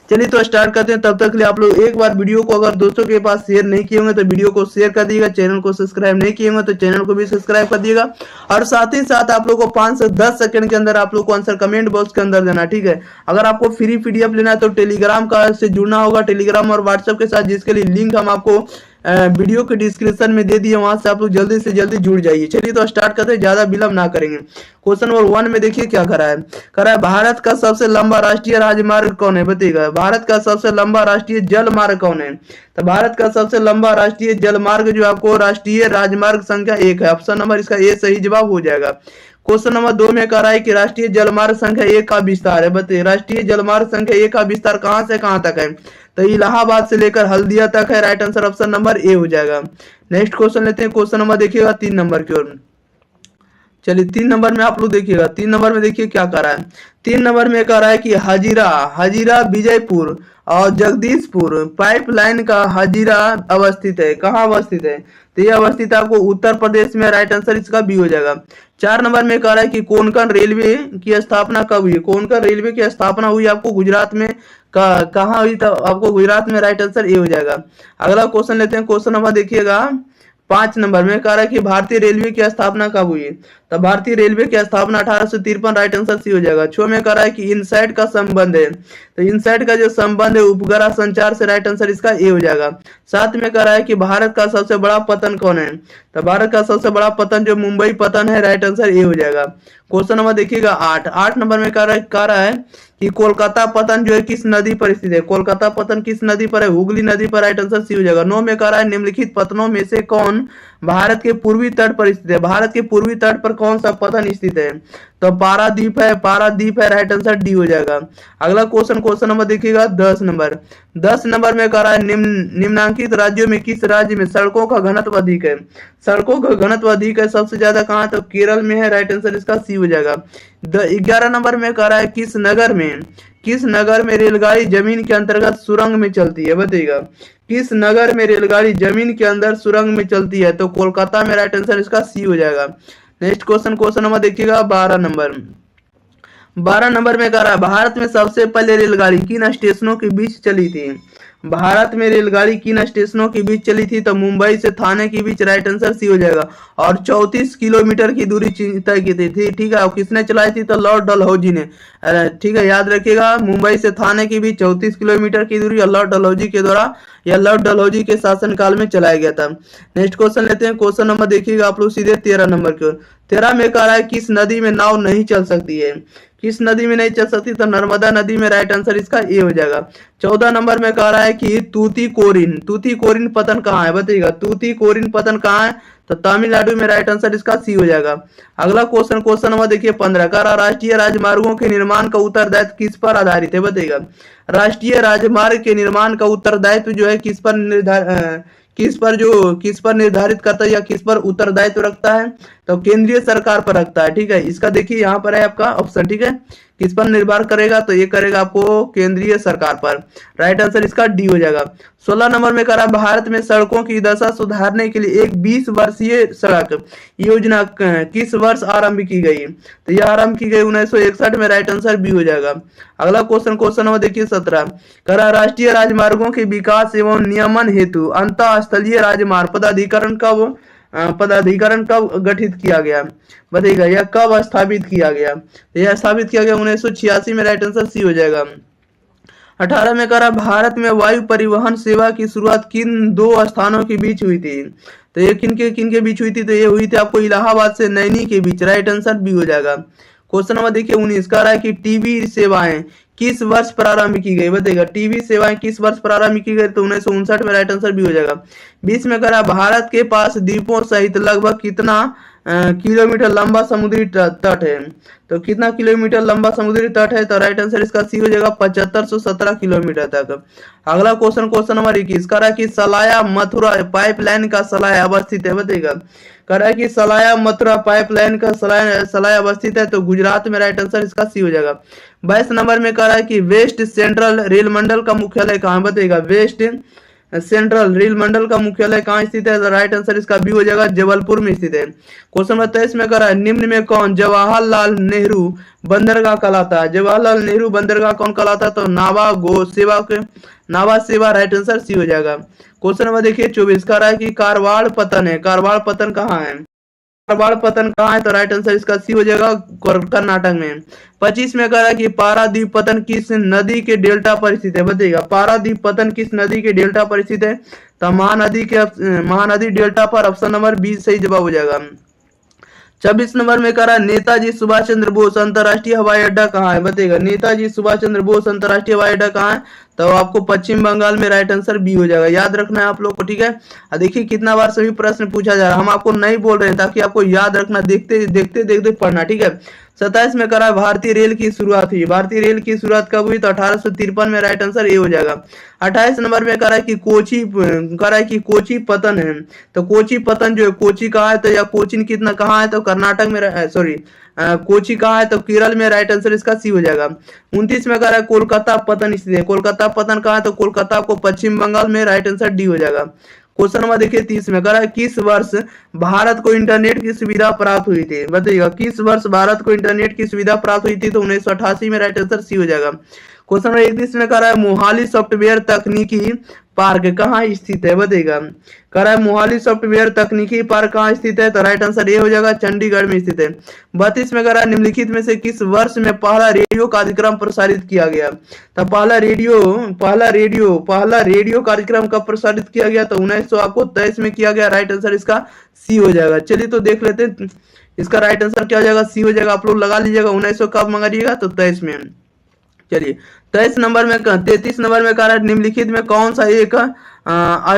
चलिए तो स्टार्ट करते हैं। तब तक के लिए आप लोग एक बार वीडियो को अगर दोस्तों के पास शेयर नहीं किए होंगे तो वीडियो को शेयर कर दिएगा। चैनल को सब्सक्राइब नहीं किए होंगे तो चैनल को भी सब्सक्राइब कर दिएगा। और साथ ही साथ आप लोग को 5 से 10 सेकंड के अंदर आप लोग को आंसर कमेंट बॉक्स के अंदर देना। ठीक है। अगर आपको फ्री पीडीएफ लेना है तो टेलीग्राम का से जुड़ना होगा, टेलीग्राम और व्हाट्सएप के साथ, जिसके लिए लिंक हम आपको वीडियो के डिस्क्रिप्शन में दे दिए, वहां से आप लोग जल्दी से जल्दी जुड़ जाइए। चलिए तो स्टार्ट करते हैं, ज्यादा विलंब ना करेंगे। क्वेश्चन नंबर 1 में देखिए क्या करा है। करा है भारत का सबसे लंबा राष्ट्रीय राजमार्ग कौन है? बताइएगा। भारत का सबसे लंबा राष्ट्रीय जल मार्ग कौन है? तो भारत का सबसे लंबा राष्ट्रीय जल मार्ग जो आपको राष्ट्रीय राजमार्ग संख्या 1 है। ऑप्शन नंबर इसका ए सही जवाब हो जाएगा। क्वेश्चन नंबर 2 में कह रहा है कि राष्ट्रीय जलमार्ग संख्या 1 का विस्तार है। बताइए राष्ट्रीय जलमार्ग संख्या 1 का विस्तार कहां से कहां तक है? तो इलाहाबाद से लेकर हल्दिया तक है। Right answer option number A हो जाएगा। नेक्स्ट क्वेश्चन लेते हैं। क्वेश्चन नंबर देखिएगा 3 नंबर की ओर। चलिए 3 नंबर में आप लोग देखिएगा। 3 नंबर में देखिए क्या कर रहा है। 3 नंबर में कह रहा है कि हजीरा विजयपुर और जगदीशपुर पाइपलाइन का हजीरा अवस्थित है। कहाँ अवस्थित है? तो ये अवस्थित है आपको उत्तर प्रदेश में। राइट आंसर इसका बी हो जाएगा। 4 नंबर में कह रहा है कि कोंकण रेलवे की स्थापना कब हुई? कोंकण रेलवे की स्थापना हुई आपको गुजरात में। कहाँ हुई? तो आपको गुजरात में। राइट आंसर ए हो जाएगा। अगला क्वेश्चन लेते हैं। क्वेश्चन नंबर देखिएगा 5 नंबर में कह रहा है कि भारतीय रेलवे की स्थापना कब हुई? तो भारतीय रेलवे की स्थापना 1853, राइट आंसर सी हो जाएगा। 6 में कह रहा है कि इनसैट का संबंध है, तो इनसैट का जो संबंध है उपग्रह संचार से, राइट आंसर इसका ए हो जाएगा। 7 में कह रहा है कि भारत का सबसे बड़ा पतन कौन है? तो भारत का सबसे बड़ा पतन जो मुंबई पतन है, राइट आंसर ए हो जाएगा। क्वेश्चन नंबर देखिएगा 8 नंबर में कह रहा है कि कोलकाता पतन जो है किस नदी पर स्थित है? कोलकाता पतन किस नदी पर है? हुगली नदी पर, राइट आंसर सी हो जाएगा। 9 में कह रहा है निम्नलिखित पतनों में से कौन भारत के पूर्वी तट पर स्थित है? भारत के पूर्वी तट पर कौन सा पतन स्थित है? तो पारादीप है, राइट आंसर डी हो जाएगा। अगला क्वेश्चन नंबर देखिएगा 10 नंबर में कह रहा है निम्नांकित राज्यों में किस राज्य में सड़कों का घनत्व अधिक है? सड़कों का घनत्व अधिक है सबसे ज्यादा कहाँ? तो केरल में है, राइट आंसर इसका सी हो जाएगा। 11 नंबर में कह रहा है किस नगर में रेलगाड़ी जमीन के अंतर्गत सुरंग में चलती है? बताइएगा किस नगर में रेलगाड़ी जमीन के अंदर सुरंग में चलती है? तो कोलकाता में, राइट आंसर इसका सी हो जाएगा। नेक्स्ट क्वेश्चन नंबर देखिएगा 12 नंबर में कह रहा है भारत में सबसे पहले रेलगाड़ी किन स्टेशनों के बीच चली थी? भारत में रेलगाड़ी किन स्टेशनों के बीच चली थी? तो मुंबई से थाने के बीच, राइट आंसर सी हो जाएगा। और 34 किलोमीटर की दूरी तय की थी, ठीक है। और किसने चलाई थी? तो लॉर्ड डलहौजी ने, ठीक है, याद रखिएगा। मुंबई से थाने के बीच 34 किलोमीटर की दूरी और लॉर्ड डलहौजी के द्वारा या लॉर्ड डलहौजी के शासनकाल में चलाया गया था। नेक्स्ट क्वेश्चन लेते हैं। क्वेश्चन नंबर देखिएगा आप लोग सीधे 13 नंबर की ओर। 13 में कह रहा है किस नदी में नाव नहीं चल सकती है? किस नदी में नहीं चल सकती? तो नर्मदा नदी में, राइट आंसर इसका ए हो जाएगा। 14 नंबर में कह रहा है कि तूतीकोरिन पतन कहाँ है? बताइएगा तूतीकोरिन पतन कहाँ है? तो तमिलनाडु में, राइट आंसर इसका सी हो जाएगा। अगला क्वेश्चन नंबर देखिए 15 का राष्ट्रीय राजमार्गों के निर्माण का उत्तरदायित्व किस पर आधारित है? बताइएगा राष्ट्रीय राजमार्ग के निर्माण का उत्तरदायित्व जो है किस पर निर्धारित करता है या किस पर उत्तरदायित्व रखता है? तो केंद्रीय सरकार पर रखता है, ठीक है। इसका देखिए यहाँ पर है आपका ऑप्शन, ठीक है। किस पर निर्भर करेगा? तो ये करेगा आपको केंद्रीय सरकार पर, राइट आंसर इसका डी हो जाएगा। 16 नंबर में कह रहा भारत में सड़कों की दशा सुधारने के लिए एक 20 वर्षीय सड़क योजना किस वर्ष आरंभ की गई? तो यह आरंभ की गई 1961 में, राइट आंसर बी हो जाएगा। अगला क्वेश्चन नंबर देखिए 17 कह रहा राष्ट्रीय राजमार्गों के विकास एवं नियमन हेतु अंतः स्थलीय राजमार्ग पदाधिकरण कब गठित किया गया? बताइएगा यह कब स्थापित किया गया? यह स्थापित किया गया 1986 में, राइट आंसर सी हो जाएगा। 18 में कह रहा भारत में वायु परिवहन सेवा की शुरुआत किन 2 स्थानों के बीच हुई थी? तो ये किन के बीच हुई थी? तो ये हुई थी आपको इलाहाबाद से नैनी के बीच, राइट आंसर बी हो जाएगा। क्वेश्चन नंबर देखिए 19 कह रहा है कि टीवी सेवाएं किस वर्ष प्रारंभ की गई? बताइएगा टीवी सेवाएं किस वर्ष प्रारंभ की गई? तो 1959 में, राइट आंसर भी हो जाएगा। 20 में कह रहा भारत के पास द्वीपों सहित लगभग कितना किलोमीटर लंबा समुद्री तट है? तो कितना किलोमीटर लंबा समुद्री तट है? तो राइट आंसर इसका सी हो जाएगा 7517 किलोमीटर तक। अगला क्वेश्चन नंबर 21 कह रहा है कि सलाया मथुरा पाइपलाइन का सलाया अवस्थित है? बताइएगा कह रहा है कि सलाया मथुरा पाइपलाइन का सलाया अवस्थित है, तो गुजरात में, राइट आंसर इसका सी हो जाएगा। 22 नंबर में कह रहा है कि वेस्ट सेंट्रल रेल मंडल का मुख्यालय कहाँ? बताइएगा वेस्ट सेंट्रल रेल मंडल का मुख्यालय कहाँ स्थित है? राइट आंसर इसका बी हो जाएगा, जबलपुर में स्थित है। क्वेश्चन नंबर 23 में कह रहा है निम्न में कौन जवाहरलाल नेहरू बंदरगाह कहलाता है? जवाहरलाल नेहरू बंदरगाह कौन कहलाता है? तो नावा सेवा, राइट आंसर सी हो जाएगा। क्वेश्चन नंबर देखिए 24 कह रहा है कि कारवाड़ पतन है, कारवाड़ पतन कहाँ है? कारवाड़ पतन कहाँ है? तो राइट आंसर इसका सी हो जाएगा, कर्नाटक में। 25 में कह रहा है कि पारादीप पतन किस नदी के डेल्टा पर स्थित है? बताइएगा पारादीप पतन किस नदी के डेल्टा पर स्थित है? तो महानदी डेल्टा पर, ऑप्शन नंबर 20 सही जवाब हो जाएगा। 26 नंबर में कह रहा है नेताजी सुभाष चंद्र बोस अंतरराष्ट्रीय हवाई अड्डा कहाँ है? बताइएगा नेताजी सुभाष चंद्र बोस अंतरराष्ट्रीय हवाई अड्डा कहाँ है? तो आपको पश्चिम बंगाल में, राइट आंसर बी हो जाएगा। याद रखना है आप लोग को, ठीक है। देखिए कितना बार सभी प्रश्न पूछा जा रहा है, हम आपको नहीं बोल रहे हैं ताकि आपको याद रखना, देखते पढ़ना, ठीक है। 27 में कह रहा है भारतीय रेल की शुरुआत हुई, भारतीय रेल की शुरुआत कब हुई? तो 1853 में, राइट आंसर ए हो जाएगा। 28 नंबर में कह रहा है कि कोची पतन है, तो कोची पतन जो है कोची कहाँ है? तो या कोचिन कितना कहाँ है? तो कर्नाटक में, सॉरी कोची कहाँ है? तो केरल में, राइट आंसर इसका सी हो जाएगा। 29 में कह रहा है कोलकाता पतन स्थित है, कोलकाता पतन कहाँ है? तो कोलकाता को पश्चिम बंगाल में, राइट आंसर डी हो जाएगा। क्वेश्चन नंबर देखिए 30 में कह रहा है किस वर्ष भारत को इंटरनेट की सुविधा प्राप्त हुई थी? बताइएगा किस वर्ष भारत को इंटरनेट की सुविधा प्राप्त हुई थी? तो 1988 में, राइट आंसर सी हो जाएगा। क्वेश्चन नंबर 31 में कह रहा है मोहाली सॉफ्टवेयर तकनीकी पार्क कहाँ स्थित है बताइएगा। कह रहा है मोहाली सॉफ्टवेयर तकनीकी पार्क कहाँ स्थित है, तो राइट आंसर ये हो जाएगा, चंडीगढ़ में स्थित है। 32 में कह रहा है निम्नलिखित में से किस वर्ष में पहला रेडियो कार्यक्रम प्रसारित किया गया, तो पहला रेडियो कार्यक्रम कब प्रसारित किया गया, तो 1923 में किया गया। राइट आंसर इसका सी हो जाएगा। चलिए तो देख लेते हैं इसका राइट आंसर क्या हो जाएगा, सी हो जाएगा। आप लोग लगा लीजिएगा 1900 कब मंगाइएगा, तो 23 में। चलिए 33 नंबर में कह रहा है निम्नलिखित में कौन सा एक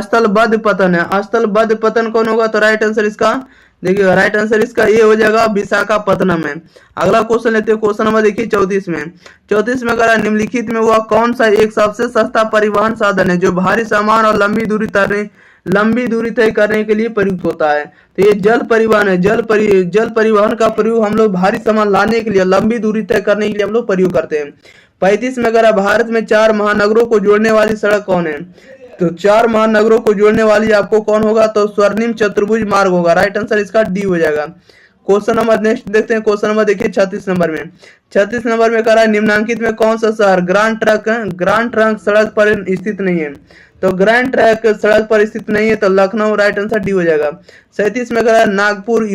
स्थलबद्ध पतन है, स्थलबद्ध पतन कौन होगा, तो राइट आंसर इसका देखिएगा, राइट आंसर इसका ये हो जाएगा विशाखापत्तनम में। अगला क्वेश्चन लेते हैं, क्वेश्चन नंबर देखिए 34 में कह रहा है निम्नलिखित में वह कौन सा एक सबसे सस्ता परिवहन साधन है जो भारी सामान और लंबी दूरी तय करने के लिए प्रयुक्त होता है, तो ये जल परिवहन है। जल परिवहन का प्रयोग हम लोग भारी सामान लाने के लिए, लंबी दूरी तय करने के लिए हम लोग प्रयोग करते हैं। 35 में कह भारत में 4 महानगरों को जोड़ने वाली सड़क कौन है, तो 4 महानगरों को जोड़ने वाली आपको कौन होगा, तो स्वर्णिम चतुर्भुज मार्ग होगा। राइट आंसर इसका डी हो जाएगा। क्वेश्चन नंबर नेक्स्ट देखते हैं, क्वेश्चन नंबर देखिए 36 नंबर में कह रहा है निम्नांकित में कौन सा शहर ग्रांड ट्रंक सड़क पर स्थित नहीं है, तो ग्रैंड ट्रैक सड़क पर स्थित नहीं है, तो लखनऊ। राइट आंसर डी हो जाएगा। 37 में कह रहा है नागपुर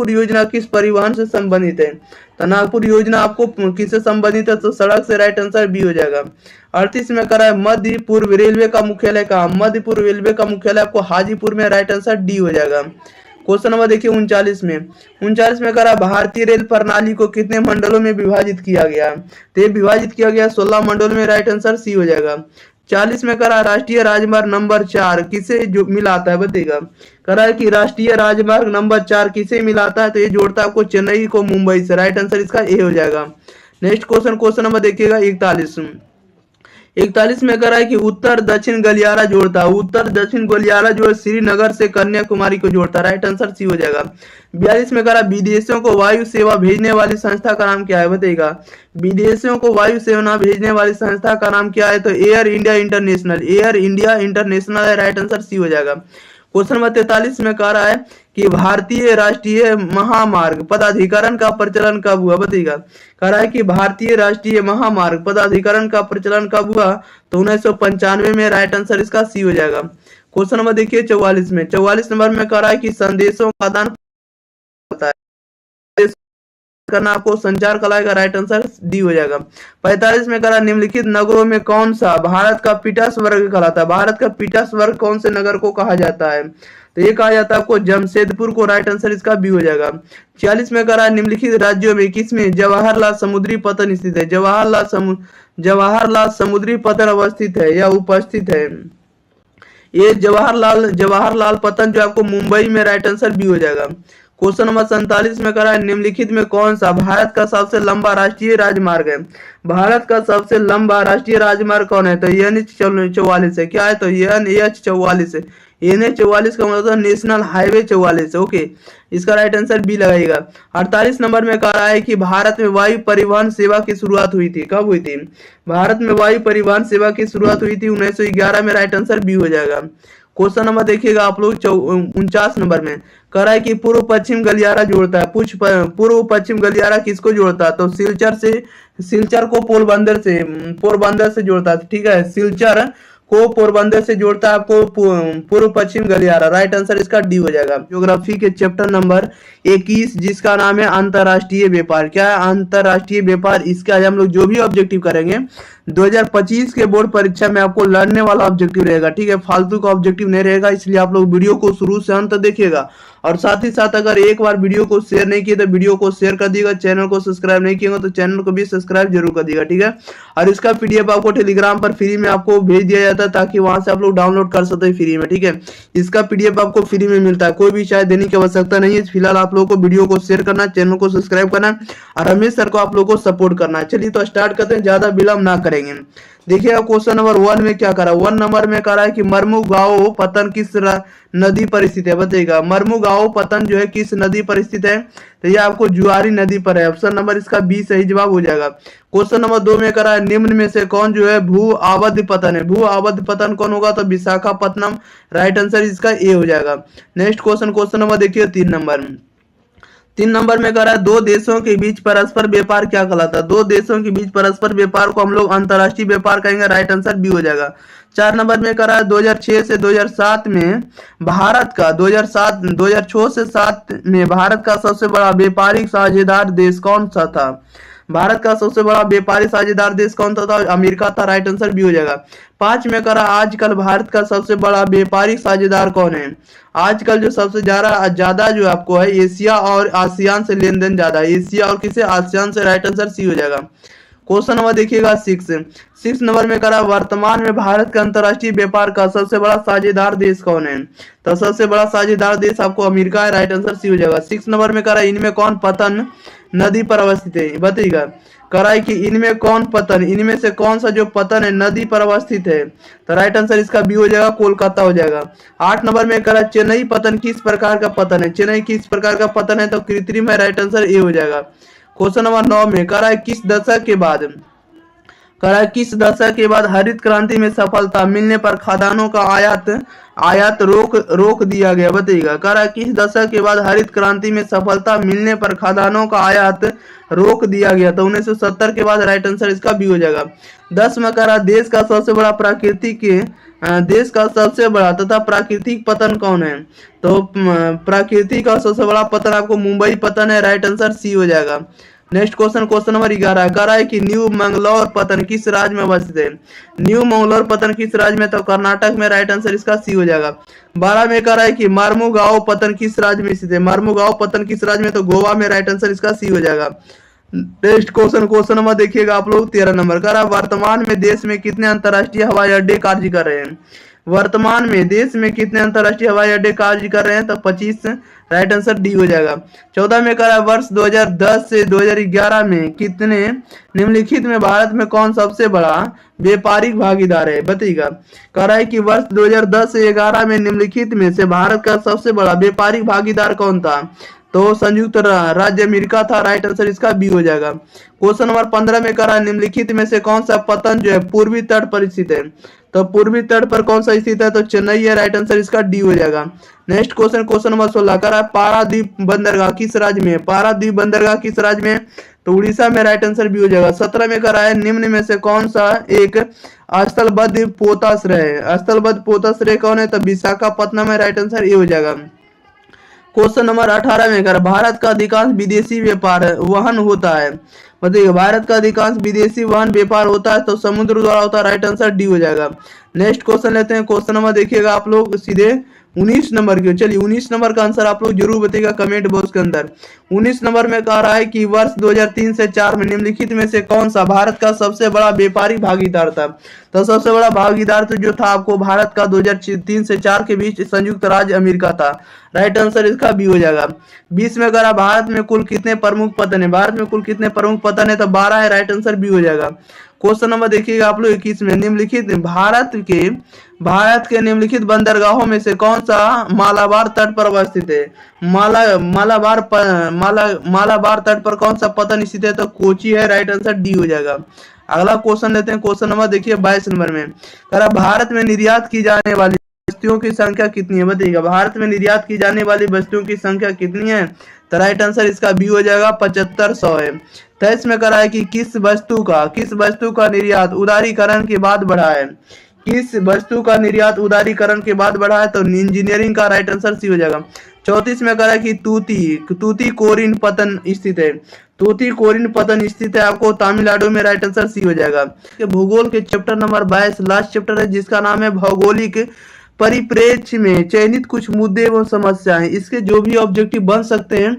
योजना किस परिवहन से संबंधित है, तो नागपुर योजना आपको किससे संबंधित है, तो सड़क से। राइट आंसर बी हो जाएगा। 38 में कह रहा है मध्य पूर्व रेलवे का मुख्यालय कहाँ, मध्य पूर्व रेलवे का मुख्यालय आपको हाजीपुर में। राइट आंसर डी हो जाएगा। क्वेश्चन नंबर देखिए 39 में कह रहा है भारतीय रेल प्रणाली को कितने मंडलों में विभाजित किया गया, तो ये विभाजित किया गया 16 मंडलों में। राइट आंसर सी हो जाएगा। 40 में कह रहा है राष्ट्रीय राजमार्ग नंबर 4 किसे जो मिलाता है बताइएगा। कह रहा है कि राष्ट्रीय राजमार्ग नंबर 4 किसे मिलाता है, तो ये जोड़ता है आपको चेन्नई को मुंबई से। राइट आंसर इसका ए हो जाएगा। नेक्स्ट क्वेश्चन नंबर देखिएगा 41 में कह रहा है कि उत्तर दक्षिण गलियारा जोड़ता है, उत्तर दक्षिण गलियारा जो है श्रीनगर से कन्याकुमारी को जोड़ता है। राइट आंसर सी हो जाएगा। 42 में कह रहा है विदेशियों को वायु सेवा भेजने वाली संस्था का नाम क्या है बताइएगा। विदेशियों को वायु सेवा भेजने वाली संस्था का नाम क्या है, तो एयर इंडिया इंटरनेशनल है। राइट आंसर सी हो जाएगा। क्वेश्चन नंबर 43 में कह रहा है कि भारतीय राष्ट्रीय महामार्ग पदाधिकरण का प्रचलन कब हुआ बताइएगा। कह रहा है कि भारतीय राष्ट्रीय महामार्ग पदाधिकरण का प्रचलन कब हुआ, तो 1995 में। राइट आंसर इसका सी हो जाएगा। क्वेश्चन नंबर देखिए 44 नंबर में कह रहा है कि संदेशों का आदान होता है करना आपको संचार कलाएगा। राइट आंसर डी हो जाएगा। 45 में कह रहा है निम्नलिखित नगरों में कौन सा भारत का पीटर्स वर्ग कहलाता है, भारत का पीटर्स वर्ग कौन से नगर को कहा जाता है, तो ये कहा जाता है आपको जमशेदपुर को। राइट आंसर इसका बी हो जाएगा। 46 में कह रहा है निम्नलिखित राज्यों में किसमें जवाहरलाल समुद्री पतन स्थित है, जवाहरलाल समुद्री पतन अवस्थित है या उपस्थित है, ये जवाहरलाल पतन जो आपको मुंबई में। राइट आंसर बी हो जाएगा। क्वेश्चन नंबर 47 में कह रहा है निम्नलिखित में कौन सा भारत का सबसे लंबा राष्ट्रीय राजमार्ग है, भारत का सबसे लंबा राष्ट्रीय राजमार्ग कौन है, तो NH44 है। क्या है, तो NH44 है। NH44 का मतलब नेशनल हाईवे 44। ओके, इसका राइट आंसर बी लगाइएगा। 48 नंबर में कह रहा है कि भारत में वायु परिवहन सेवा की शुरुआत हुई थी, कब हुई थी, भारत में वायु परिवहन सेवा की शुरुआत हुई थी 1911 में। राइट आंसर बी हो जाएगा। क्वेश्चन नंबर देखिएगा आप लोग 49 नंबर में कह रहा है कि पूर्व पश्चिम गलियारा जोड़ता है, पूर्व पश्चिम गलियारा किसको जोड़ता है, तो सिलचर को पोरबंदर से जोड़ता है। ठीक है, सिलचर को पोरबंदर से जोड़ता है आपको पूर्व पश्चिम गलियारा। राइट आंसर इसका डी हो जाएगा। ज्योग्राफी के चैप्टर नंबर 21 जिसका नाम है अंतरराष्ट्रीय व्यापार। क्या है, अंतरराष्ट्रीय व्यापार। इसका आज हम लोग जो भी ऑब्जेक्टिव करेंगे 2025 के बोर्ड परीक्षा में आपको लड़ने वाला ऑब्जेक्टिव रहेगा। ठीक है, फालतू का ऑब्जेक्टिव नहीं रहेगा, इसलिए आप लोग वीडियो को शुरू से अंत देखिएगा। और साथ ही साथ अगर एक बार वीडियो को शेयर नहीं किए तो वीडियो को शेयर कर दिएगा, चैनल को सब्सक्राइब नहीं किएगा तो चैनल को भी सब्सक्राइब जरूर कर दिएगा। ठीक है, और इसका PDF आपको टेलीग्राम पर फ्री में आपको भेज दिया जाता है ताकि वहां से आप लोग डाउनलोड कर सकते हैं फ्री में। ठीक है, इसका PDF आपको फ्री में मिलता है, कोई भी चार्ज देने की आवश्यकता नहीं है। फिलहाल आप लोगों को वीडियो को शेयर करना, चैनल को सब्सक्राइब करना और रमेश सर को आप लोगों को सपोर्ट करना है। चलिए तो स्टार्ट करते हैं, ज्यादा विलंब ना करेंगे। देखिए क्वेश्चन नंबर 1 में क्या करा, 1 नंबर में कह रहा है कि मर्मुगाओ पतन किस नदी पर स्थित है बताइएगा। मर्मुगाओ पतन जो है किस नदी पर स्थित है, तो ये आपको जुआरी नदी पर है। ऑप्शन नंबर इसका बी सही जवाब हो जाएगा। क्वेश्चन नंबर 2 में कह रहा है निम्न में से कौन जो है भू आबद्ध पतन है, भू आबद्ध पतन कौन होगा, तो विशाखापत्तनम। राइट आंसर इसका ए हो जाएगा। नेक्स्ट क्वेश्चन नंबर देखिए 3 नंबर। 3 नंबर में कह रहा है दो देशों के बीच परस्पर व्यापार क्या कहलाता है? दो देशों के बीच परस्पर व्यापार को हम लोग अंतर्राष्ट्रीय व्यापार कहेंगे। राइट आंसर बी हो जाएगा। 4 नंबर में कह रहा है 2006 से 2007 में भारत का 2006 से 7 में भारत का सबसे बड़ा व्यापारिक साझेदार देश कौन सा था? भारत का सबसे बड़ा व्यापारी साझेदार देश कौन सा था? अमेरिका था। राइट आंसर बी हो जाएगा। 5 में करा आजकल भारत का सबसे बड़ा व्यापारिक साझेदार कौन है? आजकल जो सबसे ज्यादा जो आपको है एशिया और आसियान से लेन देन ज्यादा है। एशिया और किसे? आसियान से। राइट आंसर सी हो जाएगा। क्वेश्चन नंबर देखिएगा 6 नंबर में करा वर्तमान में भारत के अंतर्राष्ट्रीय व्यापार का सबसे बड़ा साझेदार देश कौन है? तो सबसे बड़ा साझेदार देश आपको अमेरिका है। राइट आंसर सी हो जाएगा। 6 नंबर में करा इनमें कौन पतन नदी पर अवस्थित है? बताइएगा कराई कि इनमें कौन पतन, इनमें से कौन सा जो पतन है नदी पर अवस्थित है? तो राइट आंसर इसका बी हो जाएगा, कोलकाता हो जाएगा। 8 नंबर में करा चेन्नई पतन किस प्रकार का पतन है? चेन्नई किस प्रकार का पतन है? तो कृत्रिम है। राइट आंसर ए हो जाएगा। क्वेश्चन नंबर 9 में करा है किस दशक के बाद हरित क्रांति में सफलता मिलने पर खदानों का आयात रोक दिया गया? बताइएगा करा किस दशक के बाद हरित क्रांति में सफलता मिलने पर खदानों का आयात रोक दिया गया? तो 1970 के बाद। राइट आंसर इसका बी हो जाएगा। 10 में करा देश का सबसे बड़ा तथा प्राकृतिक पतन कौन है? तो प्राकृतिक का सबसे बड़ा पतन आपको मुंबई पतन है। राइट आंसर सी हो जाएगा। नेक्स्ट क्वेश्चन नंबर 11 कह रहा है कि न्यू मंगलौर पतन किस राज्य में अवस्थित है? न्यू मंगलौर पतन किस राज्य में? तो कर्नाटक में। राइट आंसर इसका सी हो जाएगा। 12 में कह रहा है कि मार्मुगांव पतन किस राज्य में स्थित है? मार्मुगांव पतन किस राज्य में? तो गोवा में। राइट आंसर इसका सी हो जाएगा। नेक्स्ट क्वेश्चन नंबर देखिएगा आप लोग 13 नंबर कह रहा है वर्तमान में देश में कितने अंतर्राष्ट्रीय हवाई अड्डे कार्य कर रहे हैं? वर्तमान में देश में कितने अंतर्राष्ट्रीय हवाई अड्डे कार्य कर रहे हैं? तो 25। राइट आंसर डी हो जाएगा। 14 में कह रहा है वर्ष 2010 से 2011 में कितने निम्नलिखित में भारत में कौन सबसे बड़ा व्यापारिक भागीदार है? बताइएगा कह रहा है कि वर्ष 2010 से 11 में निम्नलिखित में से भारत का सबसे बड़ा व्यापारिक भागीदार कौन था? तो संयुक्त राज्य अमेरिका था। राइट आंसर इसका बी हो जाएगा। क्वेश्चन नंबर 15 में कह रहा है निम्नलिखित में से कौन सा पतन जो है पूर्वी तट पर स्थित है? तो पूर्वी तट पर कौन सा स्थित है? तो चेन्नई है। राइट आंसर इसका डी हो जाएगा। नेक्स्ट क्वेश्चन नंबर 16 कह रहा है पारादीप बंदरगाह किस राज्य में है? पारादीप बंदरगाह किस राज्य में? तो उड़ीसा में। राइट आंसर बी हो जाएगा। 17 में कह रहा है निम्न में से कौन सा एक स्थलबद्ध पोताश्रय है? स्थलबद्ध पोताश्रय कौन है? तो विशाखापट्टनम है। राइट आंसर ए हो जाएगा। क्वेश्चन नंबर 18 में कर भारत का अधिकांश विदेशी व्यापार वहन होता है? बताइए भारत का अधिकांश विदेशी वाहन व्यापार होता है तो समुद्र द्वारा होता है। राइट आंसर डी हो जाएगा। नेक्स्ट क्वेश्चन लेते हैं। क्वेश्चन नंबर देखिएगा आप लोग सीधे 19 नंबर की। चलिए 19 नंबर का आंसर आप लोग जरूर बताइएगा कमेंट बॉक्स के अंदर। 19 नंबर में कह रहा है कि वर्ष 2003 से 4 में निम्नलिखित में से कौन सा भारत का सबसे बड़ा व्यापारिक भागीदार था? तो सबसे बड़ा भागीदार तो जो था आपको भारत का 2003 से 4 के बीच संयुक्त राज्य अमेरिका था। राइट आंसर इसका बी हो जाएगा। 20 में कह रहा भारत में कुल कितने प्रमुख पतन है? भारत में कुल कितने प्रमुख पतन है? तो 12 है। राइट आंसर बी हो जाएगा। क्वेश्चन नंबर देखिएगा आप लोग 21 में निम्नलिखित भारत के निम्नलिखित बंदरगाहों में से कौन सा मालाबार तट पर अवस्थित है? मालाबार तट पर कौन सा पतन स्थित है? तो कोची है। राइट आंसर डी हो जाएगा। अगला क्वेश्चन लेते हैं। क्वेश्चन नंबर देखिए 22 नंबर में कह रहा भारत में निर्यात की जाने वाली वस्तुओं की संख्या कितनी है? बताइएगा भारत में निर्यात की जाने वाली वस्तुओं की संख्या कितनी है? तो राइट आंसर इसका बी हो जाएगा 7500 है। 23 में करा है कि किस वस्तु का निर्यात उदारीकरण के बाद बढ़ा है? किस वस्तु का निर्यात उदारीकरण के बाद बढ़ा है? तो इंजीनियरिंग का। राइट आंसर सी हो जाएगा। 34 में करा कि तूतीकोरिन पतन स्थित है। तूतीकोरिन पतन स्थित है आपको तमिलनाडु में। राइट आंसर सी हो जाएगा। भूगोल के चैप्टर नंबर 22 लास्ट चैप्टर है जिसका नाम है भौगोलिक परिप्रेक्ष्य में चयनित कुछ मुद्दे एवं समस्याएं। इसके जो भी ऑब्जेक्टिव बन सकते हैं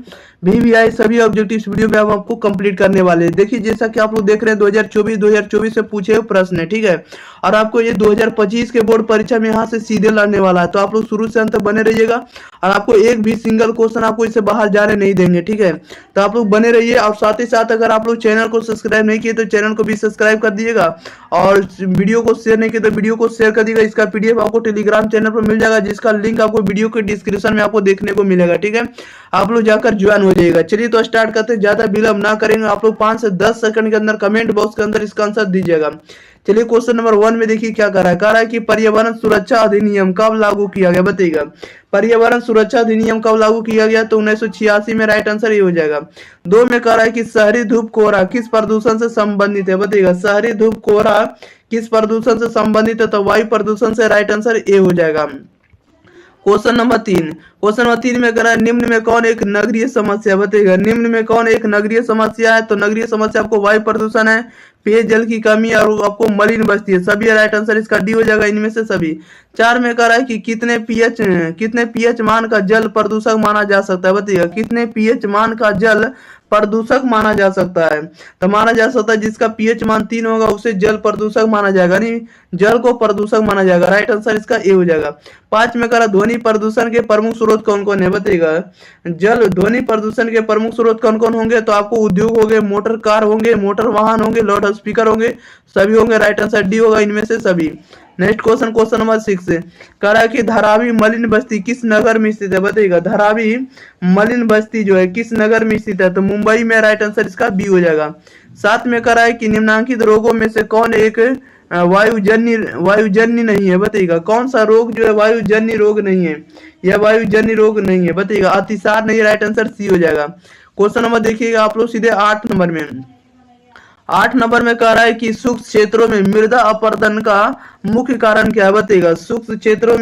VVI सभी ऑब्जेक्टिव वीडियो में हम आपको कंप्लीट करने वाले हैं। देखिए जैसा कि आप लोग देख रहे हैं 2024 से पूछे हुए प्रश्न है, ठीक है। और आपको ये 2025 के बोर्ड परीक्षा में यहाँ से सीधे लड़ने वाला है, तो आप लोग शुरू से अंत तक बने रहिएगा और आपको एक भी सिंगल क्वेश्चन आपको इससे बाहर जाने नहीं देंगे, ठीक है। तो आप लोग बने रहिए और साथ ही साथ अगर आप लोग चैनल को सब्सक्राइब नहीं किए तो चैनल को भी सब्सक्राइब कर दीजिएगा और वीडियो को शेयर नहीं किए तो वीडियो को शेयर कर दीजिएगा। इसका PDF आपको टेलीग्राम चैनल पर मिल जाएगा जिसका लिंक आपको वीडियो के डिस्क्रिप्शन में आपको देखने को मिलेगा, ठीक है। आप लोग जाकर ज्वाइन हो जाएगा। चलिए तो स्टार्ट करते हैं, ज्यादा विलंब ना करेंगे। आप लोग 5 से 10 सेकंड के अंदर कमेंट बॉक्स के अंदर इसका आंसर दीजिएगा। चलिए क्वेश्चन नंबर 1 में देखिए क्या कह रहा है कि पर्यावरण सुरक्षा अधिनियम कब लागू किया गया, बताइएगा। पर्यावरण सुरक्षा अधिनियम कब लागू किया गया, तो 1986 में। राइट आंसर ये हो जाएगा। 2 में कह रहा है कि शहरी धूप कोहरा किस प्रदूषण से संबंधित है, बताइएगा। शहरी धूप कोहरा किस प्रदूषण से संबंधित है, तो वायु प्रदूषण से। राइट आंसर ए हो जाएगा। क्वेश्चन नंबर 3 में कह रहा है निम्न में कौन एक नगरीय समस्या, बताइएगा। निम्न में कौन एक नगरीय समस्या है, तो नगरीय समस्या आपको वायु प्रदूषण है, पेयजल की कमी और आपको मलिन बस्ती है। सभी राइट आंसर इसका डी हो जाएगा, इनमें से सभी। 4 में कह रहा है कि कितने पीएच मान का जल प्रदूषक माना जा सकता है, बताइएगा। कितने पीएच मान का जल प्रदूषक माना जा सकता है, तो माना जा सकता है जिसका पीएच मान 3 होगा उसे जल प्रदूषक माना जाएगा, नहीं जल को प्रदूषक माना जाएगा। राइट आंसर इसका ए हो जाएगा। 5 में करा ध्वनि प्रदूषण के प्रमुख स्रोत कौन कौन है, बताइएगा। जल ध्वनि प्रदूषण के प्रमुख स्रोत कौन कौन होंगे, तो आपको उद्योग होंगे, मोटर कार होंगे, मोटर वाहन होंगे, लाउड स्पीकर होंगे, सभी होंगे। राइट आंसर डी होगा, इनमें से सभी। नेक्स्ट क्वेश्चन नंबर 6 कह रहा है कि धारावी मलिन बस्ती किस नगर में स्थित है, बताइएगा। धारावी मलिन बस्ती जो है किस नगर में स्थित है, तो मुंबई में। राइट आंसर इसका बी हो जाएगा। 7 में कह रहा है कि निम्नलिखित रोगों में से कौन एक वायुजन्य नहीं है, बताइएगा। कौन सा रोग जो है वायुजन्य रोग नहीं है, यह वायुजन्य रोग नहीं है, बताइएगा। अतिसार नहीं। राइट आंसर सी हो जाएगा। क्वेश्चन नंबर देखिएगा आप लोग सीधे 8 नंबर में। 8 नंबर में कह रहा है कि सूक्ष्म क्षेत्रों में मृदा अपरदन का मुख्य कारण क्या है, बताइएगा। सूक्ष्म क्षेत्रों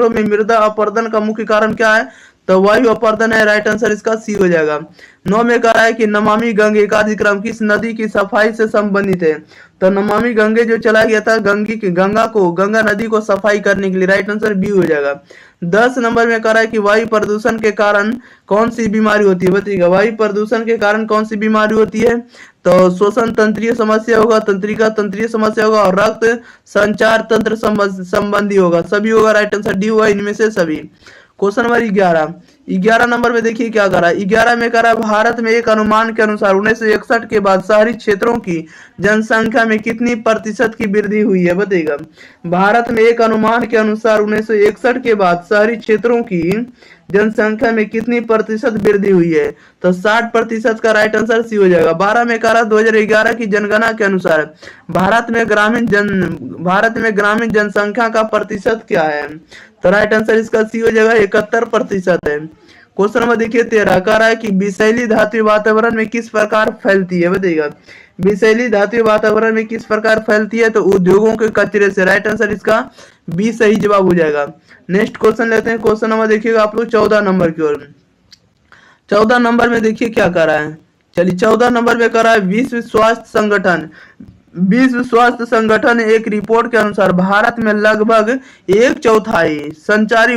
में मृदा अपरदन का मुख्य कारण क्या है, तो वायु अपरदन है। राइट आंसर इसका सी हो जाएगा। 9 में कह रहा है कि नमामि गंगे कार्यक्रम किस नदी की सफाई से संबंधित है, तो नमामि गंगे जो चला गया था गंगा नदी को सफाई करने के लिए। राइट आंसर बी हो जाएगा। 10 नंबर में कह रहा है कि वायु प्रदूषण के कारण कौन सी बीमारी होती है, बताइएगा। वायु प्रदूषण के कारण कौन सी बीमारी होती है, तो श्वसन तंत्रीय समस्या होगा, तंत्रिका तंत्रीय समस्या होगा, और रक्त संचार तंत्र संबंधी होगा, सभी होगा। राइट आंसर डी होगा, इनमें से सभी। क्वेश्चन नंबर 11 नंबर में देखिए क्या कर रहा है। 11 में कह रहा है भारत में एक अनुमान के अनुसार 1961 के बाद शहरी क्षेत्रों की जनसंख्या में कितनी प्रतिशत की वृद्धि हुई है, बताइएगा। भारत में एक अनुमान के अनुसार 1961 के बाद शहरी क्षेत्रों की जनसंख्या में कितनी प्रतिशत वृद्धि हुई है, तो 60% का। राइट आंसर सी हो जाएगा। 12 में कह रहा 2011 की जनगणना के अनुसार भारत में ग्रामीण जनसंख्या का प्रतिशत क्या है, तो राइट आंसर इसका सी हो जाएगा, 71% है। क्वेश्चन नंबर देखिए 13 कह रहा है कि विषैली धातु वातावरण में किस प्रकार फैलती है, बताइएगा। विषैली धातु वातावरण में किस प्रकार फैलती है, तो उद्योगों के कचरे से। राइट आंसर इसका बी सही जवाब हो जाएगा। नेक्स्ट क्वेश्चन लेते हैं। क्वेश्चन नंबर देखिएगा आप लोग 14 नंबर की ओर। 14 नंबर में देखिए क्या कर रहा है। चलिए 14 नंबर में कर रहा है विश्व स्वास्थ्य संगठन एक रिपोर्ट के अनुसार भारत में लगभग 1/4 संचारी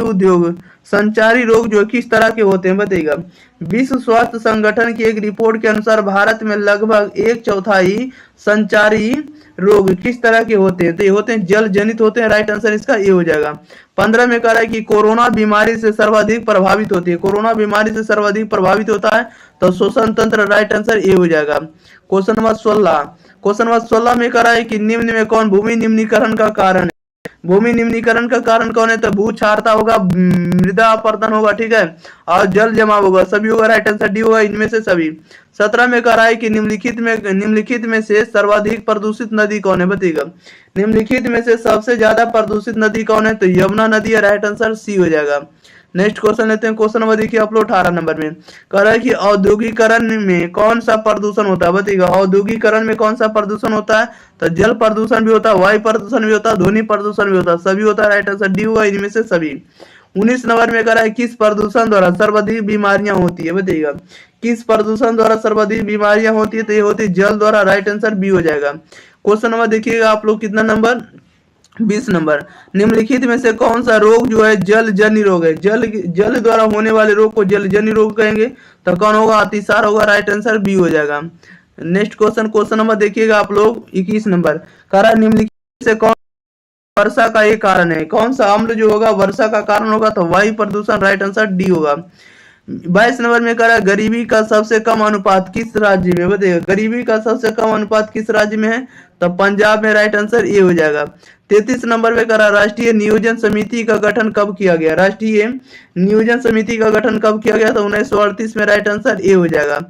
रोग जो किस तरह के होते हैं, बताइएगा। विश्व स्वास्थ्य संगठन की एक रिपोर्ट के अनुसार भारत में लगभग 1/4 संचारी रोग किस तरह के होते हैं, तो ये होते हैं जल जनित होते हैं। राइट आंसर इसका ये हो जाएगा। 15 में कह रहा है कि कोरोना बीमारी से सर्वाधिक प्रभावित होती है। कोरोना बीमारी से सर्वाधिक प्रभावित होता है तो श्वसन तंत्र। राइट आंसर ये हो जाएगा। क्वेश्चन नंबर 16 में कह रहा है कि निम्न में कौन भूमि निम्नीकरण का कारण है। भूमि निम्नीकरण का कारण कौन है, तो भू क्षारता होगा, मृदा अपरदन होगा, ठीक है, और जल जमाव होगा, सभी होगा। राइट आंसर डी होगा, इनमें से सभी। 17 में कह रहा है कि निम्नलिखित में से सर्वाधिक प्रदूषित नदी कौन है, बताइएगा। निम्नलिखित में से सबसे ज्यादा प्रदूषित नदी कौन है, तो यमुना नदी है। राइट आंसर सी हो जाएगा। नेक्स्ट क्वेश्चन लेते हैं। क्वेश्चन नंबर देखिए आप लोग 18 नंबर में कह रहा है कि औद्योगिकरण में कौन सा प्रदूषण होता है, बताइएगा। औद्योगिकरण में कौन सा प्रदूषण होता है, तो जल प्रदूषण भी होता है, वायु प्रदूषण भी होता है, ध्वनि प्रदूषण भी होता है, सभी होता है। राइट आंसर डी हुआ, इनमें से सभी। 19 नंबर में कह रहा है किस प्रदूषण द्वारा सर्वाधिक बीमारियां होती है, बताइएगा। किस प्रदूषण द्वारा सर्वाधिक बीमारियां होती है, तो ये होती है जल द्वारा। राइट आंसर बी हो जाएगा। क्वेश्चन नंबर देखिएगा आप लोग कितना नंबर, 20 नंबर। निम्नलिखित में से कौन सा रोग जो है जलजन्य रोग है, जल द्वारा होने वाले रोग को जलजन्य रोग कहेंगे, तो कौन होगा, अतिसार होगा। राइट आंसर बी हो जाएगा। नेक्स्ट क्वेश्चन नंबर देखिएगा आप लोग 21 नंबर। कह रहा है निम्नलिखित से कौन वर्षा का एक कारण है, कौन सा अम्ल जो होगा वर्षा का कारण होगा, तो वायु प्रदूषण। राइट आंसर डी होगा। 22 नंबर में करा गरीबी का सबसे कम अनुपात किस राज्य में, बताइएगा गरीबी का सबसे कम अनुपात किस राज्य में है, तो पंजाब में। राइट आंसर ए हो जाएगा। 33 नंबर में करा राष्ट्रीय नियोजन समिति का गठन कब किया गया, राष्ट्रीय नियोजन समिति का गठन कब किया गया, तो 1938 में। राइट आंसर ए हो जाएगा।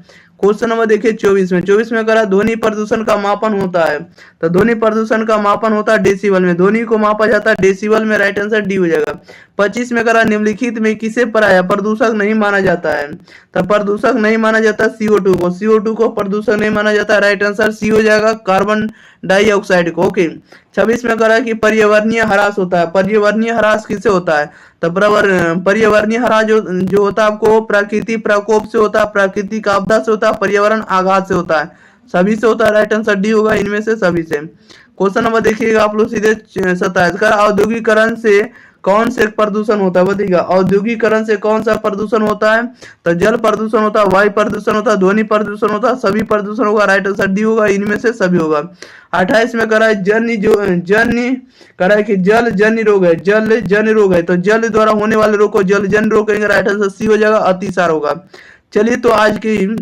क्वेश्चन नंबर देखिए 24 में करा ध्वनि प्रदूषण का मापन होता है, तो ध्वनि प्रदूषण का मापन होता है डेसिबल में, ध्वनि को मापा जाता है डेसिबल में। राइट आंसर डी हो जाएगा। 25 में करा निम्नलिखित में किसे पराया प्रदूषक नहीं माना जाता है, तो प्रदूषक नहीं माना जाता CO2 को, CO2 को प्रदूषक नहीं माना जाता। राइट आंसर सी हो जाएगा, कार्बन डाइऑक्साइड को। ओके। 26 में करा कि पर्यावरणीय ह्रास होता है, पर्यावरणीय ह्रास किससे होता है, तो पर्यावरणीय ह्रास जो होता है आपको प्राकृतिक प्रकोप से होता है, प्राकृतिक आपदा से होता है, पर्यावरण आघात से होता है, सभी से होता है। राइट आंसर डी होगा, इनमें से सभी से। क्वेश्चन नंबर देखिएगा आप लोग सीधे 27 का औद्योगिकरण से कौन से प्रदूषण होता है, बताइएगा औद्योगिकरण से कौन सा प्रदूषण होता है, तो जल प्रदूषण होता है, वायु प्रदूषण होता है, ध्वनि प्रदूषण होता है, सभी प्रदूषण होगा। राइट आंसर डी होगा, इनमें से सभी होगा। 28 में करा है जन्य करा है कि जल जन्य रोग है, जल जन्य रोग है, तो जल द्वारा होने वाले रोग को जल जन्य रोग कहेंगे। राइट आंसर सी हो जाएगा, अतिसार होगा। चलिए तो आज की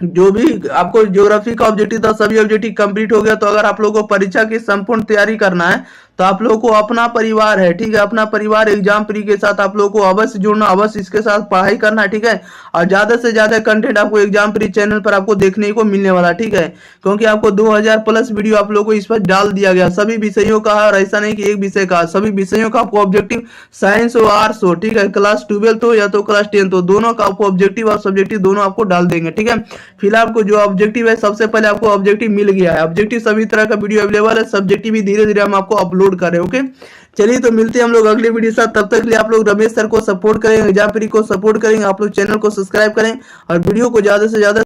जो भी आपको ज्योग्राफी का ऑब्जेक्टिव था सभी ऑब्जेक्टिव कंप्लीट हो गया। तो अगर आप लोगों को परीक्षा की संपूर्ण तैयारी करना है तो आप लोगों को अपना परिवार है, ठीक है, अपना परिवार एग्जाम प्री के साथ आप लोगों को अवश्य जुड़ना, अवश्य इसके साथ पढ़ाई करना है, ठीक है। और ज्यादा से ज्यादा कंटेंट आपको एग्जाम प्री चैनल पर आपको देखने को मिलने वाला, ठीक है, क्योंकि आपको 2000 प्लस वीडियो आप लोगों को इस पर डाल दिया गया सभी विषयों का। और ऐसा नहीं कि एक विषय का, सभी विषयों का आपको ऑब्जेक्टिव साइंस हो आर्ट्स हो, ठीक है, क्लास 12 हो या तो क्लास 10 हो, दोनों का आपको ऑब्जेक्टिव और सब्जेक्टिव दोनों आपको डाल देंगे, ठीक है। फिलहाल आपको जो ऑब्जेक्टिव है सबसे पहले आपको ऑब्जेक्टिव मिल गया है, ऑब्जेक्टिव सभी तरह का वीडियो अवेलेबल है, सब्जेक्टिव भी धीरे धीरे हम आपको अपलोड कर रहे हैं। ओके, चलिए तो मिलते हैं हम लोग अगले वीडियो के साथ। तब तक के लिए आप लोग रमेश सर को सपोर्ट करें, एग्जाम प्री को सपोर्ट करेंगे, आप लोग चैनल को सब्सक्राइब करें और वीडियो को ज्यादा से ज्यादा